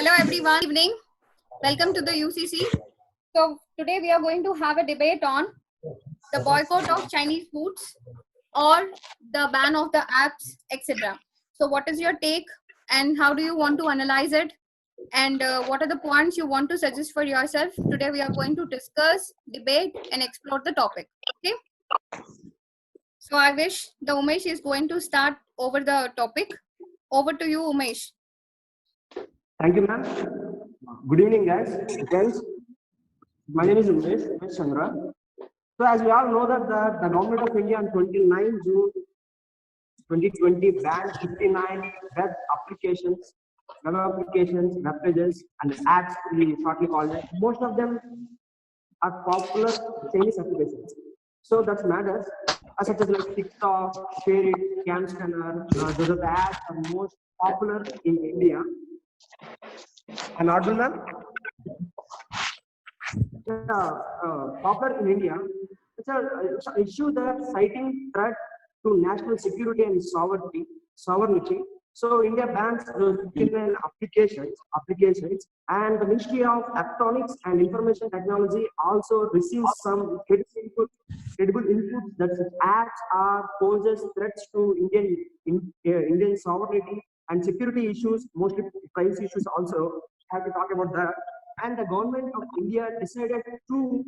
Hello everyone, evening. Welcome to the UCC. So today we are going to have a debate on the boycott of Chinese foods or the ban of the apps, etc. So what is your take and how do you want to analyze it? And what are the points you want to suggest for yourself? Today we are going to discuss, debate and explore the topic. Okay. So I wish the Umesh is going to start over the topic. Over to you, Umesh. Thank you, ma'am. Good evening, guys. Friends, my name is Umesh Chandra. So, as we all know that the Government of India on 29 June 2020 banned 59 web applications, web pages, and apps, we shortly call it. Most of them are popular Chinese applications. So that matters, such as like TikTok, Share It, Cam Scanner. Those are the apps are most popular in India. Am I audible, ma'am? Popular in India, it's an issue that citing threat to national security and sovereignty. So India bans those applications, and the Ministry of Electronics and Information Technology also receives some credible input that such acts are poses threats to Indian sovereignty and security issues, mostly privacy issues also. Have to talk about that. And the government of India decided to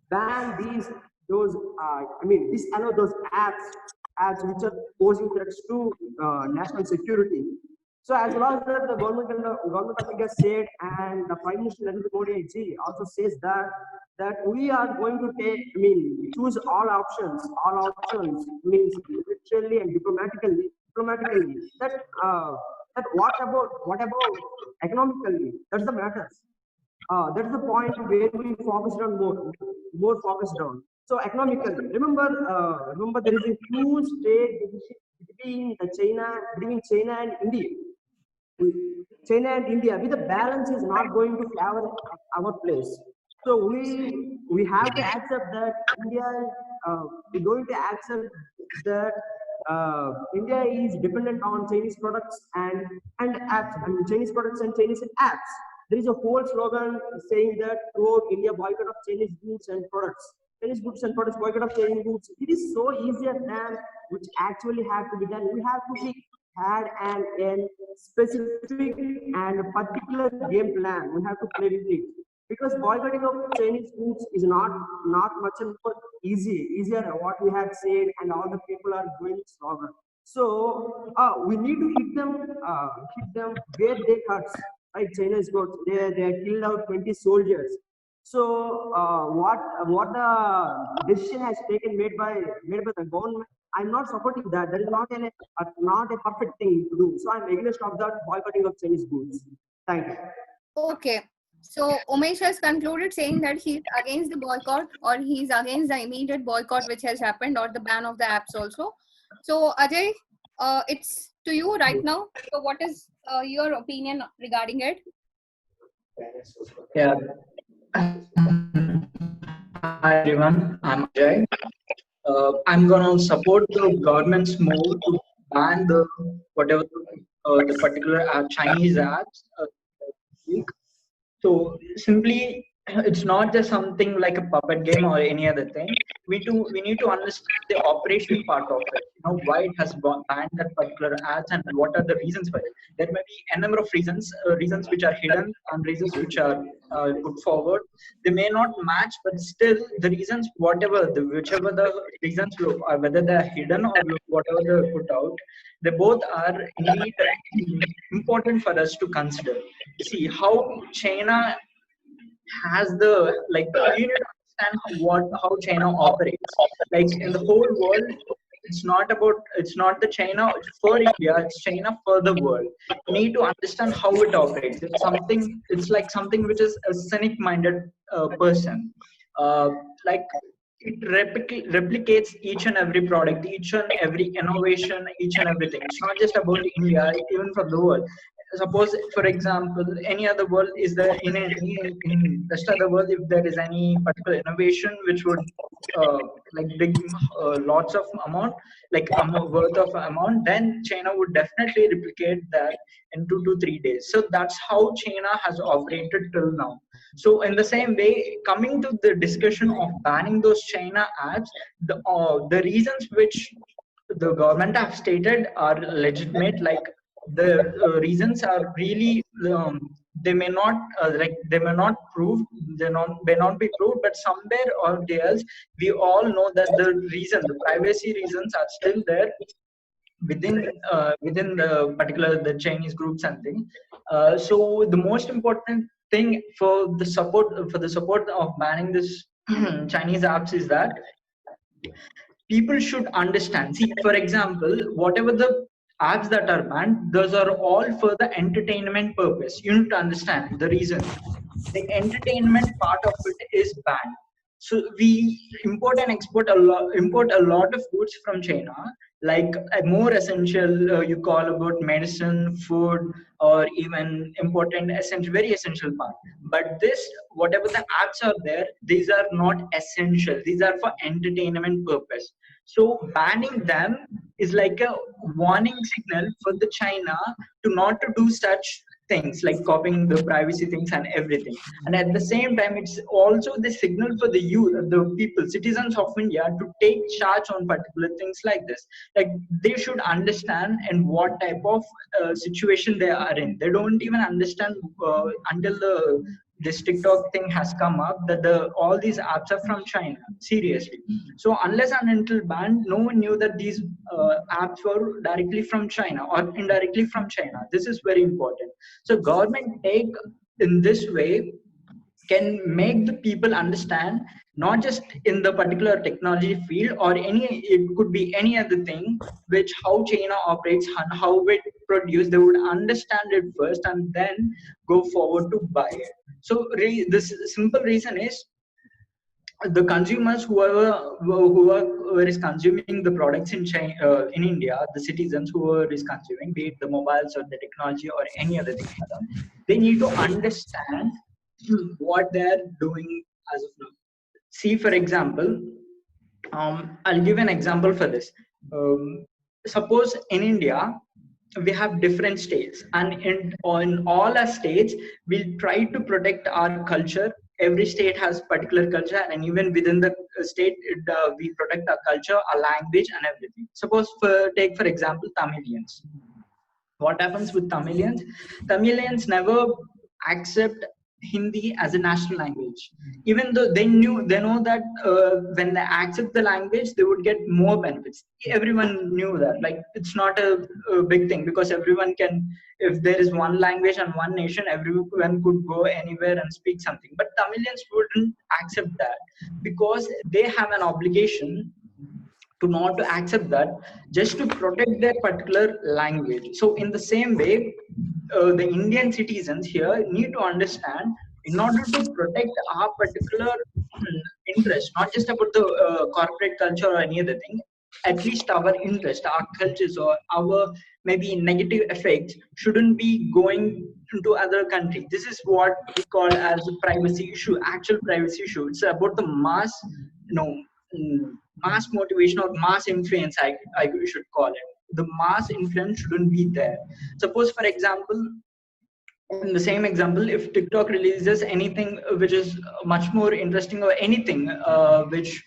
ban disallow those apps which are posing threats to national security. So as well as that, the government of India said, and the Prime Minister Narendra Modi ji also says that we are going to choose all options means literally and diplomatically. That what about economically? That's the matters. That's the point where we focused on more focused on. So economically, remember there is a huge trade deficit between China and India. China and India, with the balance is not going to favor our place. So we have to accept that we're going to accept that India is dependent on Chinese products and apps. Chinese products and Chinese apps. There is a whole slogan saying that throughout India boycott of Chinese goods and products. Chinese goods and products, boycott of Chinese goods. It is so easier than which actually have to be done. We have to be had an specific and particular game plan. We have to play with it. Because boycotting of Chinese goods is not much more easier what we have said, and all the people are going stronger. So we need to hit them where they hurts. Right, China's got they killed out 20 soldiers. So what the decision has taken made by the government, I'm not supporting that. That is not a perfect thing to do. So I'm against of that boycotting of Chinese goods. Thank you. Okay. So Umesh has concluded saying that he's against the boycott, or he's against the immediate boycott which has happened, or the ban of the apps also. So Ajay, it's to you right now. So what is your opinion regarding it? Yeah. Hi everyone, I'm Ajay. I'm gonna support the government's move to ban the particular Chinese apps. So simply, it's not just something like a puppet game or any other thing. We need to understand the operation part of it. Why it has banned that particular ads and what are the reasons for it. There may be a number of reasons which are hidden and reasons which are put forward. They may not match, but still the reasons, whichever the reasons, whether they are hidden or whatever they put out, they both are indeed important for us to consider. See how China has you need to understand how China operates. Like in the whole world, it's not the China for India, it's China for the world. You need to understand how it operates. It's like something which is a cynic minded person. Like it replicates each and every product, each and every innovation, each and everything. It's not just about India, even for the world. suppose for example any other world, is there in rest of the world, if there is any particular innovation which would like big lots of amount, like worth of amount, then China would definitely replicate that in 2 to 3 days. So that's how China has operated till now. So in the same way, coming to the discussion of banning those China apps, the reasons which the government have stated are legitimate. Like the reasons are really they may not they may not prove, may not be proved, but somewhere or else we all know that the reason, the privacy reasons are still there within the particular the Chinese groups and thing. So the most important thing for the support of banning this Chinese apps is that people should understand. See, for example, whatever the apps that are banned, those are all for the entertainment purpose. You need to understand the reason. The entertainment part of it is banned. So we import and export import a lot of goods from China, like a more essential you call about medicine, food, or even important essential, very essential part. But this, whatever the apps are there, these are not essential. These are for entertainment purpose. So banning them is like a warning signal for the China to not to do such things like copying the privacy things and everything. And at the same time, it's also the signal for the youth, the people, citizens of India, to take charge on particular things like this. Like they should understand and what type of situation they are in. They don't even understand until this TikTok thing has come up that all these apps are from China. Seriously. So unless and until banned, no one knew that these apps were directly from China or indirectly from China. This is very important. So government take in this way can make the people understand, not just in the particular technology field or it could be any other thing, which how China operates and how it produce. They would understand it first and then go forward to buy it. So this simple reason is the consumers, whoever is consuming the products in China, in India, the citizens whoever is consuming, be it the mobiles or the technology or any other thing, they need to understand what they're doing as of now. See, for example, I'll give an example for this. Suppose in India, we have different states, and in all our states, we'll try to protect our culture. Every state has particular culture, and even within the state, we protect our culture, our language, and everything. Suppose take for example Tamilians. What happens with Tamilians? Tamilians never accept Hindi as a national language, even though they know that when they accept the language, they would get more benefits. Everyone knew that. Like it's not a big thing because everyone can. If there is one language and one nation, everyone could go anywhere and speak something. But Tamilians wouldn't accept that because they have an obligation to not to accept that, just to protect their particular language. So in the same way, the Indian citizens here need to understand, in order to protect our particular interest, not just about the corporate culture or any other thing, at least our interest, our cultures, or our maybe negative effects shouldn't be going into other countries. This is what we call as a privacy issue, actual privacy issue. It's about the mass, mass motivation or mass influence, I should call it. The mass influence shouldn't be there. Suppose, for example, in the same example, if TikTok releases anything which is much more interesting or anything which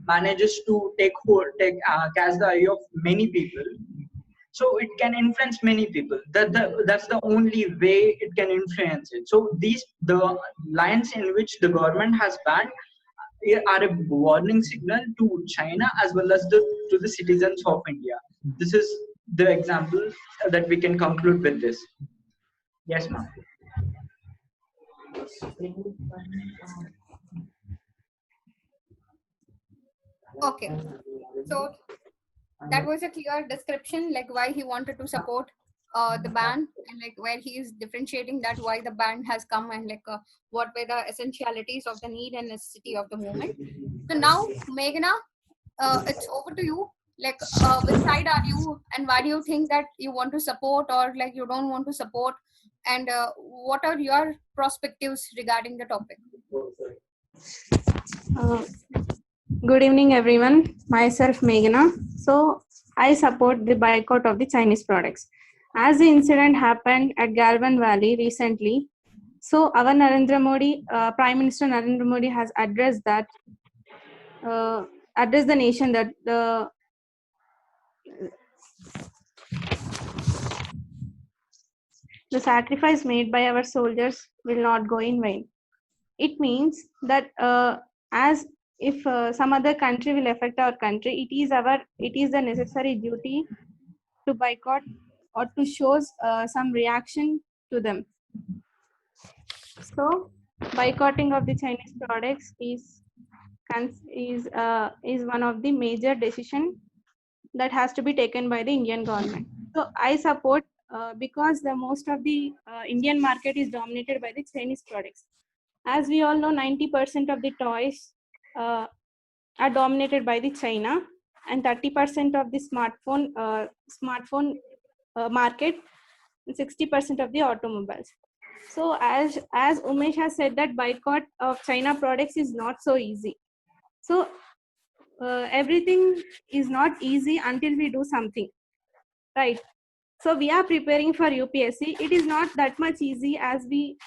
manages to catch the eye of many people, so it can influence many people. That's the only way it can influence it. So the lines in which the government has banned are a warning signal to China as well as to the citizens of India. This is the example that we can conclude with this. Yes, ma'am. Okay, so that was a clear description, like why he wanted to support the ban, and like where he is differentiating that why the ban has come, and like what were the essentialities of the need and necessity of the movement. So now, Meghna, it's over to you. Like which side are you, and why do you think that you want to support or like you don't want to support and what are your perspectives regarding the topic? Good evening, everyone. Myself, Meghna. So, I support the boycott of the Chinese products. As the incident happened at Galvan Valley recently, so our Narendra Modi, Prime Minister Narendra Modi has addressed that, addressed the nation that the sacrifice made by our soldiers will not go in vain. It means that as if some other country will affect our country, it is the necessary duty to boycott or to show some reaction to them. So boycotting of the Chinese products is one of the major decision that has to be taken by the Indian government. So I support because the most of the Indian market is dominated by the Chinese products. As we all know, 90% of the toys are dominated by the China, and 30% of the smartphone market, and 60% of the automobiles. So as Umesh has said, that boycott of China products is not so easy. So everything is not easy until we do something, right? So we are preparing for UPSC. It is not that much easy as we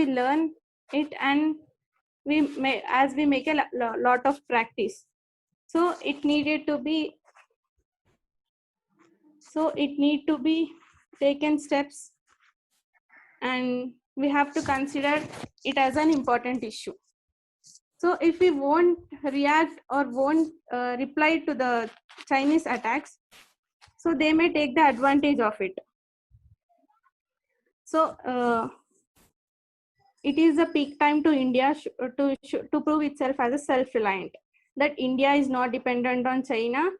learn it, and as we make a lot of practice. So it need to be taken steps, and we have to consider it as an important issue. So if we won't react or won't reply to the Chinese attacks, so they may take the advantage of it. So it is a peak time to India to prove itself as a self-reliant, that India is not dependent on China.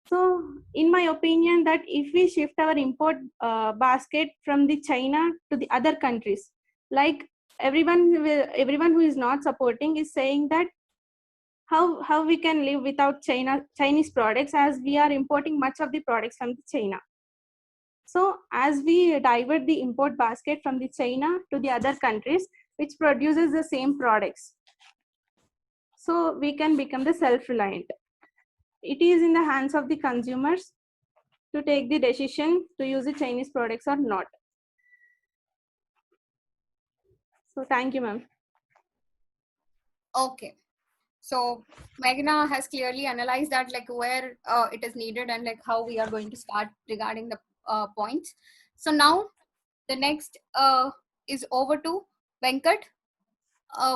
So in my opinion, that if we shift our import basket from the China to the other countries, like everyone who is not supporting is saying that how we can live without Chinese products, as we are importing much of the products from China. So as we divert the import basket from the China to the other countries which produces the same products, so we can become the self-reliant. It is in the hands of the consumers to take the decision to use the Chinese products or not. So thank you, ma'am. Okay. So Meghna has clearly analyzed that, like where it is needed and like how we are going to start regarding the points. So now the next is over to Venkat.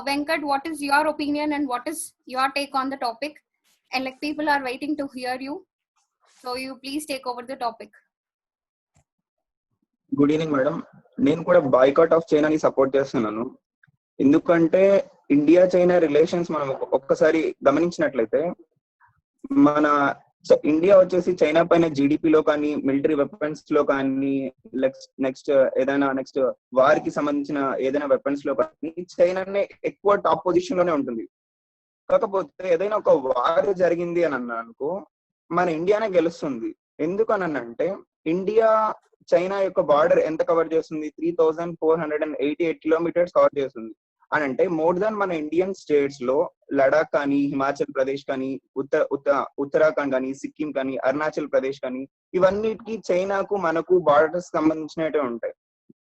Venkat, what is your opinion and what is your take on the topic? And like people are waiting to hear you. So you please take over the topic. Good evening madam. నేను కూడా boycott of చైనాని support చేస్తున్నాను. ఎందుకంటే India China relations మనం ఒక్కసారి గమనించినట్లయితే, మన India వచ్చేసి China పైన జీడిపిలో కానీ మిలిటరీ వెపన్స్ లో కానీ నెక్స్ట్ వార్ కి సంబంధించిన ఏదైనా వెపన్స్ లో కానీ చైనానే ఎక్కువ టాప్ పొజిషన్ లోనే ఉంటుంది. కాకపోతే ఏదైనా ఒక వార్ జరిగింది అని అన్నానుకో, మన ఇండియానే గెలుస్తుంది. ఎందుకు అని అంటే ఇండియా చైనా యొక్క బార్డర్ ఎంత కవర్ చేస్తుంది? 3488 కిలోమీటర్స్ కవర్ చేస్తుంది. అని అంటే మోర్ దాన్ మన ఇండియన్ స్టేట్స్ లో లడాక్ కానీ, హిమాచల్ ప్రదేశ్ కానీ, ఉత్తరాఖండ్ కానీ, సిక్కిం కానీ, అరుణాచల్ ప్రదేశ్ కానీ, ఇవన్నిటికి చైనాకు మనకు బార్డర్స్ సంబంధించినట్టే ఉంటాయి.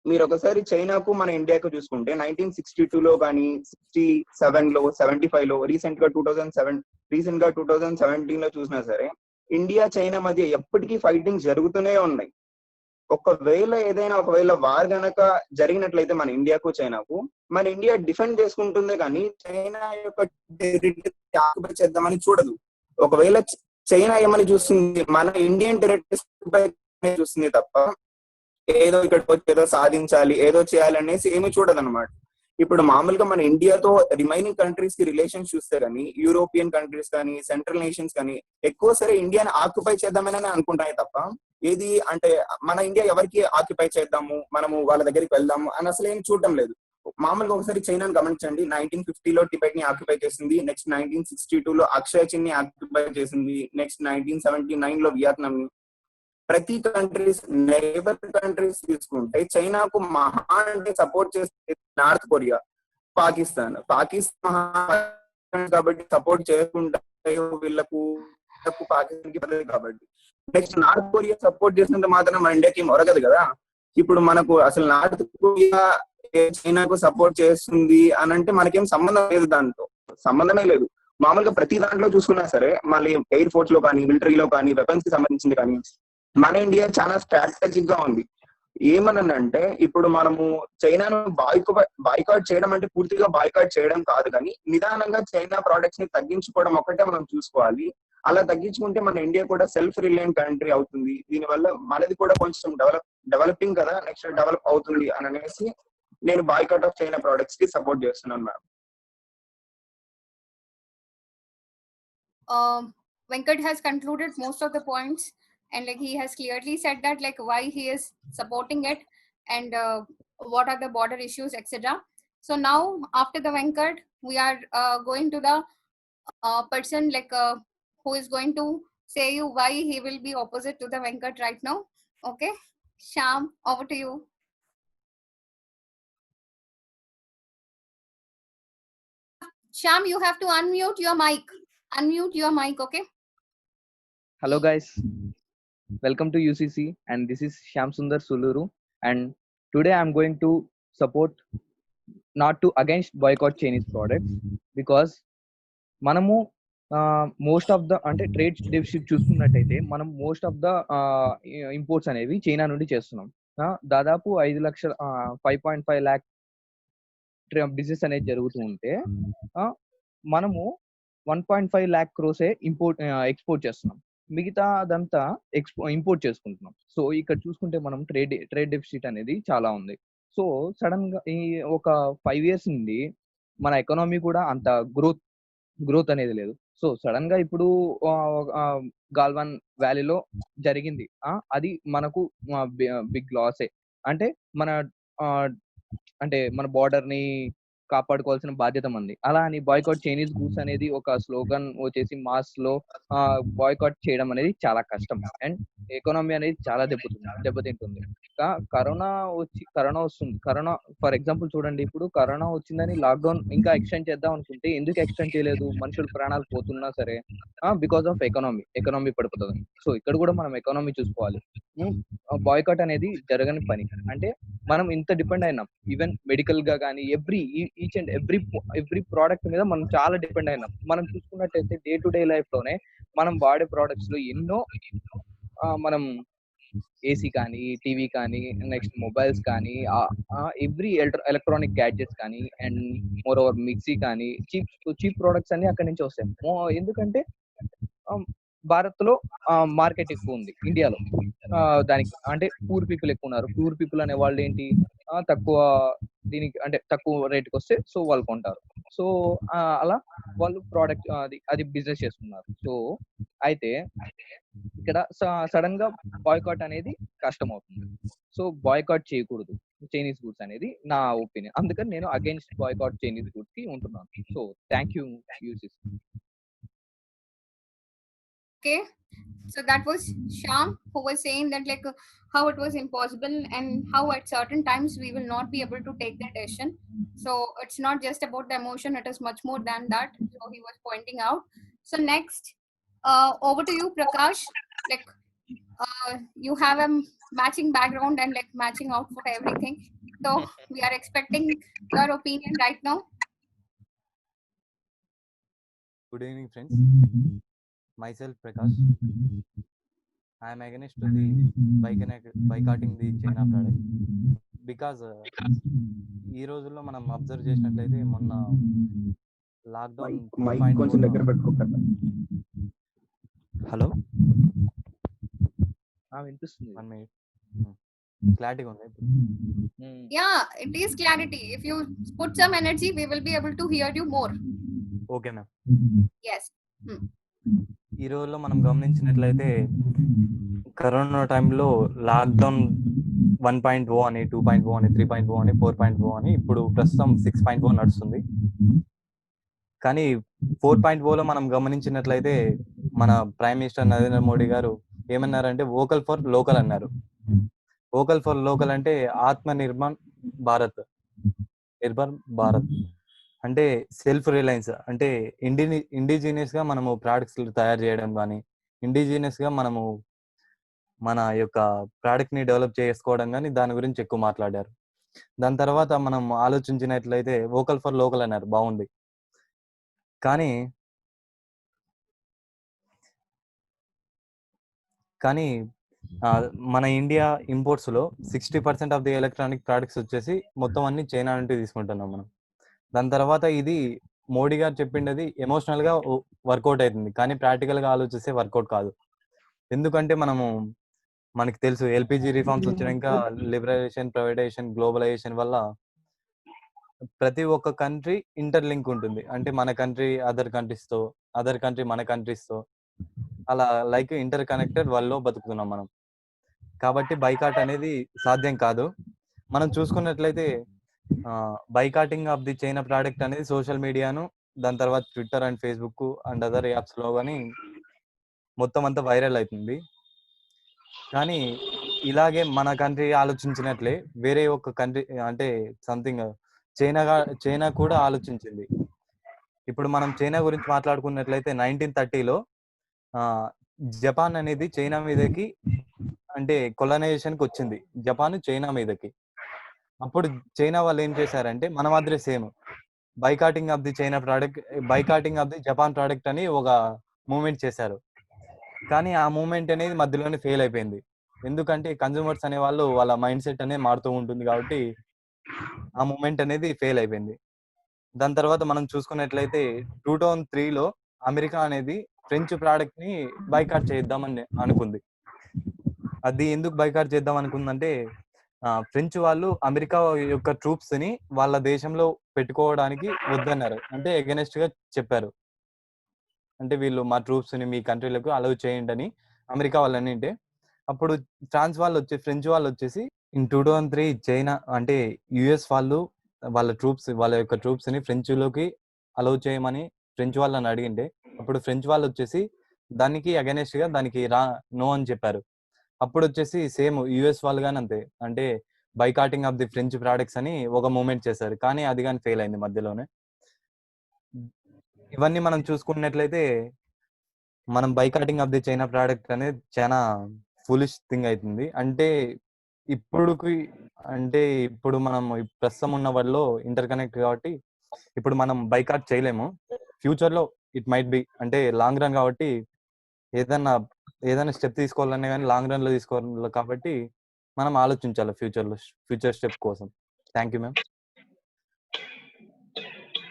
మీరు ఒకసారి చైనాకు మన ఇండియాకు చూసుకుంటే 1962 లో కానీ, 67 లో, 75 లో, రీసెంట్ గా 2017 లో చూసినా సరే ఇండియా చైనా మధ్య ఎప్పటికీ ఫైటింగ్ జరుగుతూనే ఉన్నాయి. ఒకవేళ వార్ గనక జరిగినట్లయితే మన ఇండియాకు చైనాకు, మన ఇండియా డిఫెండ్ చేసుకుంటుందే కానీ చైనా యొక్క టెరిటరీ ఆక్యుపై చేద్దామని చూడదు. ఒకవేళ చైనా ఏమని చూస్తుంది, మన ఇండియన్ టెరిటరీ చూస్తుంది తప్ప ఏదో ఇక్కడికి వచ్చి ఏదో సాధించాలి, ఏదో చేయాలి అనేసి ఏమి చూడదు అనమాట. ఇప్పుడు మామూలుగా మన ఇండియాతో రిమైనింగ్ కంట్రీస్ కి రిలేషన్స్ చూస్తే కానీ, యూరోపియన్ కంట్రీస్ కానీ, సెంట్రల్ నేషన్స్ కానీ ఎక్కువ సరే ఇండియాని ఆక్యుపై చేద్దామని అనుకుంటాయి తప్ప ఏది అంటే మన ఇండియా ఎవరికి ఆక్యుపై చేద్దాము, మనము వాళ్ళ దగ్గరికి వెళ్దాము అని అసలు ఏం చూడటం లేదు. మామూలుగా ఒకసారి చైనాని గమనించండి. 1950 లో టిబెట్ ని ఆక్యుపై చేసింది. నెక్స్ట్ 1962 లో అక్షయ్ చిన్ ని ఆక్యుపై చేసింది. నెక్స్ట్ 1979 లో వియత్నాం ని. ప్రతి కంట్రీస్ నైబర్ కంట్రీస్ తీసుకుంటే చైనాకు మహా అంటే సపోర్ట్ చేస్తే నార్త్ కొరియా, పాకిస్తాన్ కాబట్టి సపోర్ట్ చేయకుండా వీళ్ళకు పాకిస్తాన్ కి పడదు కాబట్టి. నెక్స్ట్ నార్త్ కొరియా సపోర్ట్ చేసినంత మాత్రం మన ఇండియాకి మొరగదు కదా. ఇప్పుడు మనకు అసలు నార్త్ కొరియా చైనాకు సపోర్ట్ చేస్తుంది అని అంటే మనకేం సంబంధం లేదు, దాంతో సంబంధమే లేదు. మామూలుగా ప్రతి దాంట్లో చూసుకున్నా సరే, మళ్ళీ ఎయిర్ ఫోర్స్ లో కానీ, మిలిటరీలో కానీ, వెపన్స్ కి సంబంధించింది కానీ మన ఇండియా చాలా స్ట్రాటజిక్ గా ఉంది. ఏమనంటే ఇప్పుడు మనము చైనాను బాయ్కాట్ చేయడం అంటే పూర్తిగా బాయ్కాట్ చేయడం కాదు, కానీ నిదానంగా చైనా ప్రోడక్ట్స్ ని తగ్గించుకోవడం ఒక్కటే మనం చూసుకోవాలి. అలా తగ్గించుకుంటే మన ఇండియా కూడా సెల్ఫ్ రిలయంట్ కంట్రీ అవుతుంది. దీనివల్ల మనది కూడా కొంచెం డెవలపింగ్ కదా, నెక్స్ట్ డెవలప్ అవుతుంది అని అనేసి నేను బాయ్కాట్ ఆఫ్ చైనా ప్రోడక్ట్స్ కి సపోర్ట్ చేస్తున్నాను madam. Venkat has concluded most of the points, and like he has clearly said that like why he is supporting it and what are the border issues, etc. So now after the Venkat, we are going to the person like who is going to say you why he will be opposite to the Venkat right now. Okay, Shyam, over to you. Shyam, you have to unmute your mic. Unmute your mic, okay? Hello guys, welcome to UCC, and this is Shyam Sundar Suluru, and today I'm going to support not to against boycott Chinese products, because మనము most of the అంటే trade deficit చూసుకున్నట్టయితే మనం most of the imports అనేవి China నుండి చేస్తున్నాం. దాదాపు 5.5 lakh business అనేది జరుగుతూ ఉంటే మనము 1.5 lakh crores ఎక్స్పోర్ట్ చేస్తున్నాం, మిగతా అదంతా ఇంపోర్ట్ చేసుకుంటున్నాం. సో ఇక్కడ చూసుకుంటే మనం ట్రేడ్ డెఫిసిట్ అనేది చాలా ఉంది. సో సడన్ గా ఈ ఒక 5 years నుండి మన ఎకానమీ కూడా అంత గ్రోత్ అనేది లేదు. సో సడన్ గా ఇప్పుడు గాల్వాన్ వ్యాలీలో జరిగింది, అది మనకు బిగ్ లాసే. అంటే మన బార్డర్ ని కాపాడుకోవాల్సిన బాధ్యత మంది. అలా అని బాయ్కాట్ చైనీస్ గూడ్స్ అనేది ఒక స్లోగన్ వచ్చేసి మాస్ లో బాయ్కాట్ చేయడం అనేది చాలా కష్టం, అండ్ ఎకానమీ అనేది చాలా దెబ్బతింటుంది. కరోనా వస్తుంది. కరోనా ఫర్ ఎగ్జాంపుల్ చూడండి, ఇప్పుడు కరోనా వచ్చిందని లాక్డౌన్ ఇంకా ఎక్స్టెండ్ చేద్దాం అనుకుంటే ఎందుకు ఎక్స్టెండ్ చేయలేదు? మనుషుల ప్రాణాలు పోతున్నా సరే బికాస్ ఆఫ్ ఎకానమీ పడిపోతుంది. సో ఇక్కడ కూడా మనం ఎకానమీ చూసుకోవాలి. బాయ్కాట్ అనేది జరగని పని. అంటే మనం ఇంత డిపెండ్ అయినాం, ఈవెన్ మెడికల్ గా కానీ ఈచ్ అండ్ ఎవ్రీ ప్రోడక్ట్ మీద మనం చాలా డిపెండ్ అయినాం. మనం చూసుకున్నట్టయితే డే టు డే లైఫ్ లోనే మనం వాడే ప్రోడక్ట్స్ లో ఎన్నో మనం ఏసీ కానీ, టీవీ కానీ, నెక్స్ట్ మొబైల్స్ కానీ, ఎవ్రీ ఎలక్ట్రానిక్ గ్యాడ్జెట్స్ కానీ, అండ్ మోర్ ఓవర్ మిక్సీ కానీ, చీప్ ప్రోడక్ట్స్ అన్ని అక్కడి నుంచి వస్తాయి. ఎందుకంటే భారత్ లో మార్కెట్ ఎక్కువ ఉంది, ఇండియాలో దానికి అంటే పూర్ పీపుల్ ఎక్కువ ఉన్నారు. పూర్ పీపుల్ అనే వాళ్ళు ఏంటి, తక్కువ దీనికి అంటే తక్కువ రేట్కి వస్తే సో వాళ్ళు కొంటారు. సో అలా వాళ్ళు ప్రోడక్ట్ అది బిజినెస్ చేస్తున్నారు. సో అయితే ఇక్కడ సడన్ గా బాయ్కాట్ అనేది కష్టం అవుతుంది. సో బాయ్కాట్ చేయకూడదు చైనీస్ గూడ్స్ అనేది నా ఒపీనియన్. అందుకని నేను అగైన్స్ బాయ్కాట్ చైనీస్ గూడ్స్ కి ఉంటున్నాను. So thank you UCC. Okay, so that was Shyam who was saying that like how it was impossible and how at certain times we will not be able to take that decision. So it's not just about the emotion, it is much more than that. So he was pointing out. So next, over to you, Prakash. Like you have a matching background and like matching outfit, everything. So we are expecting your opinion right now. Good evening, friends. Myself Prakash. I am against the boycotting the China product because ఈ రోజుల్లో మనం observe చేసినట్లయితే మొన్న lockdown కొంచెం దగ్గర పెట్టుకుంటారు. Hello వినిపిస్తుంది? 1 minute. క్లారిటీగా ఉంది. Yeah, it is clarity. If you put some energy, we will be able to hear you more. Okay ma'am. Yes. ఈ రోజుల్లో మనం గమనించినట్లయితే కరోనా టైంలో లాక్డౌన్ 1.0 అని, 2.0 అని, 3.0 అని, 4.0 అని, ఇప్పుడు ప్రస్తుతం 6.0 నడుస్తుంది. కానీ 4.0లో మనం గమనించినట్లయితే మన ప్రైమ్ మినిస్టర్ నరేంద్ర మోడీ గారు ఏమన్నారంటే వోకల్ ఫర్ లోకల్ అన్నారు. వోకల్ ఫర్ లోకల్ అంటే ఆత్మ నిర్మాణ్ భారత్, నిర్భర్ భారత్ అంటే సెల్ఫ్ రిలయన్స్, అంటే ఇండిజినియస్ గా మనము ప్రోడక్ట్స్ తయారు చేయడం కానీ, ఇండిజినియస్ గా మనము మన యొక్క ప్రోడక్ట్ ని డెవలప్ చేసుకోవడం కానీ దాని గురించి ఎక్కువ మాట్లాడారు. దాని తర్వాత మనం ఆలోచించినట్లయితే వోకల్ ఫర్ లోకల్ అన్నారు, బాగుంది. కానీ కానీ మన ఇండియా ఇంపోర్ట్స్ లో 60% ఆఫ్ ది ఎలక్ట్రానిక్ ప్రోడక్ట్స్ వచ్చేసి మొత్తం అన్ని చైనా నుండి తీసుకుంటున్నాం మనం. దాని తర్వాత ఇది మోడీ గారు చెప్పిండది ఎమోషనల్ గా వర్కౌట్ అవుతుంది, కానీ ప్రాక్టికల్ గా ఆలోచిస్తే వర్కౌట్ కాదు. ఎందుకంటే మనకి తెలుసు ఎల్పిజి రిఫార్మ్స్ వచ్చినాక లిబరలైజేషన్, ప్రైవేటైజేషన్, గ్లోబలైజేషన్ వల్ల ప్రతి ఒక్క కంట్రీ ఇంటర్లింక్ ఉంటుంది. అంటే మన కంట్రీ అదర్ కంట్రీస్ తో, అదర్ కంట్రీ మన కంట్రీస్ తో, అలా లైక్ ఇంటర్ కనెక్టెడ్ వరల్డ్ లో బతుకుతున్నాం మనం. కాబట్టి బైకాట్ అనేది సాధ్యం కాదు. మనం చూసుకున్నట్లయితే బైకాటింగ్ ఆఫ్ ది చైనా ప్రోడక్ట్ అనేది సోషల్ మీడియాను, దాని తర్వాత Twitter and Facebook and other apps లో కానీ మొత్తం అంతా వైరల్ అవుతుంది. కానీ ఇలాగే మన కంట్రీ ఆలోచించినట్లే వేరే ఒక కంట్రీ అంటే సంథింగ్ చైనా కూడా ఆలోచించింది. ఇప్పుడు మనం చైనా గురించి మాట్లాడుకున్నట్లయితే 1930లో జపాన్ అనేది చైనా మీదకి అంటే కొలనైజేషన్ కి వచ్చింది, జపాన్ చైనా మీదకి. అప్పుడు చైనా వాళ్ళు ఏం చేశారంటే మన మాదిరి same boycotting of the China product, boycotting of the Japan product అని ఒక మూవ్మెంట్ చేశారు. కానీ ఆ మూవ్మెంట్ అనేది మధ్యలోనే ఫెయిల్ అయిపోయింది. ఎందుకంటే కన్జ్యూమర్స్ అనే వాళ్ళు వాళ్ళ మైండ్ సెట్ అనేది మారుతూ ఉంటుంది కాబట్టి ఆ మూవ్మెంట్ అనేది ఫెయిల్ అయిపోయింది. దాని తర్వాత మనం చూసుకున్నట్లయితే 2003లో అమెరికా అనేది ఫ్రెంచ్ ప్రోడక్ట్ ని బైకాట్ చేద్దామని అనుకుంది. అది ఎందుకు బైకాట్ చేద్దాం అనుకుందంటే ఫ్రెంచ్ వాళ్ళు అమెరికా యొక్క ట్రూప్స్ ని వాళ్ళ దేశంలో పెట్టుకోవడానికి వద్దన్నారు, అంటే ఎగనెస్ట్ గా చెప్పారు. అంటే వీళ్ళు మా ట్రూప్స్ ని మీ కంట్రీలకు అలౌ చేయండి అని అమెరికా వాళ్ళని అంటే, అప్పుడు ఫ్రాన్స్ వాళ్ళు ఫ్రెంచ్ వాళ్ళు వచ్చేసి ఇన్ 2003 చైనా అంటే యుఎస్ వాళ్ళు వాళ్ళ యొక్క ట్రూప్స్ ని ఫ్రెంచ్ లోకి అలౌ చేయమని ఫ్రెంచ్ వాళ్ళని అడిగింటే, అప్పుడు ఫ్రెంచ్ వాళ్ళు వచ్చేసి దానికి అగెనెస్ట్ గా దానికి నో అని చెప్పారు. అప్పుడు వచ్చేసి సేమ్ యుఎస్ వాళ్ళు కానీ అంతే, అంటే బైకాటింగ్ ఆఫ్ ది ఫ్రెంచ్ ప్రోడక్ట్స్ అని ఒక మూవ్మెంట్ చేశారు, కానీ అది కానీ ఫెయిల్ అయింది మధ్యలోనే. ఇవన్నీ మనం చూసుకున్నట్లయితే మనం బైకాటింగ్ ఆఫ్ ది చైనా ప్రోడక్ట్ అనేది చాలా ఫూలిష్ థింగ్ అవుతుంది. అంటే ఇప్పుడు మనం ప్రస్తుతం ఉన్న వాళ్ళలో ఇంటర్ కనెక్ట్ కాబట్టి ఇప్పుడు మనం బైకాట్ చేయలేము. ఫ్యూచర్ లో ఇట్ మైట్ బి, అంటే లాంగ్ రన్ కాబట్టి ఏదైనా స్టెప్ తీసుకోవాలనే కానీ లాంగ్ రన్ లో తీసుకోవాలి కాబట్టి మనం ఆలోచించాలి ఫ్యూచర్ స్టెప్ కోసం. Thank you ma'am.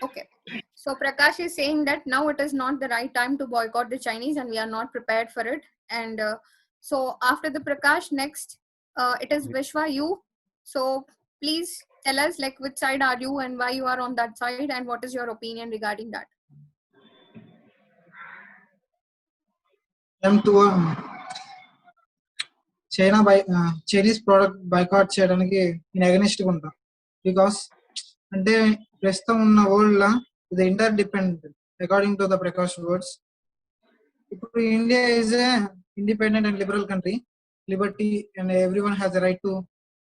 Okay. So Prakash is saying that now it is not the right time to boycott the Chinese and we are not prepared for it. And so after the Prakash, next it is Vishwa, you. So please tell us like which side are you and why you are on that side and what is your opinion regarding that? Chinese product boycott చేయడానికి నేను against గా ఉంటా. Because అంటే ప్రస్తుతం ఉన్న world లా ఇది inter dependent according to the Prakash words. ఇప్పుడు India is a independent and liberal country, liberty and everyone has the right to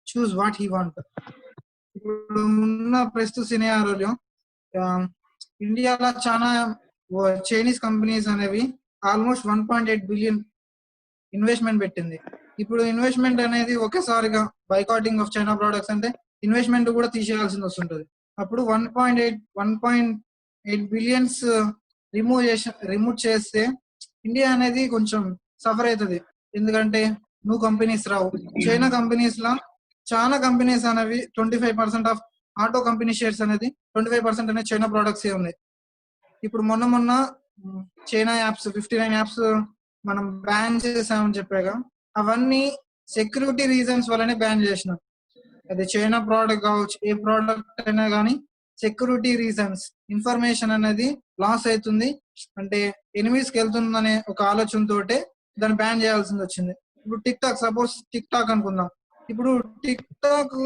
choose what he want. ఇప్పుడు ఉన్న ప్రస్తుత సినారియోలో ఇండియాలో చాలా చైనీస్ కంపెనీస్ అనేవి ఆల్మోస్ట్ 1.8 బిలియన్ ఇన్వెస్ట్మెంట్ పెట్టింది. ఇప్పుడు ఇన్వెస్ట్మెంట్ అనేది ఒకేసారిగా బైకాటింగ్ ఆఫ్ చైనా ప్రొడక్ట్స్ అంటే ఇన్వెస్ట్మెంట్ కూడా తీసేయాల్సి వస్తుంటది. అప్పుడు 1.8 బిలియన్స్ రిమూవ్ చేస్తే ఇండియా అనేది కొంచెం సఫర్ అవుతుంది. ఎందుకంటే న్యూ కంపెనీస్ రావు. చైనా కంపెనీస్ లా చాలా కంపెనీస్ అనేవి 25% ఆఫ్ ఆటో కంపెనీ షేర్స్ అనేది 25% అనేది చైనా ప్రొడక్ట్స్ ఉన్నాయి. ఇప్పుడు మొన్న చైనా యాప్స్ 59 యాప్స్ మనం బ్యాన్ చేసామని చెప్పాక అవన్నీ సెక్యూరిటీ రీజన్స్ వల్లనే బ్యాన్ చేసినాం. అది చైనా ప్రోడక్ట్ కావచ్చు, ఏ ప్రోడక్ట్ అయినా కానీ సెక్యూరిటీ రీజన్స్ ఇన్ఫర్మేషన్ అనేది లాస్ అవుతుంది, అంటే ఎనిమీస్ కి వెళ్తుందనే ఒక ఆలోచనతోటే దాన్ని బ్యాన్ చేయాల్సింది వచ్చింది. ఇప్పుడు tick talk, suppose tick talk అనుకుందాం. ఇప్పుడు టిక్ టాక్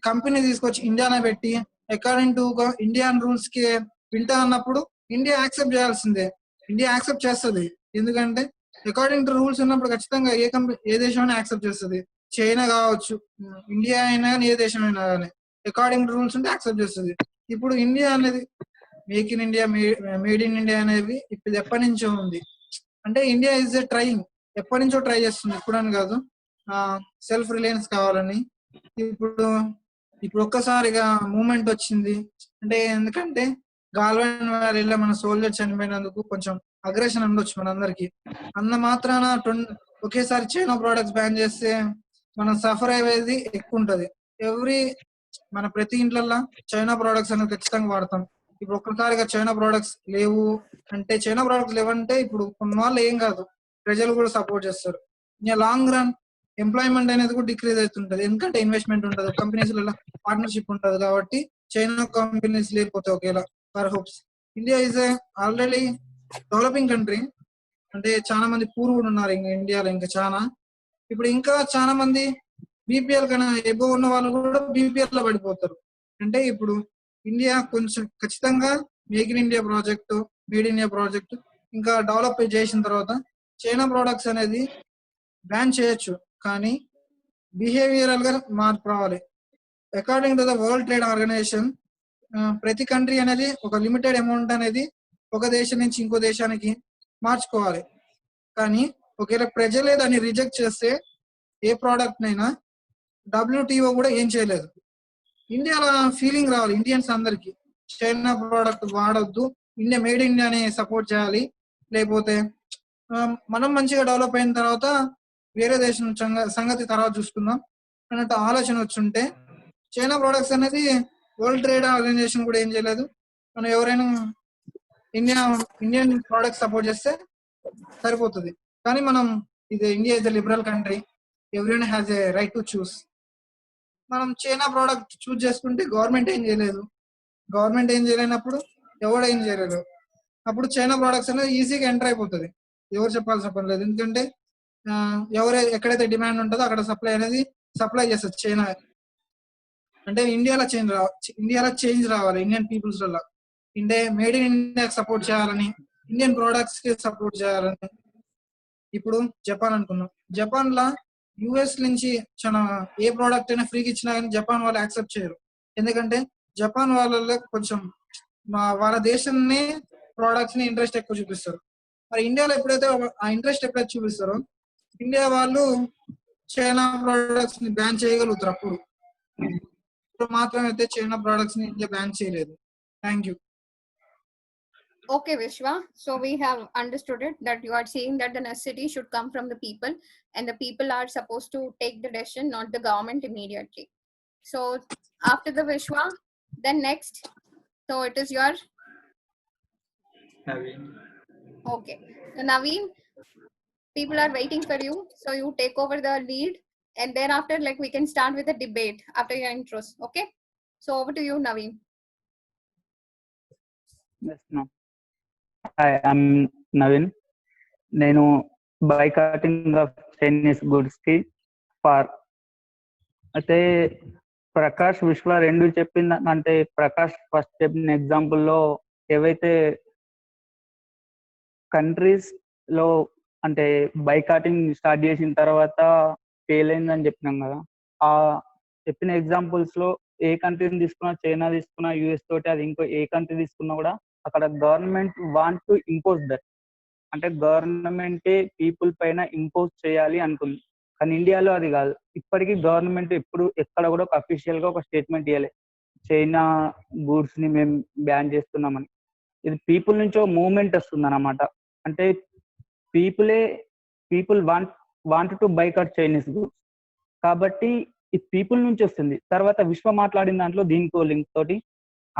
కంపెనీ తీసుకొచ్చి ఇండియానే పెట్టి అకార్డింగ్ టు ఇండియన్ రూల్స్ కి వింటా అన్నప్పుడు ఇండియా యాక్సెప్ట్ చేయాల్సిందే. ఇండియా యాక్సెప్ట్ చేస్తుంది, ఎందుకంటే అకార్డింగ్ టు రూల్స్ ఉన్నప్పుడు ఖచ్చితంగా ఏ దేశం యాక్సెప్ట్ చేస్తుంది. చైనా కావచ్చు, ఇండియా అయినా కానీ, ఏ దేశం అయినా కానీ అకార్డింగ్ టు రూల్స్ ఉంటే యాక్సెప్ట్ చేస్తుంది. ఇప్పుడు ఇండియా అనేది make in India, made in India అనేది ఇప్పుడు ఎప్పటి నుంచో ఉంది. అంటే ఇండియా ఇస్ ఎ ట్రైయింగ్, ఎప్పటి నుంచో ట్రై చేస్తుంది, ఇప్పుడని కాదు. సెల్ఫ్ రిలయన్స్ కావాలని ఇప్పుడు ఇప్పుడు ఒక్కసారిగా మూమెంట్ వచ్చింది. అంటే ఎందుకంటే గాల్వాన్ వ్యాలీలో మన సోల్జర్ చనిపోయినందుకు కొంచెం అగ్రెషన్ ఉండొచ్చు మనందరికి. అన్న మాత్రాన ఒకేసారి చైనా ప్రోడక్ట్స్ బ్యాన్ చేస్తే మనం సఫర్ అయ్యేది ఎక్కువ ఉంటది. మన ప్రతి ఇంట్లల్లో చైనా ప్రోడక్ట్స్ అనేది ఖచ్చితంగా వాడతాం. ఇప్పుడు ఒక్కసారిగా చైనా ప్రోడక్ట్స్ లేవు అంటే, చైనా ప్రోడక్ట్స్ లేవంటే ఇప్పుడు కొన్ని వాళ్ళు ఏం కాదు, ప్రజలు కూడా సపోర్ట్ చేస్తారు. ఇంకా లాంగ్ రన్ ఎంప్లాయ్మెంట్ అనేది కూడా డిక్రీజ్ అవుతుంటది, ఎందుకంటే ఇన్వెస్ట్మెంట్ ఉంటుంది, కంపెనీస్ పార్ట్నర్షిప్ ఉంటుంది. కాబట్టి చైనా కంపెనీస్ లేకపోతే ఒకేలా for hopes. India is already developing country, అంటే చాలా మంది పూర్ కూడా ఉన్నారు ఇంకా ఇండియాలో, ఇంకా చాలా. ఇప్పుడు ఇంకా చాలా మంది బీపీఎల్ కన్నా ఎబో ఉన్న వాళ్ళు కూడా బీపీఎల్ లో పడిపోతారు. అంటే ఇప్పుడు ఇండియా కొంచెం ఖచ్చితంగా make in India project, made India project ఇంకా డెవలప్ చేసిన తర్వాత చైనా ప్రోడక్ట్స్ అనేది బ్యాన్ చేయొచ్చు, కానీ బిహేవియరల్ గా మార్పు రావాలి. According to the World Trade Organization ప్రతి కంట్రీ అనేది ఒక లిమిటెడ్ అమౌంట్ అనేది ఒక దేశం నుంచి ఇంకో దేశానికి మార్చుకోవాలి. కానీ ఒకవేళ ప్రజలే దాన్ని రిజెక్ట్ చేస్తే ఏ ప్రోడక్ట్ నైనా WTO కూడా ఏం చేయలేదు. ఇండియాలో ఫీలింగ్ రావాలి ఇండియన్స్ అందరికి, చైనా ప్రోడక్ట్ వాడొద్దు, ఇండియా మేడ్ ఇండియాని సపోర్ట్ చేయాలి. లేకపోతే మనం మంచిగా డెవలప్ అయిన తర్వాత వేరే దేశం సంగతి తర్వాత చూసుకుందాం అన్నట్టు ఆలోచన వచ్చుంటే, చైనా ప్రోడక్ట్స్ అనేది వరల్డ్ ట్రేడ్ ఆర్గనైజేషన్ కూడా ఏం చేయలేదు. మనం ఎవరైనా ఇండియన్ ప్రోడక్ట్స్ సపోర్ట్ చేస్తే సరిపోతుంది. కానీ మనం India is a liberal country, everyone has a right to చూస్. మనం చైనా ప్రోడక్ట్ చూస్ చేసుకుంటే గవర్నమెంట్ ఏం చేయలేదు, గవర్నమెంట్ ఏం చేయలేనప్పుడు ఎవరు ఏం చేయలేదు. అప్పుడు చైనా ప్రోడక్ట్స్ అనేది ఈజీగా ఎంటర్ అయిపోతుంది, ఎవరు చెప్పాల్సిన పని లేదు. ఎందుకంటే ఎక్కడైతే డిమాండ్ ఉంటుందో అక్కడ సప్లై చేస్తుంది చైనా. అంటే ఇండియాలో చేంజ్ రావాలి ఇండియన్ పీపుల్స్ వల్ల. India made in India support చేయాలని, ఇండియన్ ప్రోడక్ట్స్ కి సపోర్ట్ చేయాలని. ఇప్పుడు జపాన్ అనుకున్నాం, జపాన్ లా యుఎస్ నుంచి చాలా ఏ ప్రోడక్ట్ అయినా ఫ్రీకి ఇచ్చినా కానీ జపాన్ వాళ్ళు యాక్సెప్ట్ చేయరు. ఎందుకంటే జపాన్ వాళ్ళలో కొంచెం వాళ్ళ దేశాన్ని ప్రోడక్ట్స్ ని ఇంట్రెస్ట్ ఎక్కువ చూపిస్తారు. మరి ఇండియాలో ఎప్పుడైతే ఆ ఇంట్రెస్ట్ ఎప్పుడైతే చూపిస్తారో ఇండియా వాళ్ళు చైనా ప్రోడక్ట్స్ ని బ్యాన్ చేయగలుగుతారు. ఇప్పుడు మాత్రమైతే చైనా ప్రోడక్ట్స్ ని ఇండియా బ్యాన్ చేయలేదు. Thank you. Okay, Vishwa. So we have understood it that you are saying that the necessity should come from the people, and the people are supposed to take the decision, not the government immediately. So after the Vishwa, then next. So it is your Naveen. Okay. So Naveen, people are waiting for you. So you take over the lead, and thereafter, like we can start with the debate after your intros. Okay. So over to you, Naveen. Yes, no. Hi, I'm Naveen. నేను బైకాటింగ్ of Chinese goods కి far అయితే ప్రకాష్ విశ్వ రెండు చెప్పింది. అంటే Prakash first చెప్పిన ఎగ్జాంపుల్లో ఏవైతే countries లో అంటే బైకాటింగ్ స్టార్ట్ చేసిన తర్వాత ఫెయిల్ అయిందని చెప్పినాం కదా, ఆ చెప్పిన ఎగ్జాంపుల్స్ లో ఏ కంట్రీని తీసుకున్నా, చైనా తీసుకున్నా, యుఎస్ తోటి అది ఇంకో ఏ కంట్రీ తీసుకున్నా కూడా అక్కడ government want to impose that. అంటే గవర్నమెంటే పీపుల్ పైన ఇంపోజ్ చేయాలి అనుకుంది. కానీ ఇండియాలో అది కాదు. ఇప్పటికీ గవర్నమెంట్ ఎక్కడ కూడా ఒక అఫీషియల్ గా ఒక స్టేట్మెంట్ ఇవ్వలే చైనా గూడ్స్ ని మేము బ్యాన్ చేస్తున్నామని. ఇది పీపుల్ నుంచి ఒక మూవ్మెంట్ వస్తుంది అన్నమాట. అంటే people want to boycott Chinese goods. కాబట్టి ఈ పీపుల్ నుంచి వస్తుంది. తర్వాత విశ్వ మాట్లాడిన దాంట్లో దీనికో లింక్ తోటి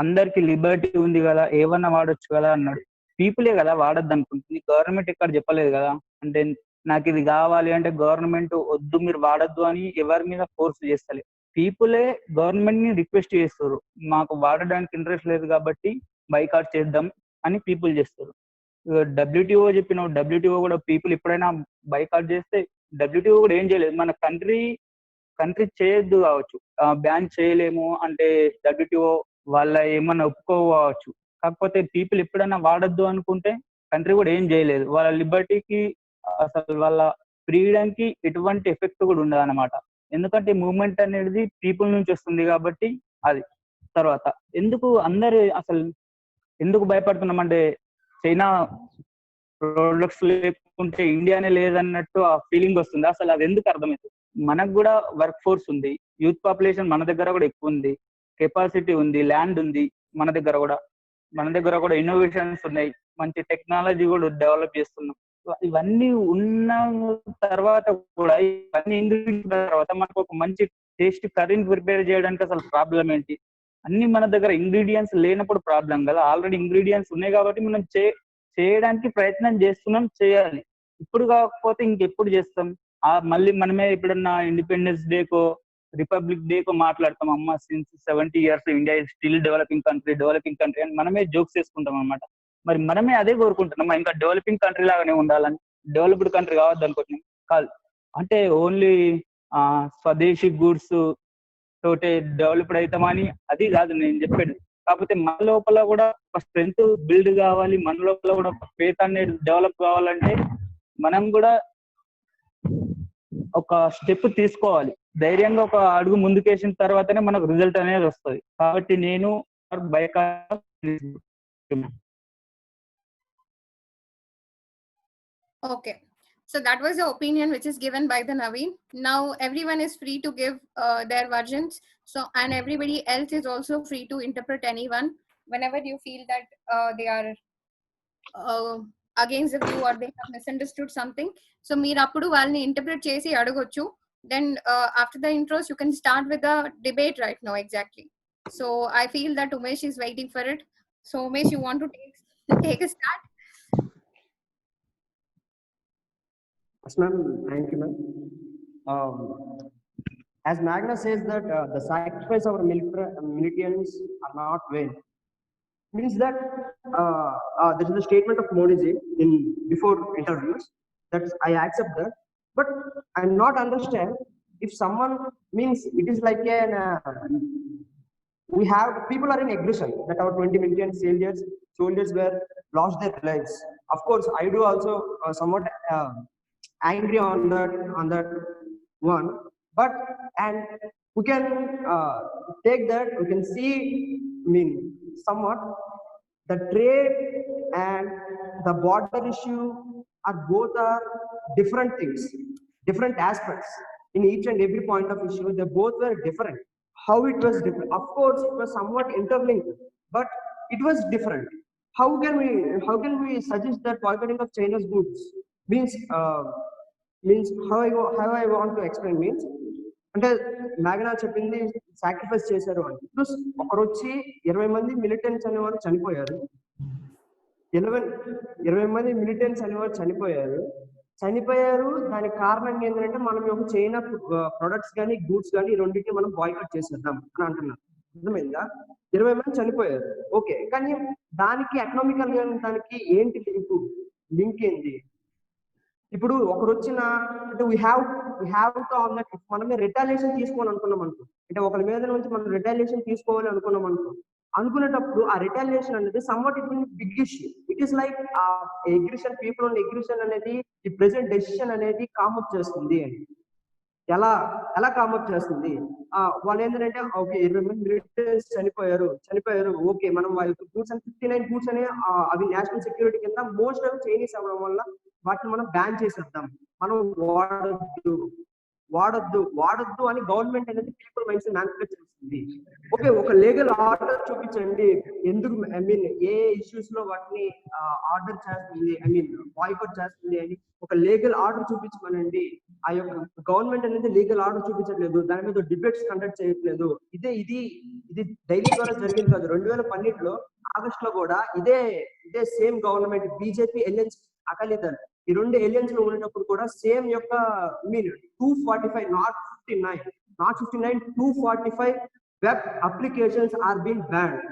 అందరికి లిబర్టీ ఉంది కదా, ఏమన్నా వాడొచ్చు కదా అన్నాడు. పీపులే కదా వాడద్దు అనుకుంటుంది, గవర్నమెంట్ ఎక్కడ చెప్పలేదు కదా. అంటే నాకు ఇది కావాలి అంటే గవర్నమెంట్ వద్దు మీరు వాడద్దు అని ఎవరి మీద ఫోర్స్ చేస్తలే, పీపులే గవర్నమెంట్ ని రిక్వెస్ట్ చేస్తారు, మాకు వాడడానికి ఇంట్రెస్ట్ లేదు కాబట్టి బైకాట్ చేద్దాం అని పీపుల్ చేస్తారు. WTO చెప్పిన WTO కూడా పీపుల్ ఎప్పుడైనా బైకాట్ చేస్తే WTO కూడా ఏం చేయలేదు. మన కంట్రీ చేయొద్దు కావచ్చు, బ్యాన్ చేయలేము అంటే WTO వాళ్ళ ఏమన్నా ఒప్పుకోవచ్చు. కాకపోతే పీపుల్ ఎప్పుడైనా వాడద్దు అనుకుంటే కంట్రీ కూడా ఏం చేయలేదు. వాళ్ళ లిబర్టీకి అసలు వాళ్ళ ఫ్రీడమ్ కి ఎటువంటి ఎఫెక్ట్ కూడా ఉండదు అనమాట. ఎందుకంటే మూవ్మెంట్ అనేది పీపుల్ నుంచి వస్తుంది కాబట్టి. అది తర్వాత ఎందుకు అందరు అసలు ఎందుకు భయపడుతున్నామంటే చైనా ప్రొడక్ట్స్ లేకుంటే ఇండియానే లేదన్నట్టు ఆ ఫీలింగ్ వస్తుంది. అసలు అది ఎందుకు అర్థమవుతుంది? మనకు కూడా వర్క్ ఫోర్స్ ఉంది, యూత్ పాపులేషన్ మన దగ్గర కూడా ఎక్కువ ఉంది, కెపాసిటీ ఉంది, ల్యాండ్ ఉంది, మన దగ్గర కూడా ఇన్నోవేషన్స్ ఉన్నాయి, మంచి టెక్నాలజీ కూడా డెవలప్ చేస్తున్నాం. ఇవన్నీ ఉన్న తర్వాత కూడా ఇవన్నీ ఇంగ్రీడియంట్స్ తర్వాత మనకు ఒక మంచి టేస్ట్ కర్రీని ప్రిపేర్ చేయడానికి అసలు ప్రాబ్లం ఏంటి? అన్ని మన దగ్గర ఇంగ్రీడియంట్స్ లేనప్పుడు ప్రాబ్లం కదా. ఆల్రెడీ ఇంగ్రీడియంట్స్ ఉన్నాయి కాబట్టి మనం చేయడానికి ప్రయత్నం చేస్తున్నాం, చేయాలి. ఇప్పుడు కాకపోతే ఇంకెప్పుడు చేస్తాం? మళ్ళీ మనమే ఎప్పుడన్నా ఇండిపెండెన్స్ డేకో రిపబ్లిక్ డేకో మాట్లాడతాం, అమ్మ since 70 years India is still developing country అని మనమే జోక్స్ చేసుకుంటాం అనమాట. మరి మనమే అదే కోరుకుంటున్నాం, ఇంకా డెవలపింగ్ కంట్రీ లాగానే ఉండాలని, డెవలప్డ్ కంట్రీ కావద్దు అనుకుంటున్నాం. కాదు, అంటే ఓన్లీ స్వదేశీ గూడ్స్ తోటే డెవలప్డ్ అవుతామని అది కాదు నేను చెప్పేది. కాకపోతే మన లోపల కూడా ఒక స్ట్రెంగ్త్ బిల్డ్ కావాలి, మన లోపల కూడా ఒక ఫేత్ అనేది డెవలప్ కావాలంటే మనం కూడా ఒక స్టెప్ తీసుకోవాలి. ధైర్యంగా ఒక అడుగు ముందుకేసిన తర్వాతనే మనకు రిజల్ట్ అనేది వస్తుంది. కాబట్టి నేను Okay, so that was the opinion which is given by the Naveen. Now everyone is free to give their versions. So, and everybody else is also free to interpret anyone whenever you feel that they are against the view or they have misunderstood something. So, meer appudu valni interpret chesi adugochu. Then after the intros, you can start with the debate right now. Exactly. So, I feel that Umesh is waiting for it. So, Umesh, you want to take a start? Yes, ma'am. Thank you, ma'am. As Magna says that the sacrifice of our militants are not vain, means that there is a statement of Modi ji in before interviews that I accept that, but I not understand if someone means it is like an we have people are in aggression that our 20 million soldiers were lost their lives. Of course, I do also somewhat angry on that one, but and we can take that, we can see, I mean, somewhat the trade and the border issue are both are different things, different aspects. In each and every point of issue, they both were different. How it was different? Of course, it was somewhat interlinked, but it was different. How can we suggest that boycotting of China's goods means how I want to explain means, అంటే నాగనా చెప్పింది sacrifice చేశారు అని. Plus ఒకరు వచ్చి 20 మంది militants అనేవారు చనిపోయారు. 20 మంది మిలిటెంట్స్ అనేవారు చనిపోయారు. దానికి కారణం ఏంటంటే మనం ఒక చైనా ప్రొడక్ట్స్ కానీ గూడ్స్ కానీ ఈ రెండింటిని మనం బాయ్కాట్ చేసేద్దాం అని అంటున్నారు. అర్థమైందా? 20 మంది చనిపోయారు, ఓకే, కానీ దానికి ఎకనామికల్ దానికి ఏంటి లింక్ ఏంటి? ఇప్పుడు ఒకరు వచ్చిన అంటే వీ హ్యావ్ టు మనమే రిటాలియేషన్ తీసుకోవాలి అనుకున్నాం అనుకో, అంటే ఒకరి మీద నుంచి మనం రిటాలియేషన్ తీసుకోవాలి అనుకున్నాం అనుకునేటప్పుడు ఆ రిటాలియేషన్ అనేది somewhat it big issue. It is like aggression, people on aggression అనేది ఈ ప్రెసెంట్ డెసిషన్ అనేది కామప్ చేస్తుంది. ఎలా కామప్ చేస్తుంది? వాళ్ళు ఏంటంటే ఓకే 20 మంది మిలిటరీస్ చనిపోయారు, ఓకే, మనం వాళ్ళ గూడ్స్ అని 59 గూడ్స్ అని అవి నేషనల్ సెక్యూరిటీ కింద మోస్ట్ ఆఫ్ చైనీస్ అవ్వడం వల్ల వాటిని మనం బ్యాన్ చేసేద్దాం, మనం వాడొద్దు అని గవర్నమెంట్ అనేది పీపుల్ మైండ్స్ మ్యానిపులేట్ చేస్తుంది. ఓకే, ఒక లీగల్ ఆర్డర్ చూపించండి, ఎందుకు ఐ మీన్ ఏ ఇష్యూస్ లో వాటిని ఆర్డర్ చేస్తుంది, ఐ మీన్ బాయ్కాట్ చేస్తుంది అని ఒక లీగల్ ఆర్డర్ చూపించమనండి. ఆ యొక్క గవర్నమెంట్ అనేది లీగల్ ఆర్డర్ చూపించట్లేదు, దాని మీద డిబేట్స్ కండక్ట్ చేయట్లేదు. ఇది డైలీ ద్వారా జరిగింది కాదు. 2012లో ఆగస్ట్ లో కూడా ఇదే same government BJP alliance Akali Dal ఈ రెండు ఎలియన్స్ లో ఉండేటప్పుడు కూడా సేమ్ యొక్క mean 245 not 59 245 web applications are been banned.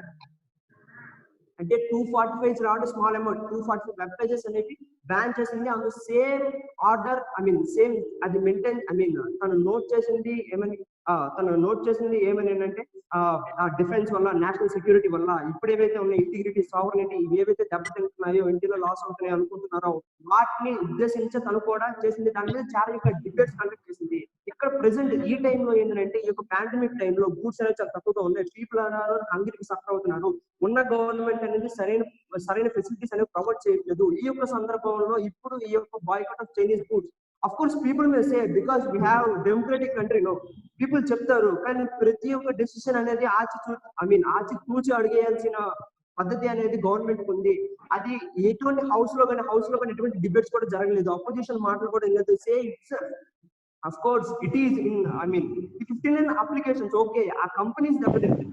అంటే 245 not small amount, 245 web pages అనేవి బ్యాన్ చేసింది. అందులో same order, I mean same అది మెయింటైన్, ఐ మీన్ తను నోట్ చేసింది ఏమని తను నోట్ చేసింది ఏమని అంటే డిఫెన్స్ వల్ల, నేషనల్ సెక్యూరిటీ వల్ల ఇప్పుడు ఏవైతే ఉన్నాయి ఇంటిగ్రిటీ, సావరెనిటీ ఇవి ఏవైతే దెబ్బతింటున్నాయో, ఇండియాలో లాస్ అవుతున్నాయి అనుకుంటున్నారో వాటిని ఉద్దేశించి తను కూడా చేసింది. దాని మీద చాలా ఇంకా డిబేట్స్ కండక్ట్ చేసింది. ఇక్కడ ప్రెసెంట్ ఈ టైంలో ఏంటంటే ఈ యొక్క పాండమిక్ టైంలో గూడ్స్ అనేది చాలా తక్కువగా ఉన్నాయి. పీపుల్ ఆర్ హంగ్రీకి సఫర్ అవుతున్నారు. ఉన్న గవర్నమెంట్ అనేది సరైన ఫెసిలిటీస్ అనేవి ప్రొవైడ్ చేయట్లేదు. ఈ యొక్క సందర్భంలో ఇప్పుడు ఈ యొక్క boycott of Chinese goods, of course people may say because we have democratic country no, people చెప్తారు. కానీ ప్రతి ఒక్క డెసిషన్ అనేది ఆచి అడిగేయాల్సిన పద్ధతి అనేది గవర్నమెంట్ ఉంది. అది ఎటువంటి హౌస్ లో కానీ ఎటువంటి డిబేట్స్ కూడా జరగలేదు. అపోజిషన్ మాటలు కూడా లేదు. Say it's of course it is in 59 applications. Okay, ఆ కంపెనీస్ దెబ్బతింటాయి,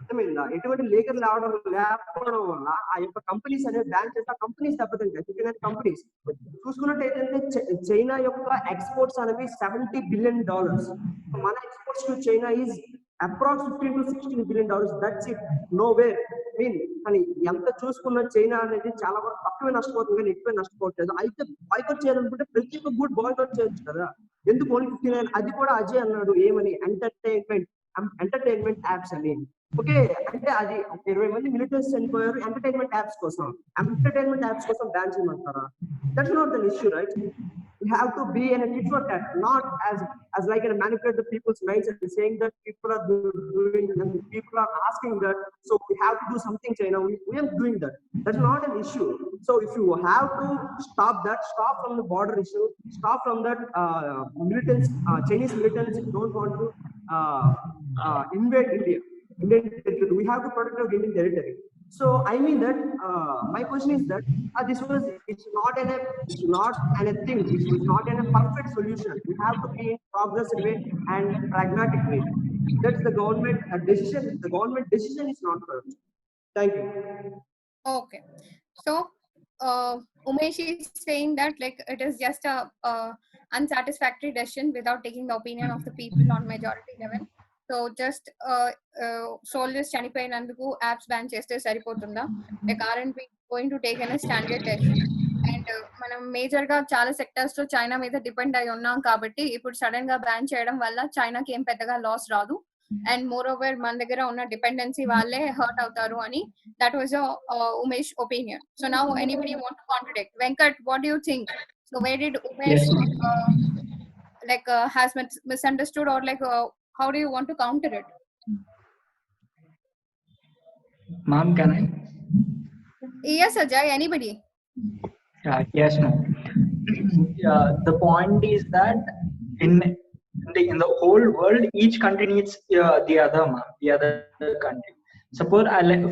అర్థమైందా? ఎటువంటి లీగల్ లేకపోవడం వల్ల ఆ యొక్క కంపెనీస్ అనేది బ్యాన్ చేస్తే ఆ కంపెనీస్ దెబ్బతింటాయి. 59 కంపెనీస్ చూసుకున్నట్టయితే చైనా యొక్క ఎక్స్పోర్ట్స్ అనేవి $70 billion. మన exports to China is approx $15 to $16 billion. That's it, know where కానీ ఎంత చూసుకున్న చైనా అనేది చాలా వరకు తక్కువే నష్టపోతుంది కానీ ఎక్కువే నష్టపోవట్లేదు. అయితే బాయ్కాట్ చేయాలనుకుంటే ప్రతి ఒక్క గుడ్ బాయ్కాట్ చేయొచ్చు కదా, ఎందుకు ఓన్లీ 59? అది కూడా అజయ్ అన్నాడు ఏమని, ఎంటర్టైన్మెంట్ యాప్స్ అని. ఓకే, అంటే అది 20 మంది మిలిటరీస్ చనిపోయారు ఎంటర్టైన్మెంట్ యాప్స్ కోసం బ్యాన్ చేయమంటారా? That's not the issue, right? We have to be in a tit for tat, not as like a manipulate the people's minds and saying that people are doing and people are asking that, so we have to do something. China, we are doing that. That's not an issue. So if you have to stop from the border issue, stop from that militants, Chinese militants don't want to invade Indian territory. We have to protect our Indian territory. So I mean that my question is that it's not a thing. It's not a perfect solution. We have to be in progressive way and pragmatic way. That's the government decision. The government decision is not correct. Thank you. Okay, so Umesh is saying that like it is just a unsatisfactory decision without taking the opinion of the people on majority level. So just soldiers చనిపోయినందుకు apps ban చేస్తే సరిపోతుందా? Like aren't be going to take an standard decision? And మనం major గా చాలా sectors లో China మీద depend అయి ఉన్నాం కాబట్టి ఇప్పుడు సడన్ గా బ్యాన్ చేయడం వల్ల చైనాకి ఏం పెద్దగా లాస్ రాదు. అండ్ మోర్ ఓవర్ మన దగ్గర ఉన్న డిపెండెన్సీ వాళ్ళే హర్ట్ అవుతారు అని that was Umesh opinion. So now anybody want to contradict? Venkat, what do you think? So where did Umesh like has misunderstood or like how do you want to counter it? Ma'am, can I? Yes, Ajay, anybody? Yes, ma'am. The point is that in the whole world, each country needs the other country. Suppose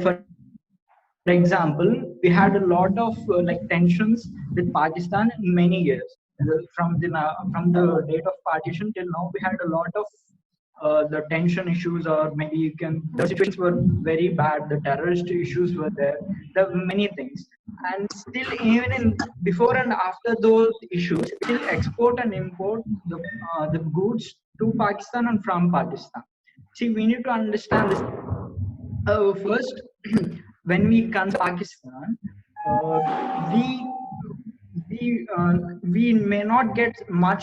for example, we had a lot of like tensions with Pakistan in many years. From the date of partition till now, we had a lot of the tension issues, or maybe the situations were very bad, the terrorist issues were there were many things, and still even before and after those issues, we still export and import the goods to Pakistan and from Pakistan. See, we need to understand this. First, when we come to Pakistan, we may not get much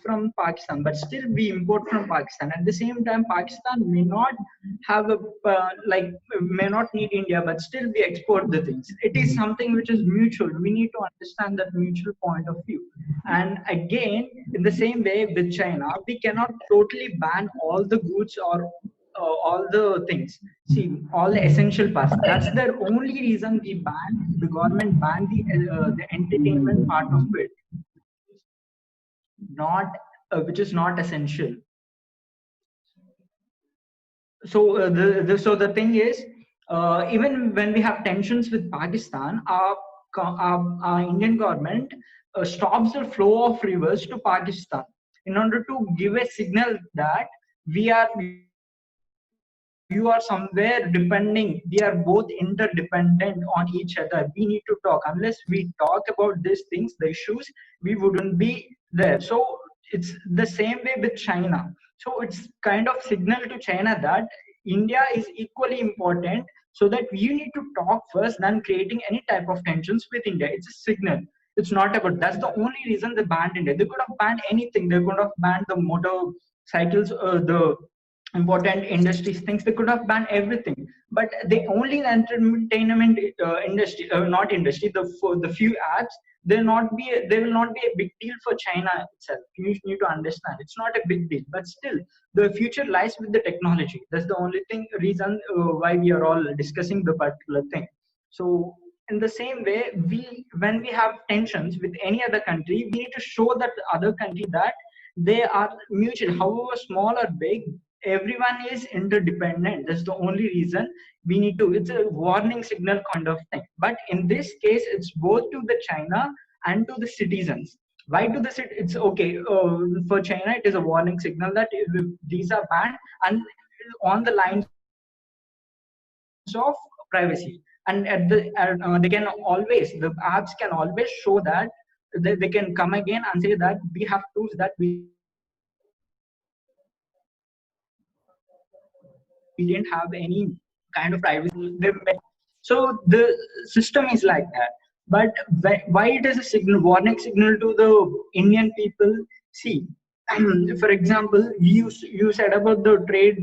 from Pakistan, but still we import from Pakistan. At the same time, Pakistan may not have may not need India, but still we export the things. It is something which is mutual. We need to understand that mutual point of view. And again, in the same way with China, we cannot totally ban all the goods or all the things. See, all the essential parts. That's the only reason the government banned the entertainment part of it, which is not essential. So the thing is, even when we have tensions with Pakistan, our Indian government stops the flow of rivers to Pakistan in order to give a signal that you are somewhere depending. We are both interdependent on each other. We need to talk. Unless we talk about these things, the issues, we wouldn't be there. So it's the same way with China. So it's kind of signal to China that India is equally important, so that you need to talk first than creating any type of tensions with India. It's a signal. It's not about, that's the only reason they banned India. They could have banned anything. They could have banned the motor cycles, the important industries things. They could have banned everything, but they only in entertainment industry, not industry, for the few apps, they will not be a big deal for China itself. You need to understand it's not a big deal, but still the future lies with the technology. That's the only reason why we are all discussing the particular thing. So in the same way, when we have tensions with any other country, we need to show that other country that they are mutual, however small or big, everyone is interdependent. That's the only reason we need to. It's a warning signal kind of thing. But in this case, it's both to the China and to the citizens. Why to the it's okay for China, it is a warning signal that these are banned and on the lines of privacy. And at they can always, the apps can always show that they can come again and say that we have proofs that we didn't have any kind of privacy. So the system is like that. But why it is a signal, warning signal to the Indian people? See, for example, you said about the trade,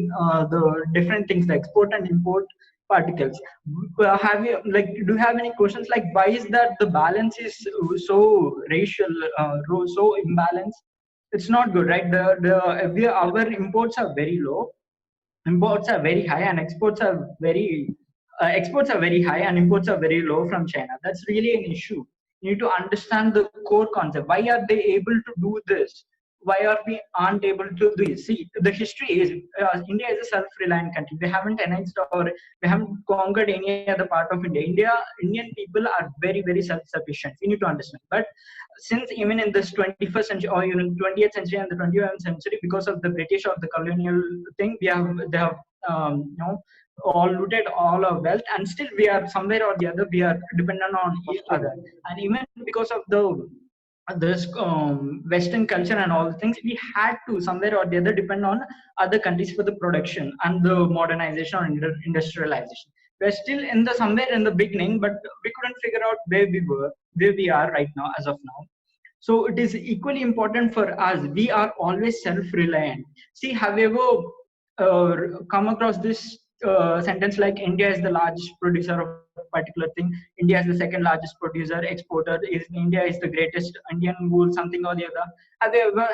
the different things like export and import particles. Have you do you have any questions like why is that the balance is so racial, so imbalanced? It's not good, right? Our imports are very low, imports are very high, and exports are very high and imports are very low from China. That's really an issue. You need to understand the core concept. Why are they able to do this? Why are we aren't able to do this? See, the history is India is a self-reliant country. We haven't annexed or we haven't conquered any other part of India. Indian people are very, very self-sufficient. You need to understand. But since even in this 21st century or 20th century and the 21st century, because of the British or the colonial thing, they have all looted all our wealth, and still we are somewhere or the other we are dependent on each other. And even because of this Western culture and all the things, we had to somewhere or the other depend on other countries for the production and the modernization or industrialization. We're still in the somewhere in the beginning, but we couldn't figure out where we are right now as of now. So it is equally important for us. We are always self-reliant. See, have you ever come across this sentence like India is the largest producer of a particular thing, India is the second largest producer, exporter, is India is the greatest Indian wool, something or the other?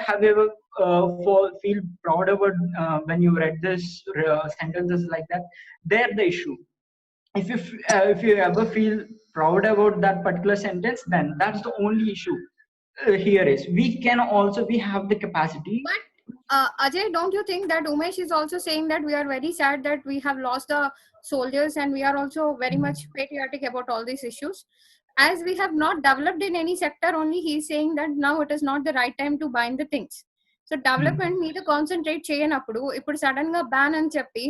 Have you ever feel proud about when you read this sentences like that? They're the issue. If you ever feel proud about that particular sentence, then that's the only issue. Here is we have the capacity. But Ajay, don't you think that Umesh is also saying that we are very sad that we have lost the soldiers, and we are also very much patriotic about all these issues? As we have not developed in any sector, only he is saying that now it is not the right time to bind the things. So development మీద concentrate చేయనప్పుడు ఇప్పుడు sudden గా ban అని చెప్పి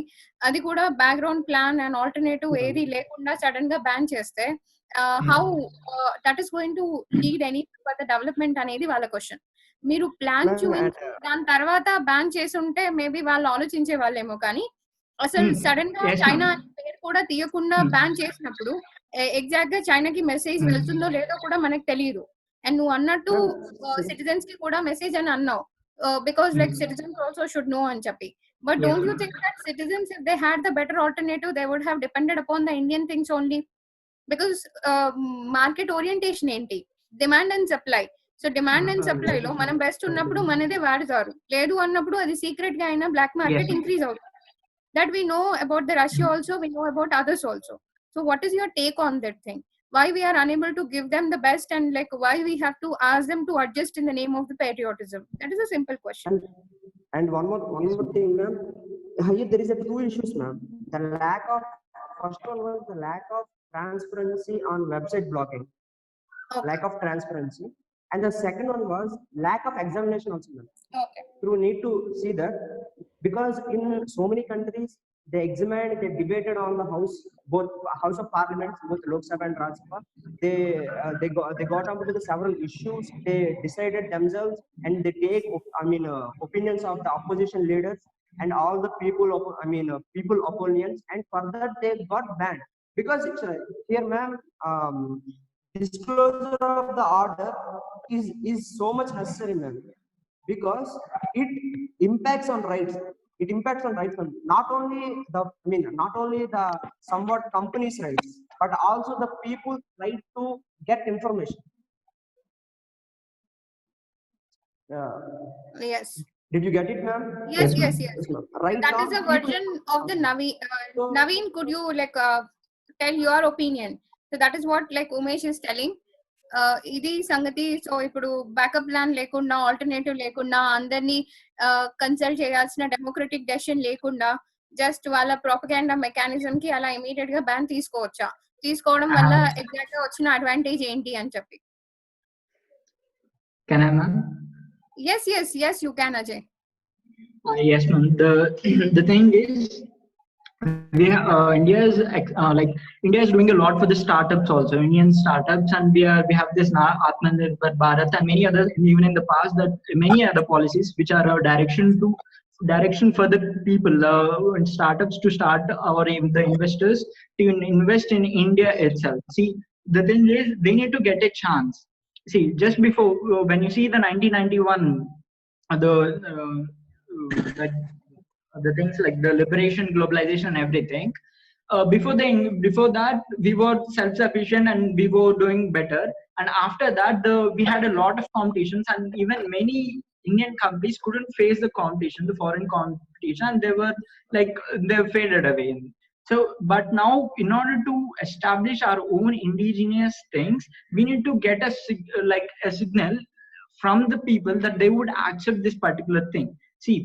అది కూడా background plan and alternative ఏది లేకుండా సడన్ గా బ్యాన్ చేస్తే how that is going to lead any for the development అనేది వాళ్ళ క్వశ్చన్. మీరు ప్లాన్ చూపించి దాని తర్వాత బ్యాన్ చేసి ఉంటే మేబీ వాళ్ళు ఆలోచించే వాళ్ళేమో, కానీ అసలు సడన్ గా చైనా పేరు కూడా తీయకుండా బ్యాన్ చేసినప్పుడు ఎగ్జాక్ట్ గా చైనాకి మెసేజ్ వెళ్తుందో లేదో కూడా మనకు తెలియదు. అండ్ నువ్వు అన్నట్టు సిటిజన్స్ కి కూడా మెసేజ్ అని అన్నావు, because like citizens also should know and chappi. But don't you think that citizens, if they had the better alternative, they would have depended upon the Indian things only? Because market orientation enti, demand and supply. So demand and supply lo manam best unnappudu manade vaadtaru, ledu annappudu adi secret ga aina black market increase avutundi. That we know about the Russia also, we know about others also. So what is your take on that thing? Why we are unable to give them the best, and like why we have to ask them to adjust in the name of the patriotism? That is a simple question. And one more thing, ma'am. Here there is a two issues, ma'am. The first one was the lack of transparency on website blogging. Lack of transparency. And the second one was lack of examination also, ma'am. Okay. You need to see that, because in so many countries they examined, they debated on the both House of Parliament, both Lok Sabha and Rajya Sabha. They got onto the several issues. They decided themselves, and they take opinions of the opposition leaders and all the people opinions, and for that they got banned. Because it's here, ma'am, disclosure of the order is so much necessary, ma'am. because it impacts on rights. It impacts on rights only. Not only not only the somewhat companies' rights, but also the people's right to get information. Yes. Did you get it, ma'am? Yes, Yes, yes, ma'am. yes. Yes, ma'am. Right That now, is a people- version of the Naveen. So- Naveen, could you tell your opinion? So that is what Umesh is telling. ఇది సంగతి. So ఇప్పుడు backup plan లేకుండా, alternative లేకుండా, అందరినీ consult చేయాల్సిన democratic decision లేకుండా just వాళ్ళ propaganda mechanism కి అలా ఇమీడియట్ గా బ్యాన్ తీసుకోవడం వల్ల ఎగ్జాక్ట్ గా వచ్చిన అడ్వాంటేజ్ ఏంటి అని చెప్పి. Can I, ma'am? Yes, you can, Ajay. Yes, ma'am. The thing is, India is India is doing a lot for the startups also, Indian startups, and we have this now Atmanirbhar Bharat and many others, even in the past, that many other policies which are a direction for the people and startups to start, or even the investors to invest in India itself. See, the thing is, they need to get a chance. See, just before, when you see the 1991, the things like the liberation, globalization, and everything. Before that, we were self-sufficient and we were doing better. And after that, we had a lot of competitions, and even many Indian companies couldn't face the competition, the foreign competition, and they faded away. So, but now, in order to establish our own indigenous things, we need to get a signal from the people that they would accept this particular thing. See,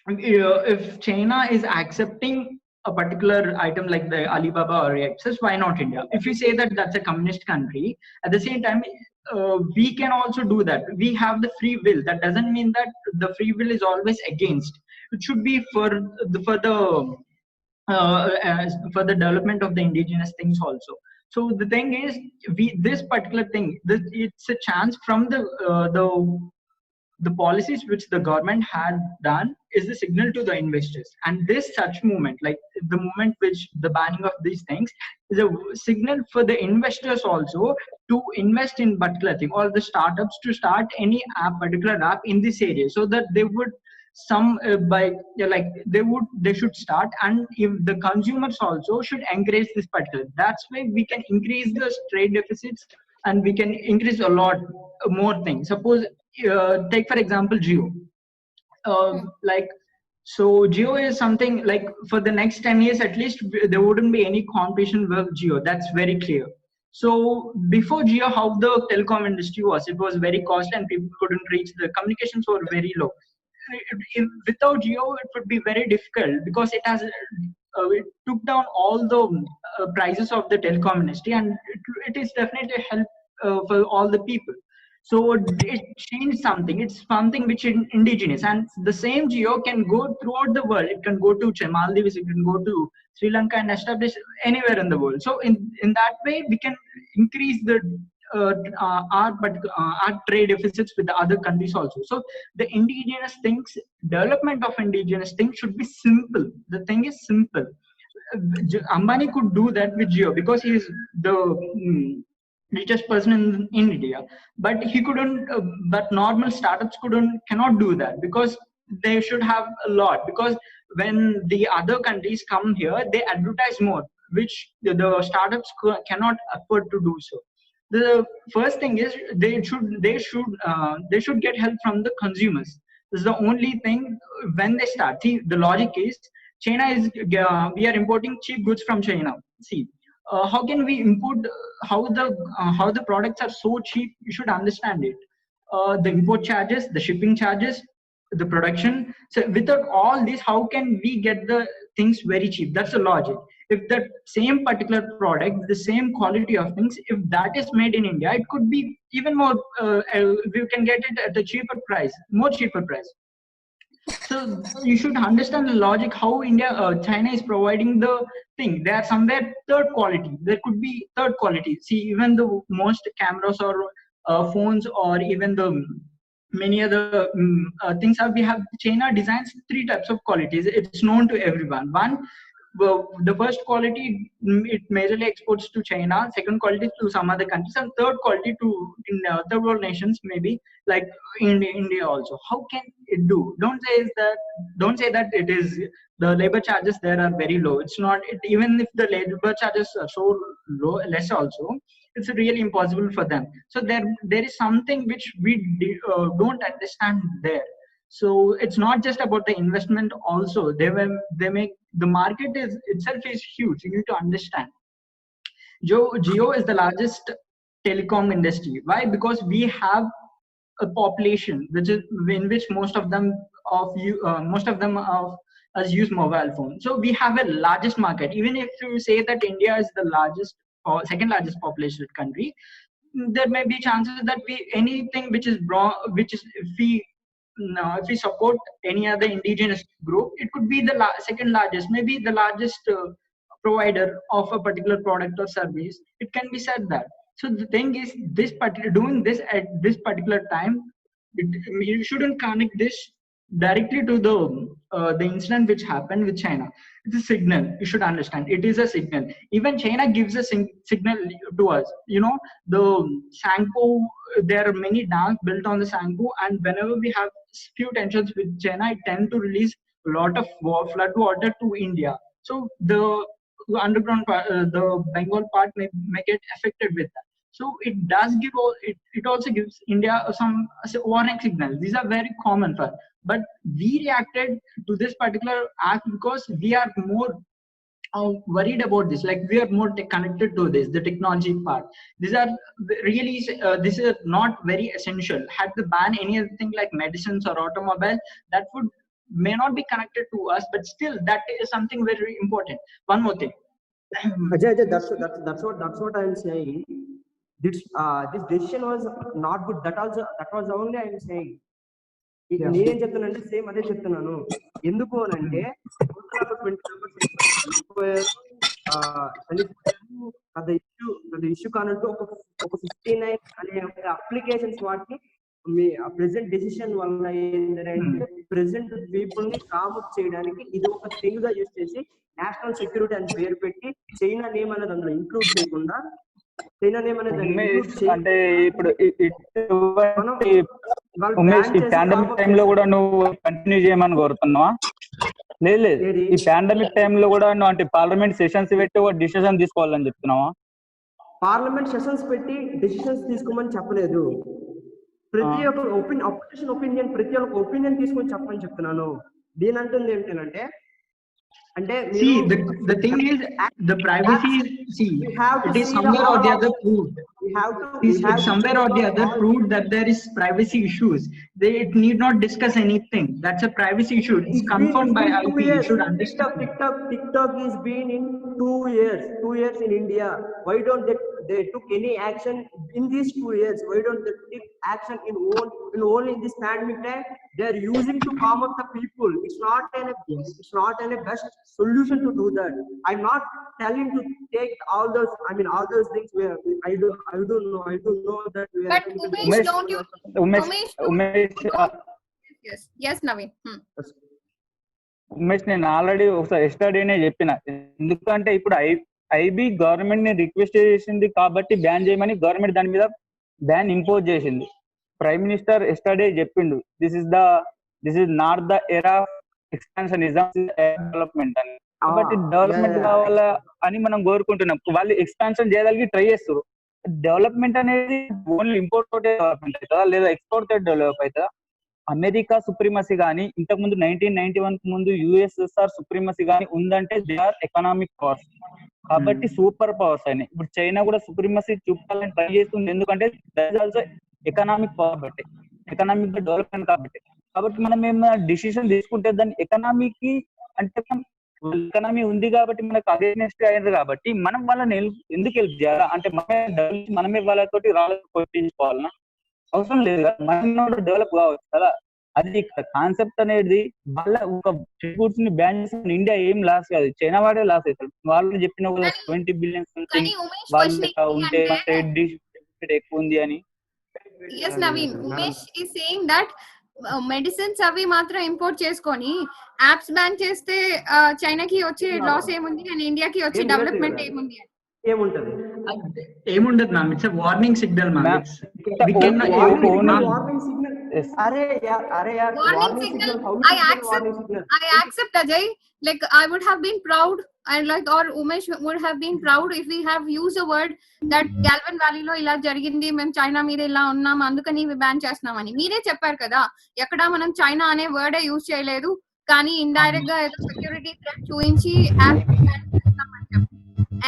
if China is accepting a particular item like the Alibaba or AXS, why not India? If you say that that's a communist country, at the same time, we can also do that. We have the free will. That doesn't mean that the free will is always against. It should be for the development of the indigenous things also. So the thing is, this particular thing, it's a chance from the policies which the government had done is the signal to the investors. And this such movement, like the movement which the banning of these things, is a signal for the investors also to invest in particular thing, or the startups to start any particular app in this area, so that they would they should start. And if the consumers also should encourage this particular, that's why we can increase the trade deficits, and we can increase a lot more things. Suppose take for example Jio. So Jio is something like for the next 10 years at least, there wouldn't be any competition with Jio. That's very clear. So before Jio, how the telecom industry was, it was very costly and people couldn't reach, the communications were very low. Without Jio, it would be very difficult, because it took down all the prices of the telecom industry, and it is definitely a help for all the people. So it changed something. It's something which is indigenous, and the same Jio can go throughout the world. It can go to Maldives, it can go to Sri Lanka and establish anywhere in the world. So in that way, we can increase the our trade deficits with the other countries also. So the indigenous things, development of indigenous things should be simple. The thing is simple. Ambani could do that with Jio because he is the richest person in India, but he couldn't. But normal startups cannot do that, because they should have a lot. Because when the other countries come here, they advertise more, which the startups cannot afford to do so. The first thing is they should get help from the consumers. This is the only thing when they start. See, the logic is China is we are importing cheap goods from China. See, how can we import how the products are so cheap? You should understand it. The import charges, the shipping charges, the production. So without all this, how can we get the things very cheap? That's the logic. If the same particular product, the same quality of things, if that is made in India, it could be even more, we can get it at a more cheaper price. So you should understand the logic, how China is providing the thing. They are somewhere third quality. There could be third quality. See, even the most cameras or phones, or even the many other things we have. China designs 3 types of qualities. It's known to everyone. the first quality it majorly exports to China, second quality to some other countries, and third quality to in third world nations, maybe like India also. How can it do? Don't say that it is the labor charges there are very low. It's not. Even if the labor charges are so low, less also, it's really impossible for them. So there is something which we don't understand there. So it's not just about the investment also. They make the market itself is huge. You need to understand. Geo is the largest telecom industry. Why? Because we have a population which is in which most of them of us use mobile phones. So we have a largest market. Even if you say that India is the largest or second largest population country, there may be chances that anything which is if we support any other indigenous group, it could be the second largest, maybe the largest provider of a particular product or service. It can be said that. So the thing is, doing this at this particular time, you shouldn't connect this directly to the incident which happened with China. It's a signal. You should understand. It is a signal. Even China gives a signal to us. You know, the Sangpo. There are many dams built on the Sangpo, and whenever we have few tensions with China, it tend to release a lot of flood water to India. So the underground part, the Bengal part may get affected with that. So it does give. It also gives India some warning signals. These are very common for. But we reacted to this particular act because we are more worried about this. Like we are more connected to this, the technology part. These are really this is not very essential. Had the ban any other thing like medicines or automobile, that may not be connected to us, but still that is something very important. One more thing. Ajay, that's what I'm saying. This decision was not good. That was only I'm saying. నేనేం చెప్తానంటే same అదే చెప్తున్నాను. ఎందుకు అని అంటే 20 issue కానంటూ ఒక 59 అనే applications వాటిని మీ ప్రెసెంట్ డెసిషన్ వల్ల ఏంటంటే ప్రెసెంట్ పీపుల్ ని కామప్ చేయడానికి ఇది ఒక థింగ్ గా యూజ్ చేసి నేషనల్ సెక్యూరిటీ అని పేరు పెట్టి చైనా నేమ్ అనేది అందులో ఇంక్లూడ్ చేయకుండా అంటే ఇప్పుడు ఉమేష్ ఈ పాండమిక్ టైంలో కూడా నువ్వు కంటిన్యూ చేయమని కోరుతున్నావా? లేదు ఈ పాండమిక్ టైంలో కూడా నువ్వు అంటే పార్లమెంట్ సెషన్స్ పెట్టి ఒక డిసిషన్ తీసుకోవాలని చెప్తున్నావా? పార్లమెంట్ సెషన్స్ పెట్టి డిసిషన్స్ తీసుకోమని చెప్పలేదు. ప్రతి ఒక్క అపోజిషన్ ఒపీనియన్ ప్రతి ఒక్క ఒపీనియన్ తీసుకొని చెప్పమని చెప్తున్నాను. దీని అంటుంది ఏంటంటే see the thing is the privacy it is somewhere or the other proved. It's somewhere or the other proved that there is privacy issues. It need not discuss anything. That's a privacy issue. It's confirmed by IP. You should understand. TikTok is been in 2 years in India. Why don't they took any action in these 2 years? Why don't they take action in only in this pandemic time? They are using to calm up the people. It's not a best solution to do that. I'm not telling to take all those things where I don't know that we are. But Umesh, don't you Umesh yes Naveen. Umesh నేను already ఒకసారి ఎస్టర్డేనే చెప్పిన. ఎందుకంటే ఇప్పుడు IB government ని request చేసింది కాబట్టి ban చేయమని government దాని మీద బ్యాన్ ఇంపోజ్ చేసింది. ప్రైమ్ మినిస్టర్ ఎస్టర్డే చెప్పిండు this is not the era expansionism development అని. కాబట్టి డెవలప్మెంట్ కావాలా అని మనం కోరుకుంటున్నాం. వాళ్ళు ఎక్స్పాన్షన్ చేయడానికి ట్రై చేస్తారు. డెవలప్మెంట్ అనేది ఓన్లీ ఇంపోర్ట్ తోటే డెవలప్మెంట్ అవుతుందా లేదా ఎక్స్పోర్ట్ తోటి డెవలప్ అవుతుందా? అమెరికా సుప్రీమసీ కానీ ఇంతకు ముందు 1991 ముందు యుఎస్ఎస్ఆర్ సుప్రీమసీ కానీ ఉందంటే దే ఆర్ ఎకనామిక్ పవర్స్. కాబట్టి సూపర్ పవర్స్ అయినాయి. ఇప్పుడు చైనా కూడా సుప్రీమసీ చూపాలని ట్రై చేస్తుంది. ఎందుకంటే that is also economic power బట్టి, ఎకనామిక్ డెవలప్మెంట్ కాబట్టి మనం ఏమైనా డిసిషన్ తీసుకుంటే దాన్ని ఎకనామీకి అంటే ఎకనామీ ఉంది కాబట్టి మనకు అగేనెస్ట్ అయ్యారు కాబట్టి మనం వాళ్ళని ఎందుకు హెల్ప్ చేయాలా? అంటే మనమే వాళ్ళతోటి రాళ్ళతో కొట్టించుకోవాలన్నా అవసరం లేదు కదా. మనం డెవలప్ కావచ్చు కదా. అది కాన్సెప్ట్ అనేది వాళ్ళ ఒక గుడ్స్ ని బ్యాన్ చేసిన ఇండియా ఏం లాస్ కాదు, చైనా వాడే లాస్ అవుతాడు. వాళ్ళు చెప్పిన 20 బిలియన్ సంథింగ్ వాళ్ళు ఉంటే ఎక్కువ ఉంది అని. Yes Naveen, Umesh is saying that medicines అవి మాత్రం ఇంపోర్ట్ చేసుకొని యాప్స్ బ్యాన్ చేస్తే చైనాకి వచ్చే లాస్ ఏముంది అండ్ ఇండియాకి వచ్చే డెవలప్మెంట్ ఏముంది? ఏముంటది? ఏముండదు ma'am, it's warning signal ma'am. Warning signal. అరే యార్ warning signal. I accept Ajay. Like I would have been proud, and like or Umesh would have been proud if we have used a word that Galvan Valley లో ఇలా జరిగింది, మేము China మీద ఇలా ఉన్నాం అందుకని ఇవి బ్యాన్ చేస్తున్నామని. మీరే చెప్పారు కదా, ఎక్కడ మనం చైనా అనే వర్డే యూజ్ చేయలేదు, కానీ ఇండైరెక్ట్ గా ఏదో సెక్యూరిటీ థ్రెట్ చూపించి యాప్ బ్యాన్ చేస్తున్నామని చెప్పి.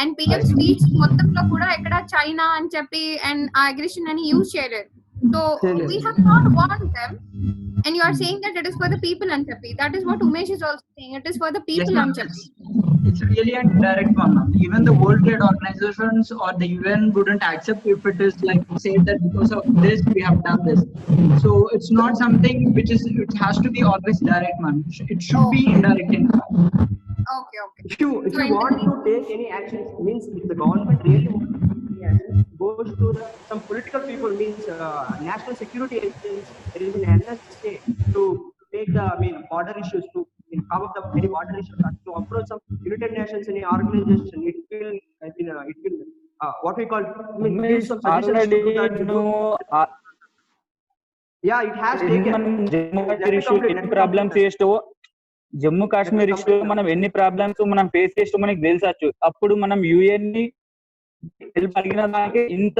అండ్ పిఎం స్పీచ్ మొత్తంలో కూడా ఎక్కడ చైనా అని చెప్పి అండ్ అగ్రెషన్ అని యూజ్ చేయలేదు. So we have not warned them, and you are saying that it is for the people and Chappi. That is what Umesh is also saying. It is for the people and Chappi. It's really a direct one. Even the World Trade Organizations or the UN wouldn't accept if it is like say that because of this we have done this. So it's not something which is, it has to be always direct, man. It should be indirect. Okay. If you want to take any action, means if the government really wants to take any action, goes to some political people, means national security agents, there is an NSA to take the border issues, to come up with any border issues, to approach some United Nations any organization. It will what we call give some suggestions to that. Yeah, it has taken. Jammu Kashmir issue మనం ఎన్ని problems మనం face చేస్తూ మనకి తెలిసచ్చు. అప్పుడు మనం UN ని help అడిగిన దానికి ఇంత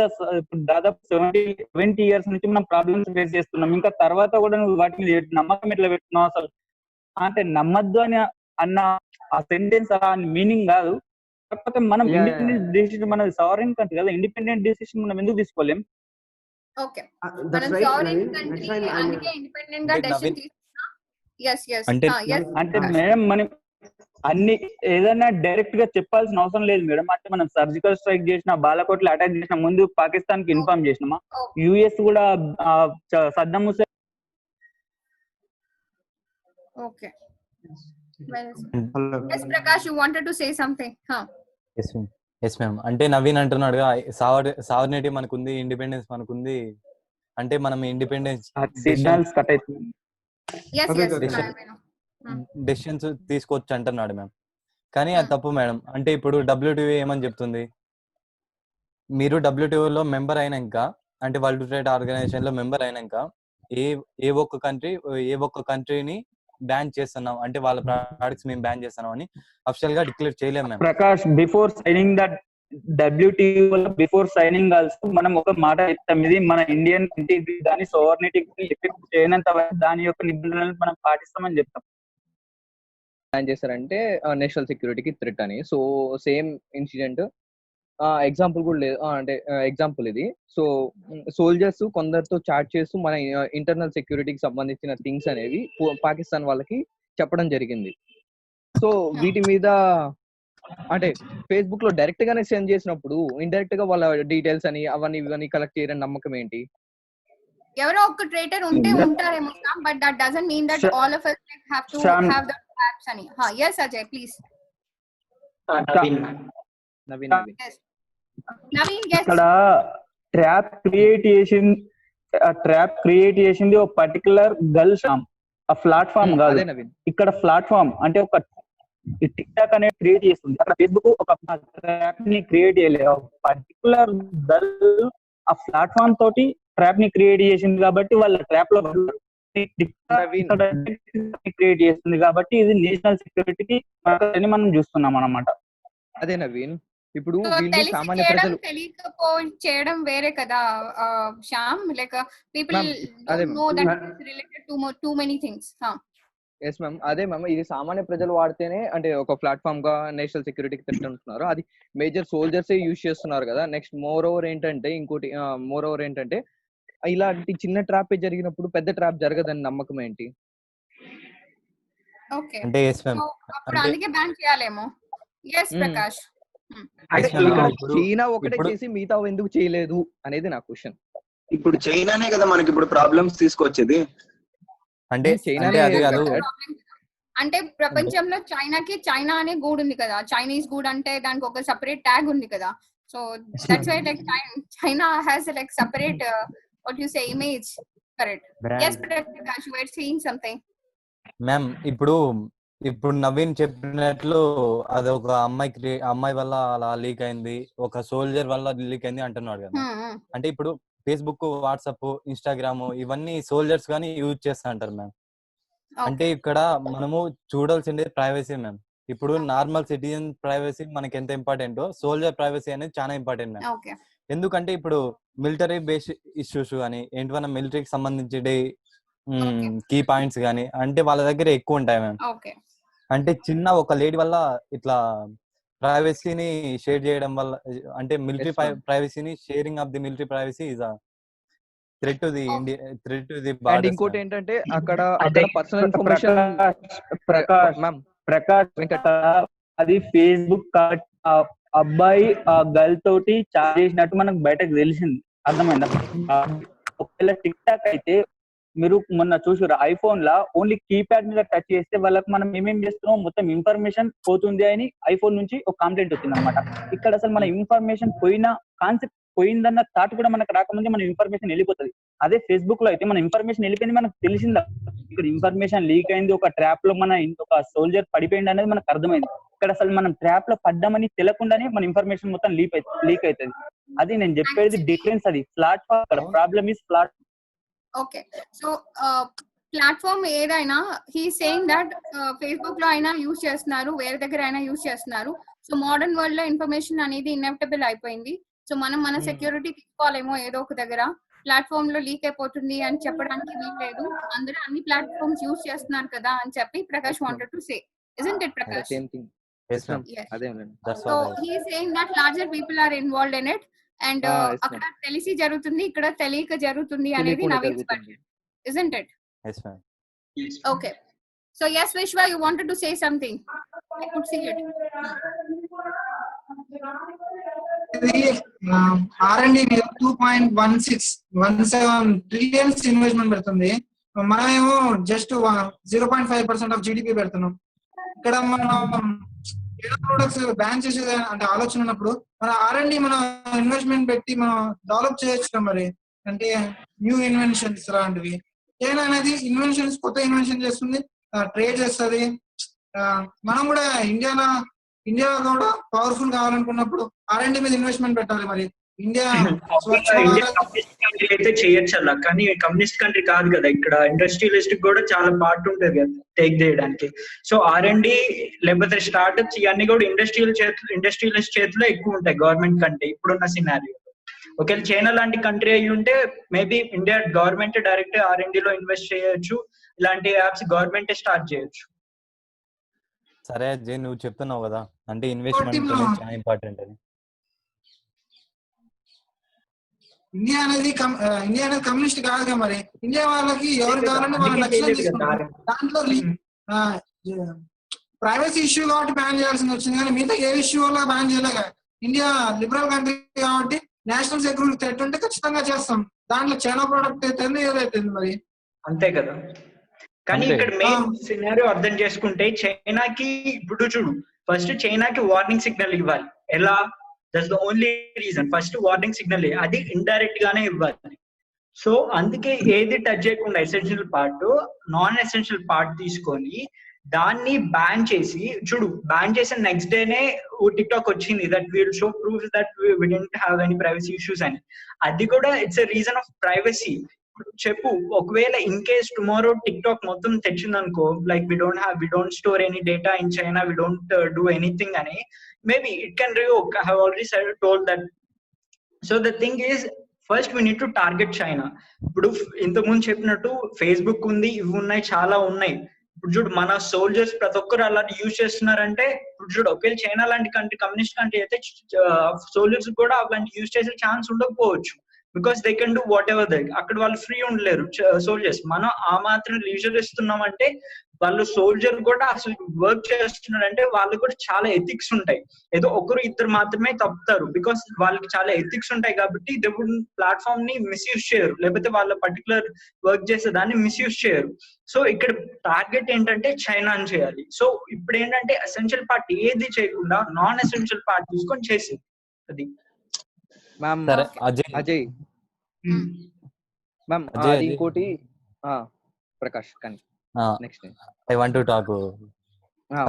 దాదాపు 70 years నుంచి మనం ప్రాబ్లమ్స్ ఫేస్ చేస్తున్నాం. ఇంకా తర్వాత కూడా నువ్వు వాటిని నమ్మకం ఎట్లా పెట్టున్నావు అసలు? అంటే నమ్మద్దు అని అన్న ఆ సెంటెన్స్ ఆ మీనింగ్ కాదు. కాకపోతే మనం ఇండిపెండెంట్ డిసిషన్, మన సావరెన్ కంట్రీ కదా, ఇండిపెండెంట్ డిసిషన్ మనం ఎందుకు తీసుకోలేం? ఓకే, మనం సావరెన్ కంట్రీ అందుకే ఇండిపెండెంట్ గా డెసిషన్ తీసుకున్నాం. అంటే మేడం మనం అన్ని ఏదైనా డైరెక్ట్ గా చెప్పాల్సిన అవసరం లేదు మేడం. అంటే మనం సర్జికల్ స్ట్రైక్ చేసిన, బాలాకోట్లో అటాక్ చేసిన ముందు పాకిస్తాన్ కి ఇన్ఫార్మ్ చేసినామా? యుఎస్ కూడా Saddam Hussein. Okay, yes Prakash, you wanted to say something? yes ma'am. అంటే నవీన్ అంటున్నాడుగా సావర్నిటీ మనకుంది, ఇండిపెండెన్స్ మనకుంది, అంటే మనం ఇండిపెండెన్స్ సిగ్నల్స్ కట్ అవుతుంది, డెసిషన్స్ తీసుకోవచ్చు అంటున్నాడు మ్యామ్. కానీ అది తప్పు మేడం. అంటే ఇప్పుడు WTO ఏమని చెప్తుంది, మీరు WTO లో మెంబర్ అయినాక, అంటే వరల్డ్ ట్రేడ్ ఆర్గనైజేషన్ లో మెంబర్ అయినాక ఏ ఒక్క కంట్రీని బ్యాన్ చేస్తున్నాం అంటే వాళ్ళ ప్రొడక్ట్స్ మేము బ్యాన్ చేస్తున్నాం అని అఫిషియల్ గా డిక్లేర్ చేయలేము ma'am. Prakash, before signing that WTO before signing also మనం ఒక మాట ఇస్తాం, ఇది మన ఇండియన్ దాని సోవర్నిటీకి ఎఫెక్ట్ చేయనంత వరకు దాని యొక్క నిబంధనలు మనం పాటిస్తామని చెప్తాం. ప్లాన్ చేశారంటే నేషనల్ సెక్యూరిటీకి థ్రెట్ అని. సో సేమ్ ఇన్సిడెంట్ ఎగ్జాంపుల్ కూడా లేదు, అంటే ఎగ్జాంపుల్ ఇది. సో సోల్జర్స్ కొందరితో చాట్ చేస్తూ మన ఇంటర్నల్ సెక్యూరిటీకి సంబంధించిన థింగ్స్ అనేవి పాకిస్తాన్ వాళ్ళకి చెప్పడం జరిగింది. సో వీటి మీద అంటే ఫేస్బుక్ లో డైరెక్ట్ గానే సెండ్ చేసినప్పుడు ఇండైరెక్ట్ గా వాళ్ళ డీటెయిల్స్ అని అవన్నీ ఇవన్నీ కలెక్ట్ చేయడం నమ్మకం ఏంటి? ఎవరో ఒక ట్రేటర్ ఉంటే ఉంటారేమో, but that doesn't mean that all of us have to have the apps అని. yes Ajay, please. నవీన్ ఇక్కడ ట్రాప్ క్రియేట్ చేసింది ఒక పర్టికులర్ గర్ల్ షామ్, ఆ ప్లాట్ఫామ్ కాదు. ఇక్కడ ప్లాట్ఫామ్ అంటే ఒక టిక్ టాక్ అనేది క్రియేట్ చేస్తుంది. అక్కడ ఫేస్బుక్ ఒక ట్రాప్ ని క్రియేట్ చేయలేదు, పర్టికులర్ గర్ల్ ఆ ప్లాట్ఫామ్ తోటి ట్రాప్ ని క్రియేట్ చేసింది కాబట్టి వాళ్ళ ట్రాప్ లో క్రియేట్ చేస్తుంది కాబట్టి ఇది నేషనల్ సెక్యూరిటీకి మనం చూస్తున్నాం అన్నమాట. అదే నవీన్, ఇప్పుడు సామాన్య ప్రజలు చేయడం వేరే కదా Shyam, like people know that it is related to too many things. Yes ma'am, అదే మ్యామ్, ఇది సామాన్య ప్రజలు వాడితేనే అంటే ఒక ప్లాట్ఫామ్ గా నేషనల్ సెక్యూరిటీకి థ్రెట్ అంటున్నారు. అది మేజర్ సోల్జర్సే యూజ్ చేస్తున్నారు కదా. నెక్స్ట్ మోర్ ఓవర్ ఏంటంటే ఇలాంటి చిన్న ట్రాప్ జరిగినప్పుడు పెద్ద ట్రాప్ జరగదని నమ్మకం ఏంటి? ఓకే, అంటే ఎస్ మ్యామ్, అప్పుడు అందుకే బ్యాన్ చేయాలేమో. yes ప్రకాష్, చైనా ఒకటే చేసి మిగతా ఎందుకు చేయలేదు అనేది నా క్వశ్చన్. ఇప్పుడు చైనానే కదా మనకి ఇప్పుడు ప్రాబ్లమ్స్ తీసుకొచ్చేది. అంటే అంటే ప్రపంచంలో చైనాకి చైనా అనే గూడ్ ఉంది కదా, చైనీస్ గూడ్ అంటే దానికి ఒక సెపరేట్ ట్యాగ్ ఉంది కదా. So that's why like China has like separate what you say image correct. Yes, Prakash, you were saying something. Ma'am ఇప్పుడు నవీన్ చెప్పినట్లు అది ఒక అమ్మాయి వల్ల అలా లీక్ అయింది, ఒక సోల్జర్ వల్ల లీక్ అయింది అంటున్నాడు కదా. అంటే ఇప్పుడు ఫేస్బుక్, వాట్సాప్, ఇన్స్టాగ్రామ్ ఇవన్నీ సోల్జర్స్ గానీ యూజ్ చేస్తా అంటారు మ్యామ్. అంటే ఇక్కడ మనము చూడాల్సిందే ప్రైవసీ మ్యామ్. ఇప్పుడు నార్మల్ సిటిజన్ ప్రైవసీ మనకి ఎంత ఇంపార్టెంటో సోల్జర్ ప్రైవసీ అనేది చాలా ఇంపార్టెంట్ మ్యామ్. ఎందుకంటే ఇప్పుడు మిలిటరీ బేస్డ్ ఇష్యూస్ కానీ ఏంటివన్నా మిలిటరీకి సంబంధించి కీ పాయింట్స్ కానీ అంటే వాళ్ళ దగ్గర ఎక్కువ ఉంటాయి మ్యామ్. అంటే చిన్న ఒక లేడీ వల్ల ఇట్లా ప్రైవసీని షేర్ చేయడం వల్ల అంటే మిలిటరీ ప్రైవసీని sharing of the military privacy is threat to the India, threat to the and ఇంకోటి ఏంటంటే అక్కడ పర్సనల్ ఇన్ఫర్మేషన్ ప్రకాష్ అది ఫేస్బుక్ అబ్బాయి ఆ గర్ల్ తోటి చాట్ చేసినట్టు మనకు బయటకు తెలిసింది, అర్థమైందా? ఒకవేళ టిక్ టాక్ అయితే మీరు మొన్న చూసారు ఐఫోన్ లా ఓన్లీ కీప్యాడ్ మీద టచ్ చేస్తే వాళ్ళకి మనం ఏమేం చేస్తున్నాం మొత్తం ఇన్ఫర్మేషన్ పోతుంది అని ఐఫోన్ నుంచి ఒక కంప్లైంట్ వచ్చింది అనమాట. ఇక్కడ అసలు మన ఇన్ఫర్మేషన్ కాన్సెప్ట్ పోయిందన్న థాట్ కూడా మనకు రాకముందే మన ఇన్ఫర్మేషన్ వెళ్ళిపోతుంది. అదే ఫేస్బుక్ లో అయితే మన ఇన్ఫర్మేషన్ వెళ్ళిపోయింది మనకు తెలిసిందా, ఇక్కడ ఇన్ఫర్మేషన్ లీక్ అయింది, ఒక ట్రాప్ లో మన ఒక సోల్జర్ పడిపోయింది అనేది మనకు అర్థమైంది. ఇక్కడ అసలు మనం ట్రాప్ లో పడ్డామని తెలియకుండానే మన ఇన్ఫర్మేషన్ మొత్తం లీక్ అవుతుంది. అది నేను చెప్పేది డిఫరెన్స్, అది platform, problem is platform. Okay, so platform ఏదైనా హీ సేయింగ్ దట్ ఫేస్బుక్ లో అయినా యూజ్ చేస్తున్నారు, వేరే దగ్గర అయినా యూజ్ చేస్తున్నారు. సో మోడర్న్ వరల్డ్ లో ఇన్ఫర్మేషన్ అనేది ఇన్ఎవిటబుల్ అయిపోయింది. సో మనం మన సెక్యూరిటీ తీసుకోవాలేమో ఏదో ఒక దగ్గర. ప్లాట్ఫామ్ లో లీక్ అయిపోతుంది అని చెప్పడానికి వీల్లేదు, అందరూ అన్ని ప్లాట్ఫామ్స్ యూజ్ చేస్తున్నారు కదా అని చెప్పి Prakash wanted to say, isn't it Prakash? Same thing. Yes ma'am. So he is saying that larger people are involved in it. And అక్కడ తెలిసి జరుగుతుంది, ఇక్కడ తెలియక జరుగుతుంది అనేది Naveen person, isn't it? Yes ma'am. Okay, so yes Vishwa, you wanted to say something. I could see it. R&D 2.17 trillions investment పెడుతుంది, మనమేమో just 0.5% of GDP పెడుతున్నాం. ఇక్కడ మనం ఏదో ప్రొడక్ట్స్ బ్యాన్ చేసేది అంటే ఆలోచన ఉన్నప్పుడు మన R&D మనం ఇన్వెస్ట్మెంట్ పెట్టి మనం డెవలప్ చేయొచ్చు మరి, అంటే న్యూ ఇన్వెన్షన్స్ లాంటివి. చైనా అనేది ఇన్వెన్షన్స్, కొత్త ఇన్వెన్షన్ చేస్తుంది, ట్రేడ్ చేస్తుంది. మనం కూడా ఇండియా కూడా పవర్ఫుల్ కావాలనుకున్నప్పుడు R&D మీద ఇన్వెస్ట్మెంట్ పెట్టాలి. మరి ఇండియా అయితే చేయొచ్చు అలా, కానీ కమ్యూనిస్ట్ కంట్రీ కాదు కదా. ఇక్కడ ఇండస్ట్రియలిస్ట్ కూడా చాలా పార్ట్ ఉంటుంది కదా టేక్ చేయడానికి. సో R&D లేకపోతే స్టార్ట్అప్స్ ఇవన్నీ కూడా ఇండస్ట్రియలిస్ట్ చేతిలో ఎక్కువ ఉంటాయి గవర్నమెంట్ కంటే ఇప్పుడున్న సినారియో. ఒకవేళ చైనా లాంటి కంట్రీ అయి ఉంటే maybe India government direct R&D లో ఇన్వెస్ట్ చేయొచ్చు, ఇలాంటి యాప్స్ గవర్నమెంట్ స్టార్ట్ చేయొచ్చు. సరే అజయ్, నువ్వు చెప్తున్నావు కదా అంటే ఇన్వెస్ట్మెంట్ చాలా ఇంపార్టెంట్ అని. ఇండియా అనేది కమ్యూనిస్ట్ కాదుగా, మరి ఇండియా వాళ్ళకి ఎవరు కావాలని వాళ్ళ లక్ష్యం తీసుకుంటారు. దాంట్లో ప్రైవసీ ఇష్యూ కాబట్టి బ్యాన్ చేయాల్సింది వచ్చింది, కానీ మిగతా ఏ ఇష్యూ వల్ల బ్యాన్ చేయలేక. ఇండియా లిబరల్ కంట్రీ కాబట్టి నేషనల్ సెక్యూరిటీ థ్రెట్ ఉంటే ఖచ్చితంగా చేస్తాం. దాంట్లో చైనా ప్రోడక్ట్ అయితే ఏదైతే మరి అంతే కదా. కానీ ఇక్కడ మెయిన్ సినారియో అర్థం చేసుకుంటే చైనాకి ఇప్పుడు చూడు, ఫస్ట్ చైనాకి వార్నింగ్ సిగ్నల్ ఇవ్వాలి. ఎలా? That's the only reason. First warning signal అది ఇండైరెక్ట్ గానే ఇవ్వాలి. సో అందుకే ఏది టచ్ చేయకుండా essential part, non essential part తీసుకొని దాన్ని బ్యాన్ చేసి, చూడు బ్యాన్ చేసిన నెక్స్ట్ డేనే టిక్ టాక్ వచ్చింది that will show proof that we didn't have any privacy issues అని. అది కూడా it's a reason of privacy. చెప్పు, ఒకవేళ in case tomorrow TikTok మొత్తం తెచ్చిందనుకో, like we don't store any data in China, we don't do anything అని, maybe it can revoke. I have already told that. So the thing is, first we need to target China. ఇప్పుడు ఇంతకు ముందు చెప్పినట్టు Facebook ఉంది, ఇవి ఉన్నాయి, చాలా ఉన్నాయి. ఇప్పుడు చూడు మన సోల్జర్స్ ప్రతి ఒక్కరు అలాంటి యూజ్ చేస్తున్నారంటే, ఇప్పుడు చూడు ఒకవేళ చైనా లాంటి కంట్రీ, కమ్యూనిస్ట్ కంట్రీ అయితే సోల్జర్స్ కూడా అలాంటి యూజ్ చేసే ఛాన్స్ ఉండకపోవచ్చు. Because they can do what ever they. అక్కడ వాళ్ళు ఫ్రీ ఉండలేరు సోల్జర్స్. మనం ఆ మాత్రం లీజర్ ఇస్తున్నామంటే వాళ్ళు సోల్జర్ కూడా అసలు వర్క్ చేస్తున్నారంటే వాళ్ళు కూడా చాలా ఎథిక్స్ ఉంటాయి. ఏదో ఒకరు ఇద్దరు మాత్రమే తప్పుతారు, బికాస్ వాళ్ళకి చాలా ఎథిక్స్ ఉంటాయి కాబట్టి దే వుడ్ ప్లాట్ఫామ్ ని మిస్యూజ్ చేయరు, లేకపోతే వాళ్ళ పర్టికులర్ వర్క్ చేసే దాన్ని మిస్యూజ్ చేయరు. సో ఇక్కడ టార్గెట్ ఏంటంటే చైనా అని చేయాలి. సో ఇప్పుడు ఏంటంటే ఎసెన్షియల్ పార్ట్ ఏది చేయకుండా నాన్ ఎసెన్షియల్ పార్ట్ తీసుకొని చేసి అది. మ్యామ్ అజయ్ మ్యామ్ అజయ్, అది అజయ్. ఇంకోటి ప్రకాష్ కానీ next I want to talk okay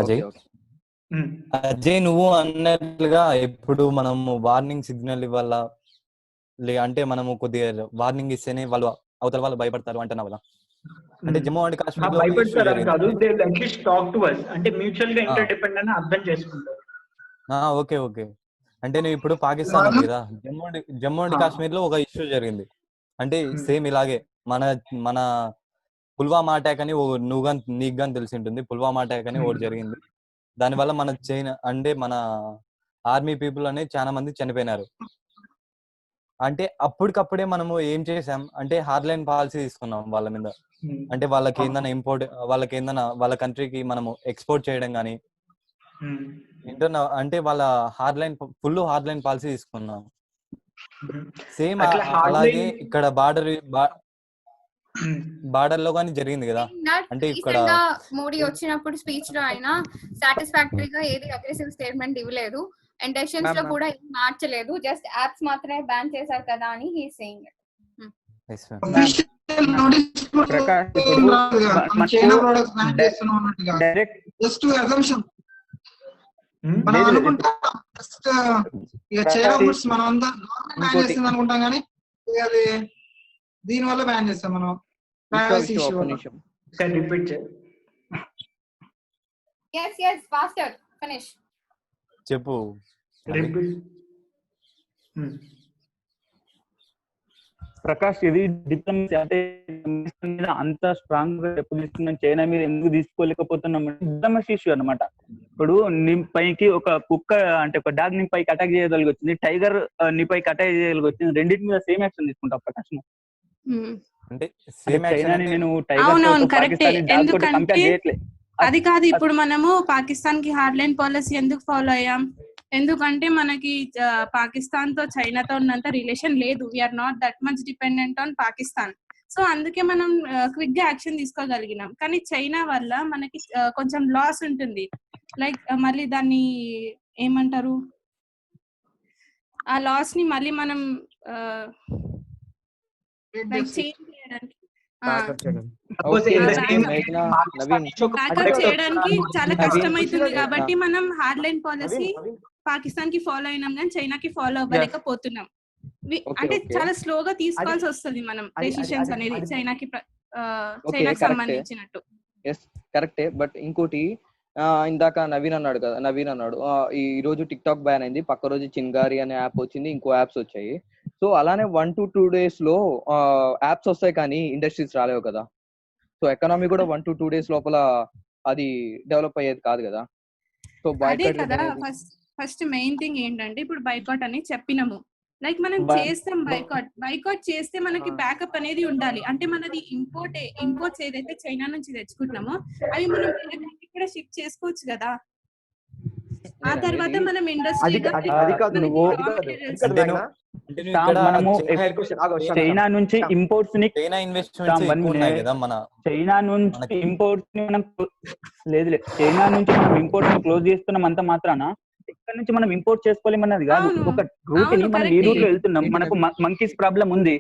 Ajay. Okay. Ajay, నువ్వు అన్నట్లుగా ఇప్పుడు మనము వార్నింగ్ సిగ్నల్ ఇవ్వాలా, అంటే మనము కొద్దిగా వార్నింగ్ ఇస్తేనే వాళ్ళు అవతల వాళ్ళు భయపడతారు అంటున్నావు కదా. అంటే జమ్మూ అండ్ కాశ్మీర్ లో ఒక ఇష్యూ భయపడతారని కాదు, జరిగింది. They at least talk to us, అంటే మ్యూచువల్ గా ఆ. ఇంటర్ డిపెండెంట్ అని అర్థం చేసుకుంటారు. Okay okay. అంటే నువ్వు ఇప్పుడు పాకిస్తాన్ ఉంది కదా, జమ్మూ అండ్ కాశ్మీర్ లో ఒక ఇష్యూ జరిగింది. అంటే సేమ్ ఇలాగే మన మన పుల్వామా అటాక్ అని నీకు గాని తెలిసి ఉంటుంది. పుల్వామా అటాక్ అని ఒకటి జరిగింది. దానివల్ల మన చైనా అంటే మన ఆర్మీ పీపుల్ అనేది చాలా మంది చనిపోయినారు. అంటే అప్పటికప్పుడే మనము ఏం చేసాం అంటే హార్డ్లైన్ పాలసీ తీసుకున్నాం వాళ్ళ మీద. అంటే వాళ్ళకి ఏందన్నా వాళ్ళ కంట్రీకి మనము ఎక్స్పోర్ట్ చేయడం కానీ అంటే వాళ్ళ ఫుల్ హార్డ్లైన్ పాలసీ తీసుకున్నాం. సేమ్ అలాగే ఇక్కడ బార్డర్ లో కానీ జరిగింది కదా. అంటే ఇక్కడ మోడీ వచ్చినప్పుడు స్పీచ్ లో ఆయన సాటిస్ఫాక్టరీగా ఏది అగ్రెసివ్ స్టేట్మెంట్ ఇవ్వలేదు అండ్ డెసిషన్స్ లో కూడా ఏం మార్చలేదు, జస్ట్ యాప్స్ మాత్రమే బ్యాన్ చేశారు కదా అని హీ సేయింగ్. ప్రకాష్ ఇప్పుడు చైనా ప్రొడక్ట్స్ బ్యాన్ చేస్తున్నాం అన్నట్టుగా డైరెక్ట్ జస్ట్ అజంప్షన్ మనం అనుకుంటాం, జస్ట్ ఇక చైనా ఫుడ్స్ మనం అంతా బ్యాన్ చేస్తుంది అనుకుంటాం కానీ అది దీని వల్ల బ్యాన్ చేస్తాం మనం. ప్రైవసీ ఇష్యూ వల్ల. రిపీట్ చేయి. yes yes faster finish చెప్పు. ప్రకాష్, ఇది డిప్లొమసీ అంటే మీద అంత స్ట్రాంగ్ గా చెప్పుకుంటున్నాం, చైనా మీద ఎందుకు తీసుకోలేకపోతున్నాం అంటే డిప్లొమసీ ఇష్యూ అనమాట. ఇప్పుడు నీ పైకి ఒక కుక్క అంటే ఒక డాగ్ నీ పైకి అటాక్ చేయగలిగి వచ్చింది, టైగర్ నీ పైకి అటాక్ చేయగలిగి వచ్చింది, రెండింటి మీద సేమ్ యాక్షన్ తీసుకుంటావు ప్రకాష్. అంటే చైనాని నేను టైగర్ కంపేర్ చేయట్లేదు. అది కాదు, ఇప్పుడు మనము పాకిస్తాన్ కి హార్డ్ లైన్ పాలసీ ఎందుకు ఫాలో అయ్యాం? ఎందుకంటే మనకి పాకిస్తాన్ తో చైనాతో ఉన్నంత రిలేషన్ లేదు. We are not that much dependent on Pakistan. So అందుకే మనం క్విక్ గా యాక్షన్ తీసుకోగలిగినాం. కానీ చైనా వల్ల మనకి కొంచెం లాస్ ఉంటుంది. లైక్ మళ్ళీ దాన్ని ఏమంటారు, ఆ లాస్ ని మళ్ళీ మనం చేంజ్ చేయడానికి చాలా కష్టం అవుతుంది. కాబట్టి మనం హార్డ్ లైన్ పాలసీ పాకిస్తాన్ కి ఫాలో అయినాం కానీ చైనాకి ఫాలో అవ్వలేకపోతున్నాం. అంటే చాలా స్లోగా తీసుకోవాల్సి వస్తుంది మనం డెసిషన్స్ అనేది చైనాకి సంబంధించినట్టు. కరెక్టే. బట్ ఇంకోటి ఇందాక నవీన్ అన్నాడు ఈ రోజు టిక్ టాక్ బ్యాన్ అయింది, పక్క రోజు చింగారి అనే యాప్ వచ్చింది, ఇంకో యాప్స్ వచ్చాయి. సో అలానే 1 to 2 days లో యాప్స్ వస్తాయి కానీ ఇండస్ట్రీస్ రాలేవు కదా. సో ఎకనామీ కూడా 1 to 2 days లోపల అది డెవలప్ అయ్యేది కాదు కదా. సో ఫస్ట్ మెయిన్ థింగ్ ఏంటంటే ఇప్పుడు బైకాట్ అని చెప్పినాము, లైక్ మనం చేస్తాం బైకాట్ చేస్తే మనకి బ్యాకప్ అనేది ఉండాలి. అంటే మనది ఇంపోర్ట్స్ ఏదైతే చైనా నుంచి తెచ్చుకుంటున్నామో అవి మనం కూడా షిఫ్ట్ చేసుకోవచ్చు కదా. ఆ తర్వాత మనం ఇండస్ట్రీ మనము చైనా నుంచి ఇంపోర్ట్స్ ని చైనా ఇన్వెస్ట్మెంట్స్ ఉన్నాయి కదా. చైనా నుంచి ఇంపోర్ట్స్ ని మనం చైనా నుంచి మనం ఇంపోర్ట్స్ ని క్లోజ్ చేస్తున్నాం అంత మాత్రాన ఇక్కడ నుంచి మనం ఇంపోర్ట్ చేసుకోలేమన్నది కాదు. ఒక రూట్ ని మనం ఈ రూట్ లో వెళ్తున్నాం, మనకు మంకీస్ ప్రాబ్లం ఉంది.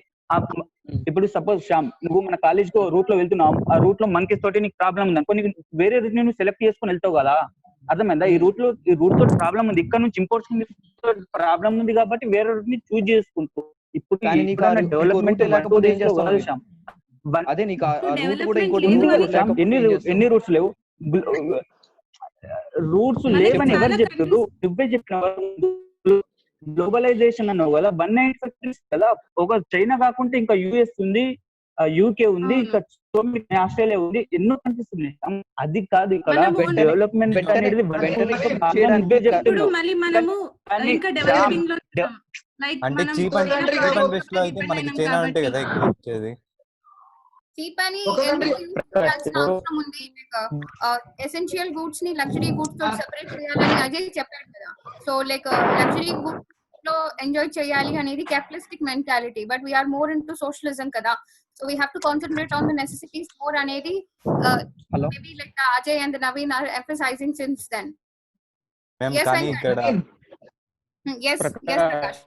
ఇప్పుడు సపోజ్ శ్యామ్, నువ్వు మన కాలేజ్ కు రూట్ లో వెళ్తున్నావు, ఆ రూట్ లో మంకీస్ తోటి నీకు ప్రాబ్లం ఉంది అనుకో, నీకు వేరే రూట్ ని సెలెక్ట్ చేసుకుని వెళ్తావు కదా. అర్థమైందా? ఈ రూట్ తో ప్రాబ్లం ఉంది, ఇక్కడ నుంచి ఇంపోర్ట్స్ ప్రాబ్లం ఉంది కాబట్టి వేరే రూట్ ని చూజ్ చేసుకుంటూ ఇప్పుడు డెవలప్మెంట్ ఎన్ని రూట్స్ లేవు. రూట్స్ లేవని ఎవరు చెప్తారు? నువ్వే చెప్పిన గ్లోబలైజేషన్ అన్నావు కదా, 190 కంట్రీస్ కదా. ఒక చైనా కాకుండా ఇంకా యుఎస్ ఉంది, యూకే ఉంది, ఇంకా ఆస్ట్రేలియా ఉంది, ఎన్నో కంట్రీస్ ఉన్నాయి. అది కాదు ఇక్కడ డెవలప్మెంట్ అనేది అంటే చీప్ అండ్ బెస్ట్ లో అయితే మనకి చైనా అంటే కదా ఎక్కువ వచ్చేది. చీప్ అని అవసరం ఉంది. ఎసెన్షియల్ గూడ్స్ ని లగ్జరీ గూడ్స్ తో సెపరేట్ చేయాలని అజయ్ చెప్పాడు కదా. సో లైక్ లగ్జరీ గూడ్స్ లో ఎంజాయ్ చేయాలి అనేది capitalistic mentality, but we are more into socialism కదా. So we have to concentrate on the necessities more anedi maybe like Ajay and Naveen are emphasizing since then. Yes, yes Prakash.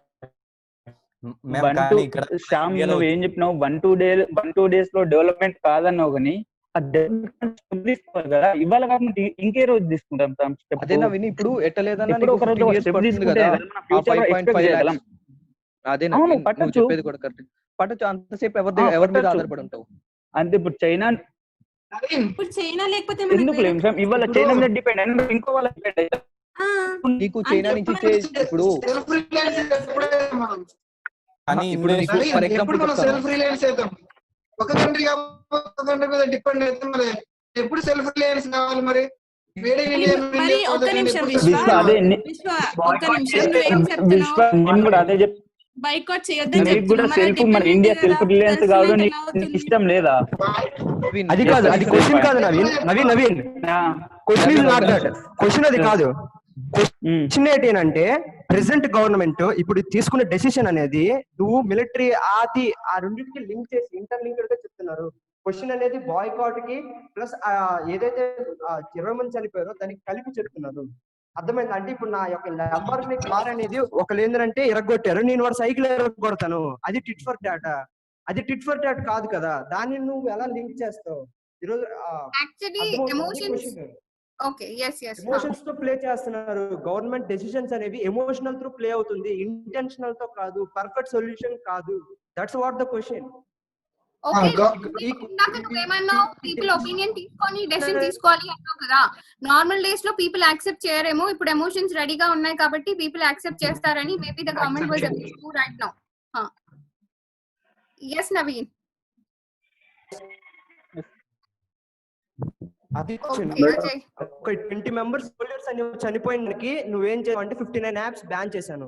మేము కానీ ఇక్కడ శ్యామ్ ఇండియాలో నువ్వు ఏం చెప్పినావు 1-2 days లో డెవలప్మెంట్ కాదన్నావు కానీ ఆ డెవలప్మెంట్ తీసుకోవాలి కదా, ఇవాళ కాకుండా ఇంకే రోజు తీసుకుంటాం step? అదే నవీన్, ఇప్పుడు ఎట్టలేదన్నా ఎప్పుడో ఒక రోజు ఒక step తీసుకుంటే కదా మనం future లో expect చేయగలం. అదే అవును, నువ్వు పట్టొచ్చు. చెప్పేది కూడా కరెక్ట్. పట్టొచ్చు, అంతసేపు ఎవరి మీద పట్టొచ్చు. ఆధారపడి ఉంటావు. అంటే ఇప్పుడు చైనా ఇప్పుడు చైనా లేకపోతే ఎందుకు లేదు శ్యామ్? ఇవాళ చైనా మీద డిపెండ్ అయినా ఇంకో వాళ్ళ డిపెండ్ అవుతాం. నీకు చైనా నుంచి ఇప్పుడు సెల్ఫ్ రిలయన్స్ కానీ ఇప్పుడు నీకు నవీన్, ఫర్ ఎప్పుడు ఎగ్జాంపుల్ మనం చెప్తాను. సెల్ఫ్ రిలయన్స్ అవుతాం. ఒక కంట్రీ మీద డిపెండ్ అయితే మరి ఎప్పుడు సెల్ఫ్ రిలయన్స్ కావాలి మరి? వేరే మరి ఒక్క నిమిషం విశ్వ అదే విశ్వ ఒక్క నిమిషం నువ్వేం విశ్వ చెప్తున్నావు? నేను కూడా అదే చెప్తాను. బైకాట్ చేయొద్దని నీకు కూడా సెల్ఫ్ మన ఇండియా సెల్ఫ్ రిలయన్స్ కాదు, నీకు ఇష్టం లేదా? అది కాదు, అది క్వశ్చన్ కాదు Naveen. Naveen question is not that. Question అది కాదు. క్వశ్చన్ ఏంటంటే ప్రెసెంట్ గవర్నమెంట్ ఇప్పుడు తీసుకున్న డెసిషన్ అనేది నువ్వు మిలిటరీ అది ఆ రెండింటికి లింక్ చేసి ఇంటర్లింక్డ్ గా చెప్తున్నారు. క్వశ్చన్ అనేది బాయ్కాట్ కి ప్లస్ ఏదైతే 20 మంది చనిపోయారో దానికి కలిపి చెప్తున్నారు. అర్థమైంది? అంటే ఇప్పుడు నా యొక్క లంబర్ని కార్ అనేది ఒకళ్ళు ఏంటంటే ఇరగొట్టారు, నేను వాడు సైకిల్ ఇరగొడతాను, అది టిట్ ఫర్ టాట్. అది టిట్ ఫర్ టాట్ కాదు కదా, దాన్ని నువ్వు ఎలా లింక్ చేస్తావు? ఈరోజు యాక్చువల్లీ ఎమోషన్స్ ఓకే ఎమోషన్స్ తో ప్లే చేస్తున్నారు. గవర్నమెంట్ డెసిషన్స్ అనేవి ఎమోషనల్ త్రూ ప్లే అవుతుంది, ఇంటెన్షనల్ తో కాదు, పర్ఫెక్ట్ సొల్యూషన్ కాదు. That's what the question. ఇందాక నువ్వేమన్నావు, పీపుల్ ఒపీనియన్ తీసుకొని డెసిషన్ తీసుకోవాలి అన్నావు కదా. నార్మల్ డేస్ లో పీపుల్ యాక్సెప్ట్ చేయరేమో, ఇప్పుడు ఎమోషన్స్ రెడీగా ఉన్నాయి కాబట్టి పీపుల్ యాక్సెప్ట్ చేస్తారని maybe the government was approve right now. yes Naveen. అది అజయ్. ఒక 20 మెంబర్స్ సోల్జర్స్ అని చనిపోయినకి నువ్వేం చేయాలంటే 59 యాప్స్ బ్యాన్ చేశాను.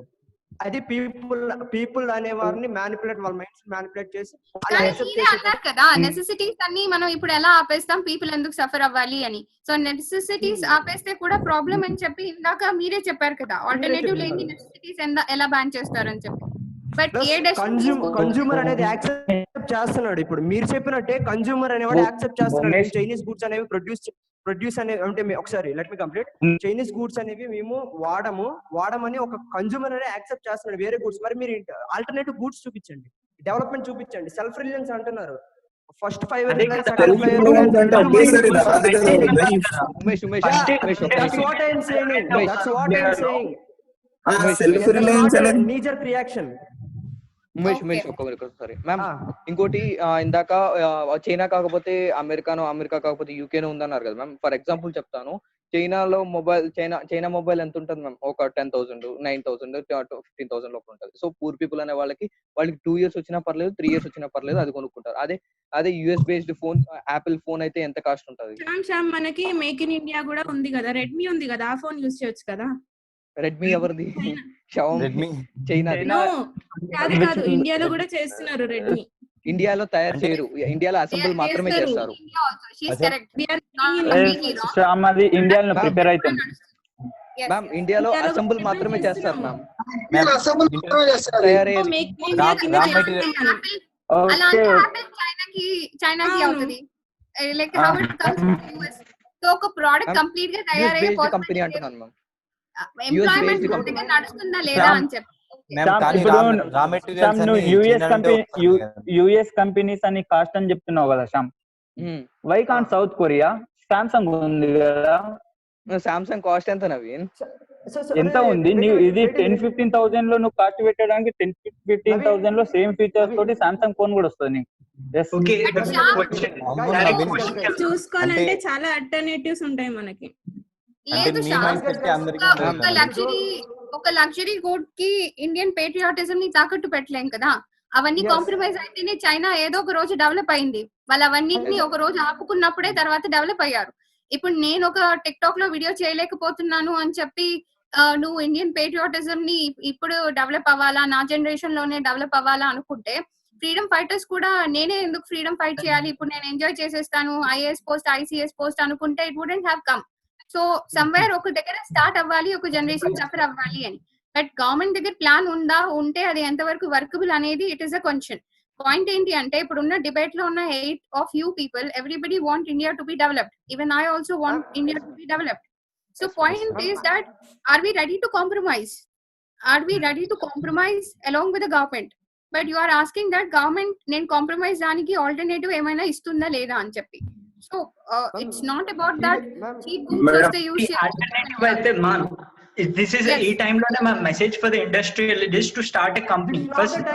అది పీపుల్ అనే వారిని మ్యానిపులేట్, వాళ్ళ మైండ్స్ మ్యానిపులేట్ చేసి అన్నారు కదా నెసెసిటీస్ అన్ని మనం ఇప్పుడు ఎలా ఆపేస్తాం, పీపుల్ ఎందుకు సఫర్ అవ్వాలి అని. సో నెసెసిటీస్ ఆపేస్తే కూడా ప్రాబ్లం అని చెప్పి ఇందాక మీరే చెప్పారు కదా, ఆల్టర్నేటివ్ లేని నెసెసిటీస్ ఎలా బ్యాన్ చేస్తారని చెప్పి. బట్ ఏ కన్జ్యూమర్ అనేది యాక్సెప్ట్ చేస్తున్నాడు. ఇప్పుడు మీరు చెప్పినట్టే కన్జ్యూమర్ అనేవాడు యాక్సెప్ట్ చేస్తున్నాడు. చైనీస్ గూడ్స్ అనేవి ప్రొడ్యూస్ అనేవి అంటే ఒకసారి let me complete. Chinese goods అనేవి మేము వాడమని ఒక కన్జ్యూమర్ అనేది యాక్సెప్ట్ చేస్తున్నాడు వేరే గూడ్స్. మరి మీరు ఆల్టర్నేటివ్ గూడ్స్ చూపించండి, డెవలప్మెంట్ చూపించండి. సెల్ఫ్ రిలయన్స్ అంటున్నారు. First 5 knee jerk reaction. Umesh sorry ma'am. ఇంకోటి ఇందాక చైనా కాకపోతే అమెరికా కాకపోతే యూకేనో ఉందన్నారు కదా మ్యామ్. ఫర్ ఎగ్జాంపుల్ చెప్తాను, చైనాలో చైనా మొబైల్ ఎంత ఉంటుంది మ్యామ్? ఒక 10,000, 9,000, 15,000 లోపల ఉంటుంది. సో పూర్ పీపుల్ అనే వాళ్ళకి 2 years వచ్చినా పర్లేదు, 3 years వచ్చినా పర్లేదు, అది కొనుక్కుంటారు. అదే US based phone, Apple phone అయితే ఎంత కాస్ట్ ఉంటుంది? మనకి మేక్ ఇన్ ఇండియా కూడా ఉంది కదా, రెడ్మీ ఉంది కదా, ఆ ఫోన్ యూస్ చేయొచ్చు కదా. రెడ్మీ ఎవరిది? చైనా కాదు, ఇండియాలో కూడా చేస్తున్నారు రెడ్మీ. ఇండియాలో తయారు చేయరు, ఇండియాలో అసెంబుల్ మాత్రమే చేస్తారు. ఇండియాలో ప్రిపేర్ అవుతుంది మ్యామ్, ఇండియాలో అసెంబుల్ మాత్రమే చేస్తారు మ్యామ్. చైనాకి అవుతుంది like how it comes to US. So ఒక ప్రోడక్ట్ కంప్లీట్ గా తయారయ్యే కంపెనీ అంటున్నాను మ్యామ్. ఎంప్లాయ్మెంట్ పూర్తిగా నడుస్తుందా లేదా అని చెప్పి. యుఎస్ కంపెనీస్ అని కాస్ట్ అని చెప్తున్నావు కదా Shyam, why can't South Korea? Samsung ఉంది కదా, సామ్సంగ్ కాస్ట్ ఎంత నవీన్? ఎంత ఉంది? ఇది 10-15,000 లో నువ్వు కాస్ట్ పెట్టడానికి 10-15,000 లో సేమ్ ఫీచర్స్ తోటి సామ్సంగ్ ఫోన్ కూడా వస్తుంది నీకు. చూసుకోవాలంటే చాలా ఆల్టర్నేటివ్స్ ఉంటాయి మనకి. లేదు ఒక లగ్జరీ గూడ్ కి ఇండియన్ పేట్రియాటిజం ని తాకట్టు పెట్టలేం కదా. అవన్నీ కాంప్రమైజ్ అయితేనే చైనా ఏదో ఒక రోజు డెవలప్ అయింది. వాళ్ళు అవన్నిటిని ఒక రోజు ఆపుకున్నప్పుడే తర్వాత డెవలప్ అయ్యారు. ఇప్పుడు నేను ఒక టిక్ టాక్ లో వీడియో చేయలేకపోతున్నాను అని చెప్పి నువ్వు ఇండియన్ పేట్రియాటిజం ని ఇప్పుడు డెవలప్ అవ్వాలా, నా జనరేషన్ లోనే డెవలప్ అవ్వాలా అనుకుంటే, ఫ్రీడమ్ ఫైటర్స్ కూడా నేనే ఎందుకు ఫ్రీడమ్ ఫైట్ చేయాలి, ఇప్పుడు నేను ఎంజాయ్ చేసేస్తాను ఐఏఎస్ పోస్ట్, ఐసీఎస్ పోస్ట్ అనుకుంటే it wouldn't have come. So somewhere ఒక దగ్గర స్టార్ట్ అవ్వాలి, ఒక జనరేషన్ సఫర్ అవ్వాలి అని. బట్ గవర్నమెంట్ దగ్గర ప్లాన్ ఉంటే అది ఎంతవరకు వర్కబుల్ అనేది it is a question. Point ఏంటి అంటే, ఇప్పుడు ఉన్న డిబేట్ లో ఉన్న 8 of you people, everybody want India to be developed. Even I also want India to be developed. So point is that, are we ready to compromise? Are we ready to compromise along with the government? But you are asking that government నేను compromise దానికి alternative ఏమైనా ఇస్తుందా లేదా అని చెప్పి. So it's not about that cheap goods వస్తే use alternative అయితే man this is Yes. ఈ టైం లోనే మా message for the industrialist to start a company. First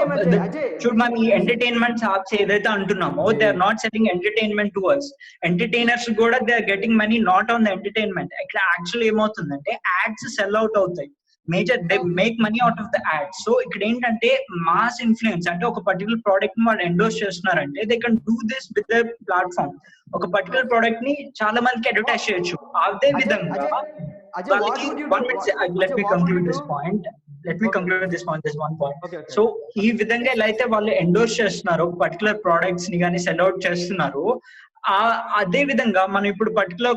చూడు మనం ఈ ఎంటర్టైన్మెంట్ యాప్స్ ఏదైతే అంటున్నామో they are not selling entertainment to us. Entertainers కూడా they are getting money not on the entertainment. ఇక్కడ యాక్చువల్లీ ఏమవుతుందంటే యాడ్స్ సెల్ అవుట్ అవుతాయి. Major they make money out of the add. So ఇక్కడ ఏంటంటే mass influence అంటే ఒక particular product ని వాళ్ళు ఎండోర్స్ చేస్తున్నారంటే they can do this with the platform. ఒక పర్టికులర్ ప్రోడక్ట్ ని చాలా మందికి అడ్వర్టైజ్ చేయొచ్చు. అదే విధంగా వాళ్ళకి let me conclude this point. There's one point. So ఈ విధంగా ఎలా అయితే వాళ్ళు ఎండోర్స్ చేస్తున్నారో పర్టికులర్ ప్రొడక్ట్స్ ని కానీ సెల్ అవుట్ చేస్తున్నారో అదే విధంగా మనం ఇప్పుడు పర్టికులర్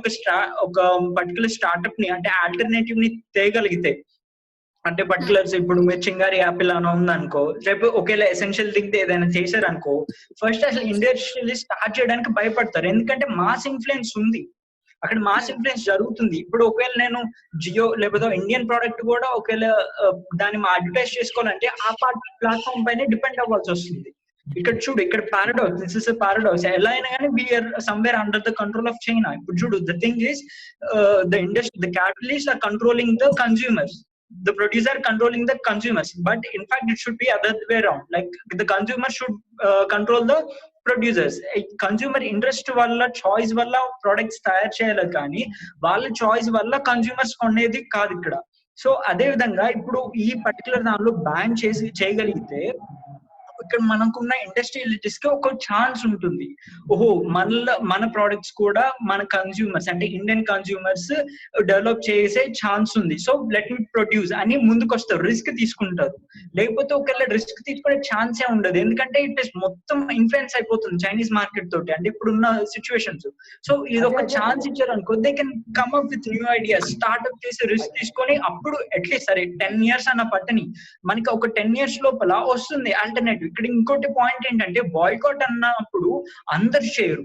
ఒక పర్టికులర్ స్టార్ట్అప్ ని అంటే ఆల్టర్నేటివ్ ని తేయగలిగితే అంటే పర్టికులర్స్ ఇప్పుడు మీరు చింగారి యాపిల్ అని ఉందనుకో, రేపు ఒకేలా ఎసెన్షియల్ దిగితే ఏదైనా చేశారనుకో ఫస్ట్ అసలు ఇండస్ట్రియల్ స్టార్ట్ చేయడానికి భయపడతారు. ఎందుకంటే మాస్ ఇన్ఫ్లుయెన్స్ ఉంది అక్కడ, మాస్ ఇన్ఫ్లుయెన్స్ జరుగుతుంది. ఇప్పుడు ఒకవేళ నేను జియో లేకపోతే ఇండియన్ ప్రోడక్ట్ కూడా ఒకవేళ దాన్ని అడ్వర్టైజ్ చేసుకోవాలంటే ఆ ప్లాట్ఫామ్ పైన డిపెండ్ అవ్వాల్సి వస్తుంది. ఇక్కడ చూడు ఇక్కడ పారాడాక్స్, దిస్ ఇస్ పారాడాక్స్. ఎలా అయినా కానీ we are somewhere under the control of China. ఇప్పుడు చూడు the thing is the industry, the capitalist are controlling the consumers, the producer controlling the consumers, but in fact it should be other way around. Like the consumer should control the producers. Consumer interest వల్ల choice వల్ల products తయారు చేయాలి కానీ వాళ్ళ choice వల్ల consumers కొనేది కాదు ఇక్కడ. సో అదే విధంగా ఇప్పుడు ఈ పర్టికులర్ దానిలో బ్యాన్ చేయగలిగితే ఇక్కడ మనకున్న ఇండస్ట్రియలిటీస్ కి ఒక ఛాన్స్ ఉంటుంది. ఓహో మన ప్రొడక్ట్స్ కూడా మన కన్స్యూమర్స్ అంటే ఇండియన్ కన్స్యూమర్స్ డెవలప్ చేసే ఛాన్స్ ఉంది. సో లెట్ మీ ప్రొడ్యూస్ అని ముందుకు వస్తారు, రిస్క్ తీసుకుంటారు. లేకపోతే ఒకవేళ రిస్క్ తీసుకునే ఛాన్సే ఉండదు, ఎందుకంటే ఇట్ ఇస్ మొత్తం ఇన్ఫ్లుయెన్స్ అయిపోతుంది చైనీస్ మార్కెట్ తోటి అంటే ఇప్పుడున్న సిచ్యువేషన్స్. సో ఇది ఒక ఛాన్స్ ఇచ్చారు అనుకో, they can come up with new ideas, startup చేసి రిస్క్ తీసుకొని అప్పుడు అట్లీస్ట్ సరే 10 years అన్న పట్టని మనకి ఒక 10 years లోపల వస్తుంది ఆల్టర్నేటివ్. ఇక్కడ ఇంకోటి పాయింట్ ఏంటంటే బాయ్కాట్ అన్నప్పుడు అందరు చేయరు,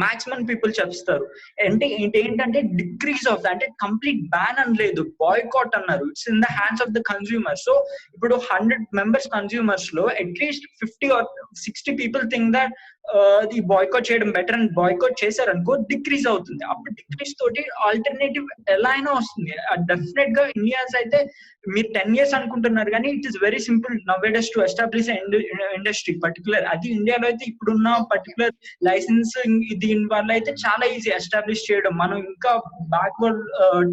మాక్సిమం పీపుల్ చెప్తారు. అంటే ఏంటంటే డిక్రీజ్ ఆఫ్ ద అంటే కంప్లీట్ బ్యాన్ అని లేదు, బాయ్కాట్ అన్నారు. It's in the hands of the consumer. So ఇప్పుడు 100 members కన్స్యూమర్స్ లో at least 50 or 60 people think that ఈ బాయ్కాట్ చేయడం బెటర్ అండ్ బాయ్కాట్ చేశారనుకో డిక్రీజ్ అవుతుంది. అప్పుడు డిక్రీజ్ తోటి ఆల్టర్నేటివ్ ఎలా అయినా వస్తుంది. డెఫినెట్ గా ఇండియాస్ అయితే మీరు 10 years అనుకుంటున్నారు కానీ it is very simple nowadays to establish industry particular. అది ఇండియాలో అయితే ఇప్పుడున్న పర్టికులర్ లైసెన్స్ దీని వల్ల అయితే చాలా ఈజీ ఎస్టాబ్లిష్ చేయడం. మనం ఇంకా బ్యాక్వర్డ్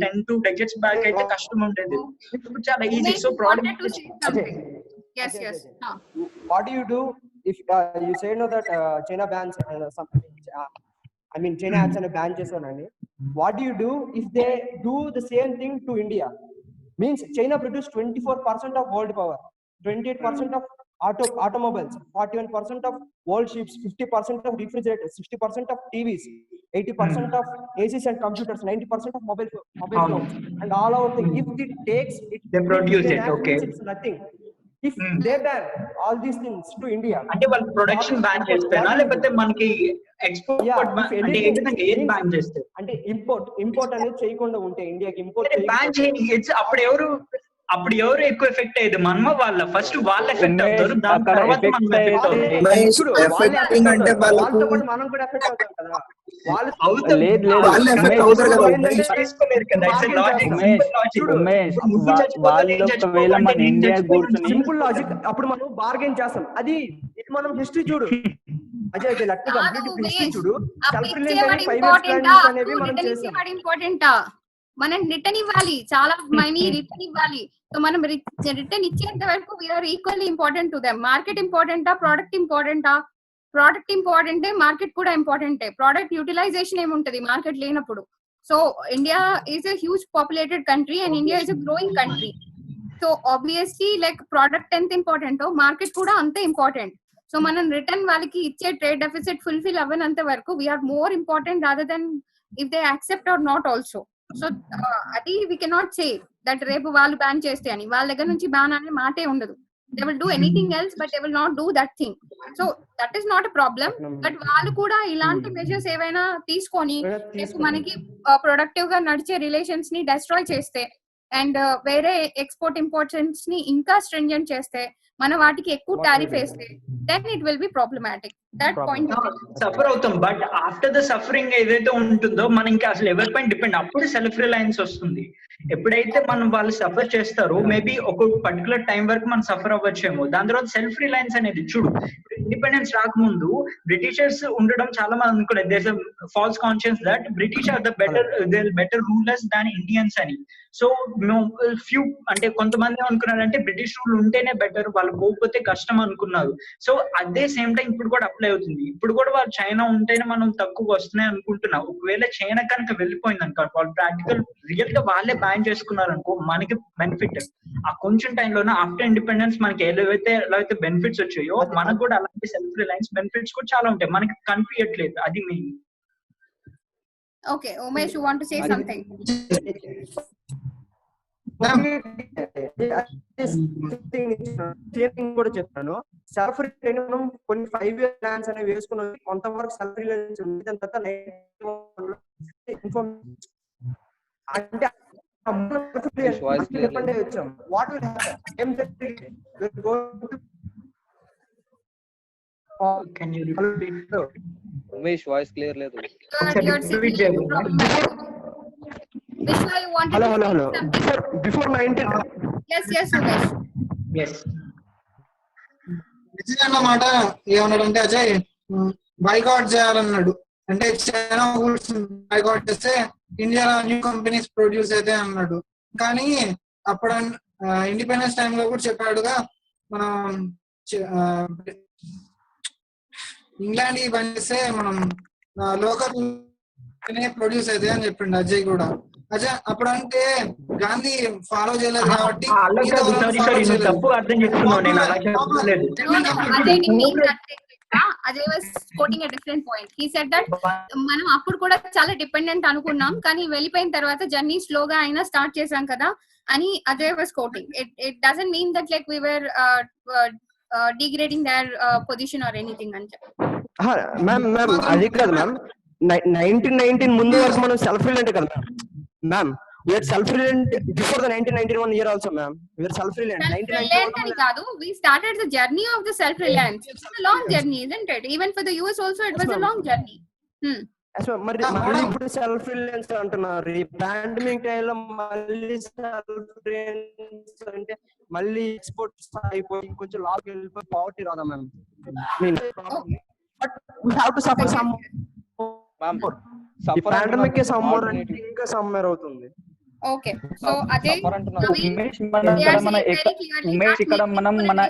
10 to decades బ్యాక్ అయితే కష్టం ఉండేది, ఇప్పుడు చాలా easy. So product what do you do if you say no that China bans China apps and ban chesonani? What do you do if they do the same thing to India? Means China produce 24% of world power, 28% of automobiles, 41% of world ships, 50% of refrigerators, 60% of TVs, 80% of ACs and computers, 90% of mobile phones, and all over the if it takes it they produce it. Okay, it's nothing. If they ban all these things to India, అంటే వాళ్ళు production ban చేస్తారా లేకపోతే మనకి export అంటే ఏది ban చేస్తారు? అంటే import అనేది చేయకుండా ఉంటే ఇండియాకి ఇంపోర్ట్ బ్యాన్ చేయండి. అప్పుడు ఎవరు ఎక్కువ ఎఫెక్ట్ అయ్యేది? మనమ వాళ్ళ ఫస్ట్ వాళ్ళు ఎఫెక్ట్ అవుతారు, దాని తర్వాత మనం ఎఫెక్ట్ అవుతాం. మనం కూడా ఎఫెక్ట్ అవుతాం కదా. Simple logic. అప్పుడు మనం బార్గెన్ చేస్తాం. అది ఇది మనం హిస్టరీ చూడు అజయ్, హిస్టరీ చూడు. ఇంపార్టెంటా మనం రిటర్న్ ఇవ్వాలి, చాలా మనీ రిటర్న్ ఇవ్వాలి. సో మనం రిటర్న్ ఇచ్చేంత వరకు we're equally important to them. Market ఇంపార్టెంటా, ప్రోడక్ట్ ఇంపార్టెంటా? ప్రోడక్ట్ ఇంపార్టెంటే, మార్కెట్ కూడా ఇంపార్టెంటే. ప్రోడక్ట్ యూటిలైజేషన్ ఏముంటది మార్కెట్ లేనప్పుడు? So India is a huge populated country and India is a growing country. So obviously like product ఎంత ఇంపార్టెంటో మార్కెట్ కూడా అంతే ఇంపార్టెంట్. సో మనం రిటర్న్ వాళ్ళకి ఇచ్చే ట్రేడ్ డెఫిసిట్ ఫుల్ఫిల్ అవ్వనంత వరకు we are more important rather than if they accept or not also. So అది వీ కెనాట్ సే దట్ రేపు వాళ్ళు బ్యాన్ చేస్తే అని. వాళ్ళ దగ్గర నుంచి బ్యాన్ అనే మాటే ఉండదు. They will do anything else, but they will not do that thing. So that is not a problem. But వాళ్ళు కూడా ఇలాంటి మెజర్స్ ఏవైనా తీసుకొని రేపు మనకి ప్రొడక్టివ్ గా నడిచే రిలేషన్స్ ని డెస్ట్రాయ్ చేస్తే అండ్ వేరే ఎక్స్పోర్ట్ ఇంపోర్టెన్స్ ని ఇంకా స్ట్రింజెంట్ చేస్తే, మన వాటికి ఎక్కువ టారిఫ్ వేస్తే, then it will be problematic. That point suffer అవుతాం. బట్ ఆఫ్టర్ ద సఫరింగ్ ఏదైతే ఉంటుందో మనం ఇంకా అసలు ఎవరిపైన డిపెండ్, అప్పుడు సెల్ఫ్ రిలయన్స్ వస్తుంది. ఎప్పుడైతే మనం వాళ్ళు సఫర్ చేస్తారో మేబీ ఒక పర్టికులర్ టైం వరకు మనం సఫర్ అవ్వచ్చేమో, దాని తర్వాత సెల్ఫ్ రిలయన్స్ అనేది చూడు. ఇండిపెండెన్స్ రాకముందు బ్రిటిషర్స్ ఉండడం చాలా మంది అనుకున్నారు, there is false conscious that British are the better rulers than Indians అని. సో ఫ్యూ అంటే కొంతమంది అనుకున్నారంటే బ్రిటిష్ రూల్ ఉంటేనే బెటర్, వాళ్ళు పోకపోతే కష్టం అనుకున్నారు. సో అదే సేమ్ టైం ఇప్పుడు కూడా అప్లై అవుతుంది. ఇప్పుడు కూడా వాళ్ళు చైనా ఉంటేనే మనం తక్కువ వస్తున్నాయి అనుకుంటున్నాం. ఒకవేళ చైనా కనుక వెళ్ళిపోయింది అనుకో, వాళ్ళు ప్రాక్టికల్ రియల్ గా వాళ్ళే బ్యాన్ చేసుకున్నారు అనుకో, మనకి బెనిఫిట్. ఆ కొంచెం టైంలోనే ఆఫ్టర్ ఇండిపెండెన్స్ మనకి ఎలా అయితే బెనిఫిట్స్ వచ్చాయో, మనకు కూడా అలాంటి సెల్ఫ్ రిలయన్స్ బెనిఫిట్స్ కూడా చాలా ఉంటాయి, మనకి కనిపించట్లేదు. అది main. Okay, Umesh, you want to say something? కూడా చెప్తాను. సెల్ఫ్ రిలయన్స్ కొన్ని 5 year ప్లాన్స్ అనేవి వేసుకుని కొంతవరకు సెల్ఫ్ రిలయన్స్ ఉంది. దాని తర్వాత అంటే what will happen? Can you repeat? Umesh voice clear లేదు. Vishwa, you wanted hello to hello say hello something? before 19 yes Umesh. Yes. అన్నమాట ఏమన్నాడంటే అజయ్ బైకాట్ చేయాలన్నాడు. అంటే చైనా గూడ్స్ బైకాట్ చేస్తే ఇండియాలో న్యూ కంపెనీస్ ప్రొడ్యూస్ అయితే అన్నాడు. కానీ అప్పుడు ఇండిపెండెన్స్ టైంలో కూడా చెప్పాడుగా, మనం ఇంగ్లాండ్ బంద్ చేస్తే మనం లోకల్ ప్రొడ్యూస్ అయితే అని చెప్పిండు అజయ్ కూడా. అజయ్ అప్పుడు అంటే గాంధీ ఫాలో చేయలేదు కాబట్టి తప్పు అర్థం చేసుకున్నాను నేను, అలా చెప్పలేదు. Ajay was quoting a different point. He said that మనం అప్పుడు కూడా చాలా డిపెండెంట్ అనుకున్నాం, కానీ వెళ్ళిపోయిన తర్వాత జర్నీ స్లోగా అయినా స్టార్ట్ చేసాం కదా అని Ajay was quoting. It doesn't mean that like we were degrading their position or anything అని చెప్పి. మ్యామ్ అది కాదు మ్యామ్, 1919 ముందు వరకు మనం సెల్ఫ్ రిలయంట్ కదా ma'am. We are self-reliant before the 1991 year also, ma'am. We are self-reliant. We started the journey of the self-reliance. It's a long journey, isn't it? Even for the US also, it was a long journey. Yes, ma'am. మళ్ళీ ఇప్పుడు self-reliance అంటున్నారు. ఈ pandemic టైంలో మళ్ళీ self-reliance అంటే మళ్ళీ exports అయిపోయి కొంచెం లాస్కి వెళ్ళిపోయి పావర్టీ రాదా ma'am? But we have to suffer some more. ఈ పాండమిక్ సమ్మర్ అంటే ఇంకా సమ్మర్ అవుతుంది. ఓకే, సో అదే ఉమేష్ ఇక్కడ మనం మన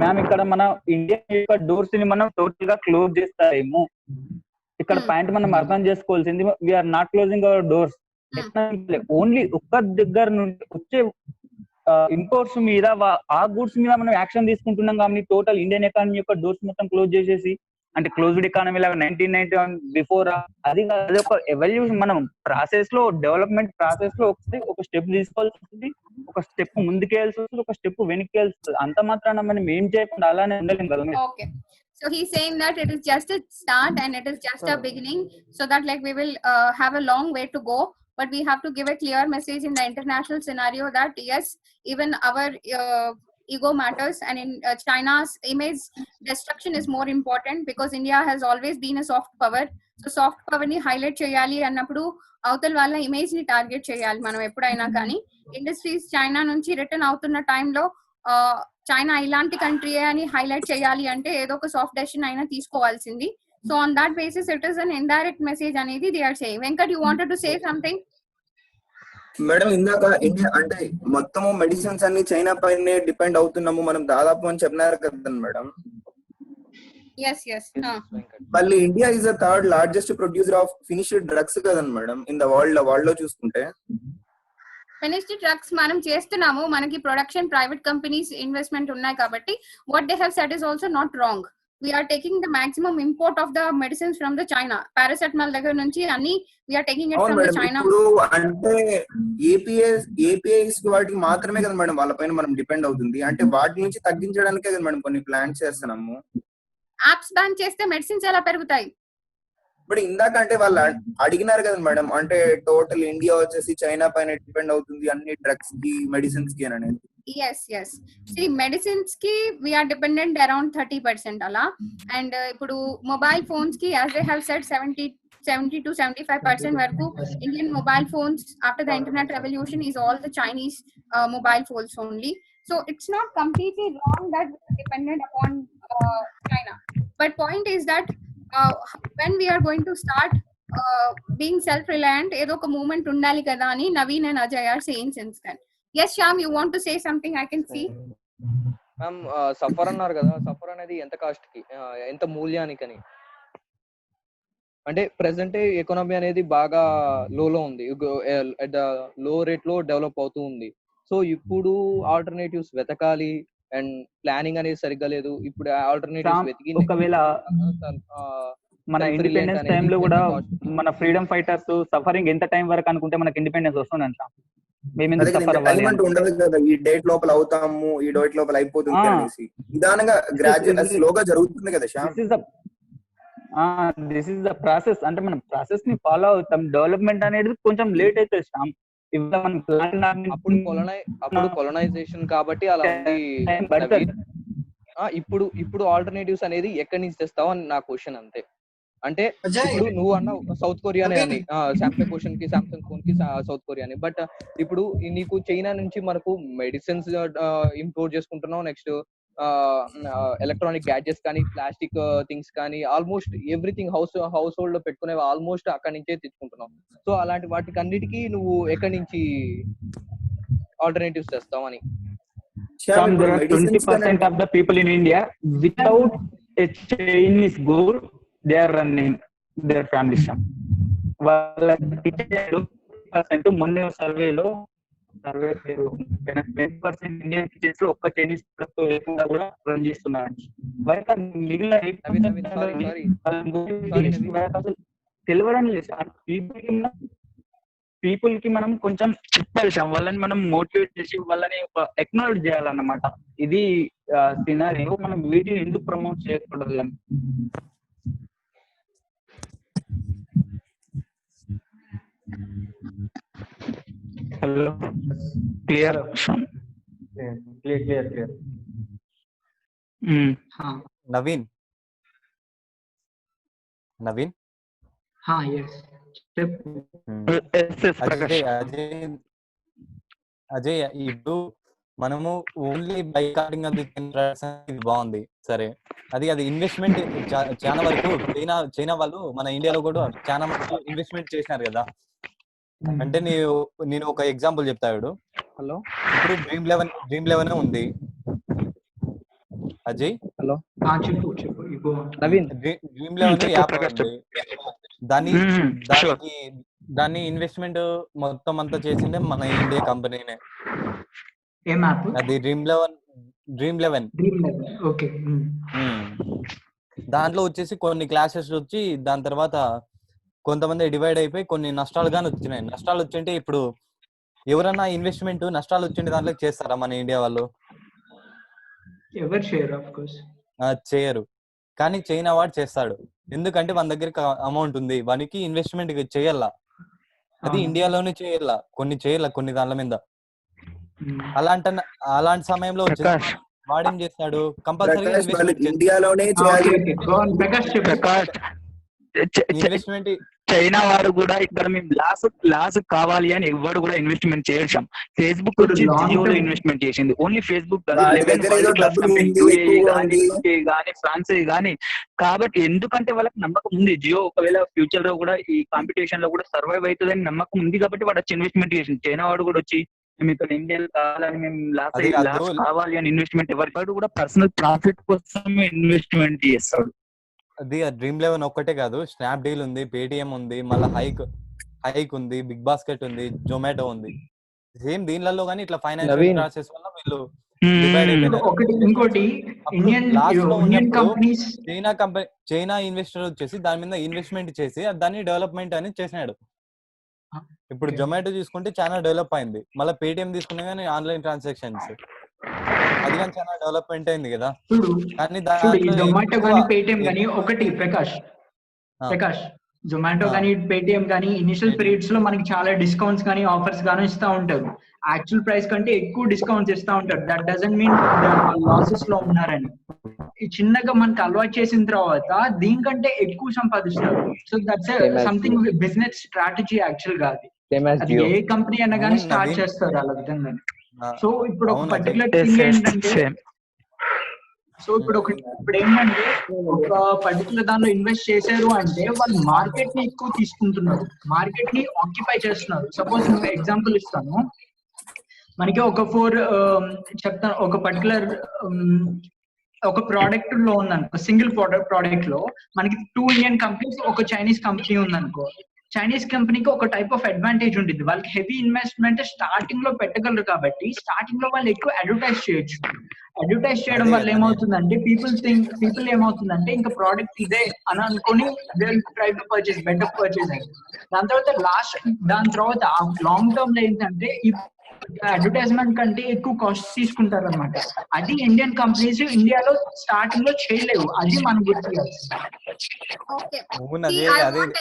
మ్యామ్ ఇక్కడ మన ఇండియా యొక్క డోర్స్ ని మనం టోటల్ గా క్లోజ్ చేస్తారేమో. ఇక్కడ పాయింట్ మనం అర్థం చేసుకోవాల్సింది, we are not closing our doors. Only ఒక్క దగ్గర నుండి వచ్చే ఇంపోర్ట్స్ మీద, ఆ గూడ్స్ మీద మనం యాక్షన్ తీసుకుంటున్నాం. కాబట్టి టోటల్ ఇండియన్ ఎకానమీ యొక్క డోర్స్ మొత్తం క్లోజ్ చేసేసి, అంటే క్లోజ్డ్ ఎకానమీ లాగా 1991 బిఫోర్ అది ఒక ఎవల్యూషన్. మనం ప్రాసెస్ లో, డెవలప్మెంట్ ప్రాసెస్ లో ఒక స్టెప్ తీసుకోవాల్సి వస్తుంది, ఒక స్టెప్ ముందుకేయాల్సి వస్తుంది, ఒక స్టెప్ వెనక్కేయాల్సి వస్తుంది. అంత మాత్రాన మనం ఏం చేయకుండా అలానే ఉండలేం కదా. Okay, so he's saying that it is just a start and it is just a beginning, so that like we will have a long way to go, but we have to give a clear message in the international scenario that yes, even our ego matters, and in China's image destruction is more important, because India has always been a soft power. So soft power ni highlight cheyali annappudu అవతల వాళ్ళ image ని target చేయాలి మనం ఎప్పుడైనా. కానీ industries China నుంచి return అవుతున్న టైంలో చైనా ఇలాంటి కంట్రీ అని హైలైట్ చేయాలి అంటే ఏదో ఒక సాఫ్ట్ డెసిషన్ అయినా తీసుకోవాల్సింది. So on that basis it is an indirect message అనేది they are saying. Venkat, you wanted to say something? Madam, ఇందాక ఇండియా అంటే మొత్తము మెడిసిన్స్ అన్ని చైనా పైనే డిపెండ్ అవుతున్నాము మనం దాదాపు అని చెప్పినారు కదా మేడం. yes మళ్ళీ India is the third largest producer of finished drugs కదండి మేడం ఇన్ ద వరల్డ్ లో చూసుకుంటే. ఫినిష్డ్ డ్రగ్స్ మనం చేస్తున్నాము, మనకి ప్రొడక్షన్ ప్రైవేట్ కంపెనీస్ ఇన్వెస్ట్మెంట్ ఉన్నాయి కాబట్టి what they have said is also not wrong. We are taking the maximum import of the medicines from the China. Paracetamol దగ్గర నుంచి అన్ని we are taking it from the China. ఇప్పుడు అంటే APIs వాటికి మాత్రమే కదా మేడం వాళ్ళపైన మనం డిపెండ్ అవుతుంది. అంటే వాటి నుంచి తగ్గించడానికే కదా మేడం కొన్ని ప్లాన్స్ చేస్తున్నాము. యాప్స్ బ్యాన్ చేస్తే మెడిసిన్స్ ఎలా పెరుగుతాయి? బట్ ఇందాక అంటే వాళ్ళు అడిగినారు కదా మేడం, అంటే టోటల్ ఇండియా వచ్చేసి చైనా పైన డిపెండ్ అవుతుంది అన్ని డ్రగ్స్ కి మెడిసిన్స్ కి అని అనేది. Yes, yes. See, medicines ki we are dependent around 30% ala, and ipudu mobile phones ki, as they have said, 70 to 75% varaku Indian mobile phones after the internet revolution is all the Chinese mobile phones only. So it's not completely wrong that we are dependent upon China, but point is that when we are going to start being self-reliant, ఏదో ఒక moment ఉండాలి కదా అని Naveen and Ajay are saying since then. Yes, Shyam, you want to say something? I can see. Ma'am suffer అన్నారు కదా, suffer అనేది ఎంత cost కి, ఎంత మూల్యానికని? అంటే ప్రెసెంట్ ఎకానమీ అనేది బాగా లోలో ఉంది, అట్ ద లో రేట్ లో డెవలప్ అవుతూ ఉంది. సో ఇప్పుడు ఆల్టర్నేటివ్స్ వెతకాలి అండ్ ప్లానింగ్ అనేది సరిగ్గా లేదు. ఇప్పుడు ఆల్టర్నేటివ్స్ వెతికి ఒకవేళ మన ఇండిపెండెన్స్ టైంలో కూడా మన ఫ్రీడమ్ ఫైటర్స్ సఫరింగ్ ఎంత టైం వరకు అనుకుంటే మనకి ఇండిపెండెన్స్ వస్తుందంట. ఉండదు కదా, ఈ డేట్ లోపల అవుతాము, ఈ డేట్ లోపల అయిపోతుంది అనేసి నిదానంగా గ్రాడ్యువల్ స్లోగా జరుగుతుంది కదా Shyam. This is the process. అంటే మనం ప్రాసెస్ ని ఫాలో అవుతాం. డెవలప్మెంట్ అనేది కొంచెం లేట్ అవుతుంది శ్యామ్. అప్పుడు కొలనైజేషన్ కాబట్టి అలా ఉంది. ఇప్పుడు ఆల్టర్నేటివ్స్ అనేది ఎక్కడి నుంచి తెస్తావు అని నా క్వశ్చన్ అంతే. అంటే ఇప్పుడు నువ్వు అన్న సౌత్ కొరియానే అని, సామ్సంగ్ క్వశ్చన్ కి సామ్సంగ్ ఫోన్ కి సౌత్ కొరియా అని, బట్ ఇప్పుడు నీకు చైనా నుంచి మనకు మెడిసిన్స్ ఇంపోర్ట్ చేసుకుంటున్నావు, నెక్స్ట్ ఎలక్ట్రానిక్ గ్యాడ్జెట్స్ కానీ ప్లాస్టిక్ థింగ్స్ కానీ ఆల్మోస్ట్ ఎవ్రీథింగ్ హౌస్ హోల్డ్ లో పెట్టుకునే ఆల్మోస్ట్ అక్కడి నుంచే తెచ్చుకుంటున్నావు. సో అలాంటి వాటికి అన్నిటికీ నువ్వు ఎక్కడి నుంచి alternatives తెస్తావని? 20% of the people in India without a Chinese gold they are running their family shop. వాళ్ళ 20% మొన్న సర్వేలో 20% ఇండియన్ కిచెన్స్ లో ఒక్క చైనీస్ ప్రొడక్ట్ లేకుండా కూడా రన్ చేస్తున్నారు. మిగిలిన తెలియడం లేదు. పీపుల్ కి మనం కొంచెం చెప్పాలి, వాళ్ళని మనం మోటివేట్ చేసి వాళ్ళని ఎక్నాలజ్ చేయాలన్నమాట. ఇది సినారియో. మనం వీటిని ఎందుకు ప్రమోట్ చేయకూడదు? Hello, clear clear. Naveen Ajay, ఇప్పుడు మనము ఓన్లీ బైకాటింగ్ అది బాగుంది సరే, అది ఇన్వెస్ట్మెంట్ చాలా వరకు చైనా వాళ్ళు మన ఇండియాలో కూడా చాలా వరకు ఇన్వెస్ట్మెంట్ చేసినారు కదా. అంటే నేను ఒక ఎగ్జాంపుల్ చెప్తాడు. హలో, ఇప్పుడు డ్రీమ్ లెవెన్ ఉంది Ajay. Hello, Naveen, dream eleven app ఉంది. దాన్ని ఇన్వెస్ట్మెంట్ మొత్తం అంతా చేసిందే మన ఇండియా కంపెనీనే. అది డ్రీమ్ లెవెన్. ఓకే. దాంట్లో వచ్చేసి కొన్ని క్లాసెస్ వచ్చి దాని తర్వాత కొంతమంది డివైడ్ అయిపోయి కొన్ని నష్టాలు గాని వచ్చినాయి. నష్టాలు వచ్చింటే ఇప్పుడు ఎవరన్నా ఇన్వెస్ట్మెంట్ నష్టాలు వచ్చింటే దాంట్లో చేస్తారా మన ఇండియా వాళ్ళు? ఎవరు చేయరు, ఆఫ్ కోర్స్ చేయరు. కానీ చైనా వాడు చేస్తాడు. ఎందుకంటే మన దగ్గర అమౌంట్ ఉంది, వానికి ఇన్వెస్ట్మెంట్ చేయాల. అది ఇండియాలోనే చేయాల, కొన్ని దానిల మీద. అలాంటి సమయంలో వాడేం చేస్తాడు, కంపల్సరీ ఇన్వెస్ట్మెంట్. చైనా వాడు కూడా ఇక్కడ మేము లాస్ కావాలి అని ఎవరు కూడా ఇన్వెస్ట్మెంట్ చేయొచ్చాం. ఫేస్బుక్ వచ్చి జియోలో ఇన్వెస్ట్మెంట్ చేసింది. ఓన్లీ ఫేస్బుక్ కానీ ఫ్రాన్స్ కానీ. కాబట్టి ఎందుకంటే వాళ్ళకి నమ్మకం ఉంది, జియో ఒకవేళ ఫ్యూచర్ లో కూడా ఈ కాంపిటీషన్ లో కూడా సర్వైవ్ అవుతుందని నమ్మకం ఉంది. కాబట్టి వాడు వచ్చి ఇన్వెస్ట్మెంట్ చేసింది. చైనా వాడు కూడా వచ్చి మేము ఇక్కడ ఇండియా కావాలని, మేము లాస్ కావాలి అని ఇన్వెస్ట్మెంట్ ఎవరు కూడా పర్సనల్ ప్రాఫిట్ కోసం ఇన్వెస్ట్మెంట్ చేస్తాడు. అది డ్రీమ్ లెవెన్ ఒక్కటే కాదు, స్నాప్ డీల్ ఉంది, పేటిఎం ఉంది, మళ్ళీ హైక్ ఉంది, బిగ్ బాస్కెట్ ఉంది, జొమాటో ఉంది. సేమ్ దీనిలలో కానీ ఇట్లా ఫైనాన్షియల్ ప్రాసెస్ వల్ల వీళ్ళు డివైడ్ ఇంకోటి చైనా ఇన్వెస్టర్ వచ్చేసి దాని మీద ఇన్వెస్ట్మెంట్ చేసి దాన్ని డెవలప్మెంట్ అని చేసినాడు. ఇప్పుడు జొమాటో తీసుకుంటే చాలా డెవలప్ అయింది. మళ్ళీ పేటిఎం తీసుకునే కానీ ఆన్లైన్ ట్రాన్సాక్షన్స్ అది కానీ చాలా డెవలప్మెంట్ అయింది కదా. జొమాటో కానీ పేటిఎం కానీ ఒకటి ప్రకాష్ జొమాటో కానీ పేటిఎం కానీ ఇనిషియల్ పీరియడ్స్ లో మనకి చాలా డిస్కౌంట్స్ కానీ ఆఫర్స్ కానీ ఇస్తూ ఉంటారు. యాక్చువల్ ప్రైస్ కంటే ఎక్కువ డిస్కౌంట్స్ ఇస్తూ ఉంటారు. దట్ డజంట్ మీన్ లాసెస్ లో ఉన్నారని. చిన్నగా మనకి అలవాటు చేసిన తర్వాత దీనికంటే ఎక్కువ సంపాదిస్తారు. So that's something business strategy actual గా. అది ఏ కంపెనీ అయినా కానీ స్టార్ట్ చేస్తారు అలా విధంగా. సో ఇప్పుడు ఒక పర్టికులర్ థింగ్ ఏంటంటే ఇప్పుడు ఏంటంటే ఒక పర్టికులర్ దానిలో ఇన్వెస్ట్ చేశారు అంటే వాళ్ళు మార్కెట్ ని ఎక్కువ తీసుకుంటున్నారు, మార్కెట్ ని ఆక్యుపై చేస్తున్నారు. సపోజ్ నేను ఎగ్జాంపుల్ ఇస్తాను. మనకి ఒక చెప్తాను, ఒక పర్టికులర్ ఒక ప్రోడక్ట్ లో ఉందనుకో, సింగిల్ ప్రోడక్ట్ లో మనకి 2 ఇండియన్ కంపెనీస్, ఒక చైనీస్ కంపెనీ ఉందనుకో. చైనీస్ కంపెనీకి ఒక టైప్ ఆఫ్ అడ్వాంటేజ్ ఉంటుంది. వాళ్ళకి హెవీ ఇన్వెస్ట్మెంట్ స్టార్టింగ్ లో పెట్టగలరు కాబట్టి స్టార్టింగ్ లో వాళ్ళు ఎక్కువ అడ్వర్టైజ్ చేయొచ్చు. అడ్వర్టైజ్ చేయడం వల్ల ఏమవుతుందంటే పీపుల్ ఏమవుతుందంటే ఇంకా ప్రోడక్ట్ ఇదే అని అనుకుని they will try to purchase, better purchase అయ్యి. దాని తర్వాత లాంగ్ టర్మ్ లో ఏంటంటే ఈ అడ్వర్టైజ్మెంట్ కంటే ఎక్కువ కాస్ట్ తీసుకుంటారు అనమాట. అది ఇండియన్ కంపెనీస్ ఇండియాలో స్టార్టింగ్ లో చేయలేవు. అది మనం గుర్తించాలి. Okay. See, I want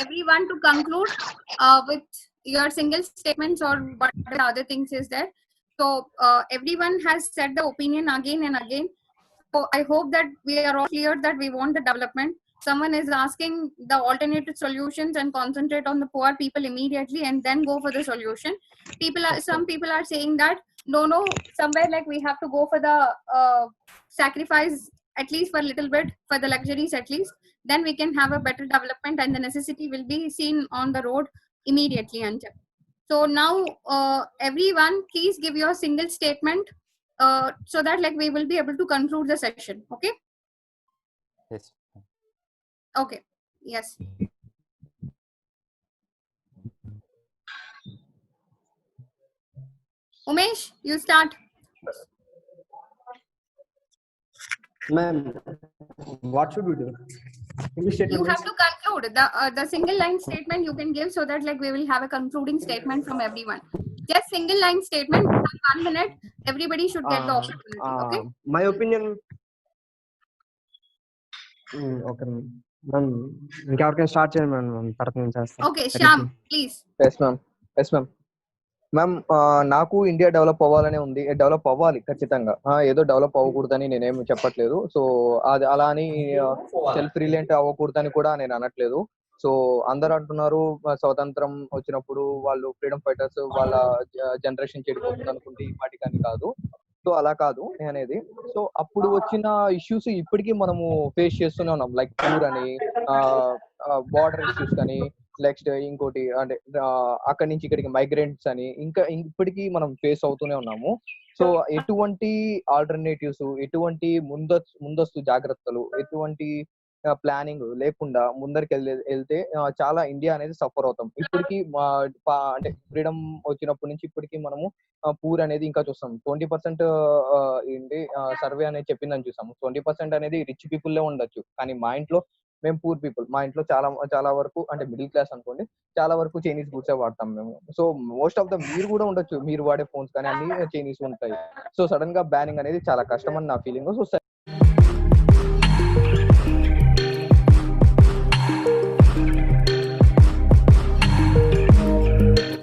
everyone to conclude with your single statements or what the other things is there. So everyone has said the opinion again and again. So I hope that we are all clear that we want the development. Someone is asking the alternative solutions and concentrate on the poor people immediately and then go for the solution. Some people are saying that no, somewhere like we have to go for the sacrifice at least for a little bit for the luxuries at least, then we can have a better development and the necessity will be seen on the road immediately. So now everyone please give your single statement so that like we will be able to conclude the session. Okay? Yes. Okay. Yes. Umesh, you start. Ma'am, what should we do? You have to conclude the single line statement you can give so that like we will have a concluding statement from everyone. Just single line statement, 1 minute. Everybody should get the opportunity. Okay? My opinion. Okay, ma'am. ఇంకెవరికైనా start చేయండి ma'am, తర్వాత నేను చేస్తాను. Okay, Shyam, please. Yes ma'am. Ma'am, నాకు India develop అవ్వాలనే ఉంది. Develop అవ్వాలి ఖచ్చితంగా. ఏదో డెవలప్ అవ్వకూడదని నేనేమి చెప్పట్లేదు. సో అది అలా అని సెల్ఫ్ రిలయంట్ అవ్వకూడదని కూడా నేను అనట్లేదు. సో అందరు అంటున్నారు స్వతంత్రం వచ్చినప్పుడు వాళ్ళు ఫ్రీడమ్ ఫైటర్స్, వాళ్ళ జనరేషన్ చెడిపోతుంది అనుకుంటే వాటికని కాదు. సో అలా కాదు అనేది. సో అప్పుడు వచ్చిన ఇష్యూస్ ఇప్పటికీ మనము ఫేస్ చేస్తూనే ఉన్నాం. లైక్ పూర్ అని, బార్డర్ ఇష్యూస్ కానీ, నెక్స్ట్ ఇంకోటి అంటే అక్కడి నుంచి ఇక్కడికి మైగ్రెంట్స్ అని, ఇంకా ఇప్పటికీ మనం ఫేస్ అవుతూనే ఉన్నాము. సో ఎటువంటి ఆల్టర్నేటివ్స్, ఎటువంటి ముందస్తు జాగ్రత్తలు, ఎటువంటి ప్లానింగ్ లేకుండా ముందరికి వెళ్తే చాలా ఇండియా అనేది సఫర్ అవుతాం. ఇప్పటికీ అంటే ఫ్రీడమ్ వచ్చినప్పటి నుంచి ఇప్పటికీ మనము పూర్ అనేది ఇంకా చూస్తాం. 20% ఏంటి సర్వే అనేది చెప్పిందని చూసాము. 20% అనేది రిచ్ పీపుల్ ఉండొచ్చు, కానీ మా ఇంట్లో మేము పూర్ పీపుల్. మా ఇంట్లో చాలా వరకు అంటే మిడిల్ క్లాస్ అనుకోండి, చాలా వరకు చైనీస్ గూడ్సే వాడతాం మేము. సో మోస్ట్ ఆఫ్ ద మీరు కూడా ఉండొచ్చు, మీరు వాడే ఫోన్స్ కానీ అన్ని చైనీస్ ఉంటాయి. సో సడన్ గా బ్యానింగ్ అనేది చాలా కష్టం అని నా ఫీలింగ్. సో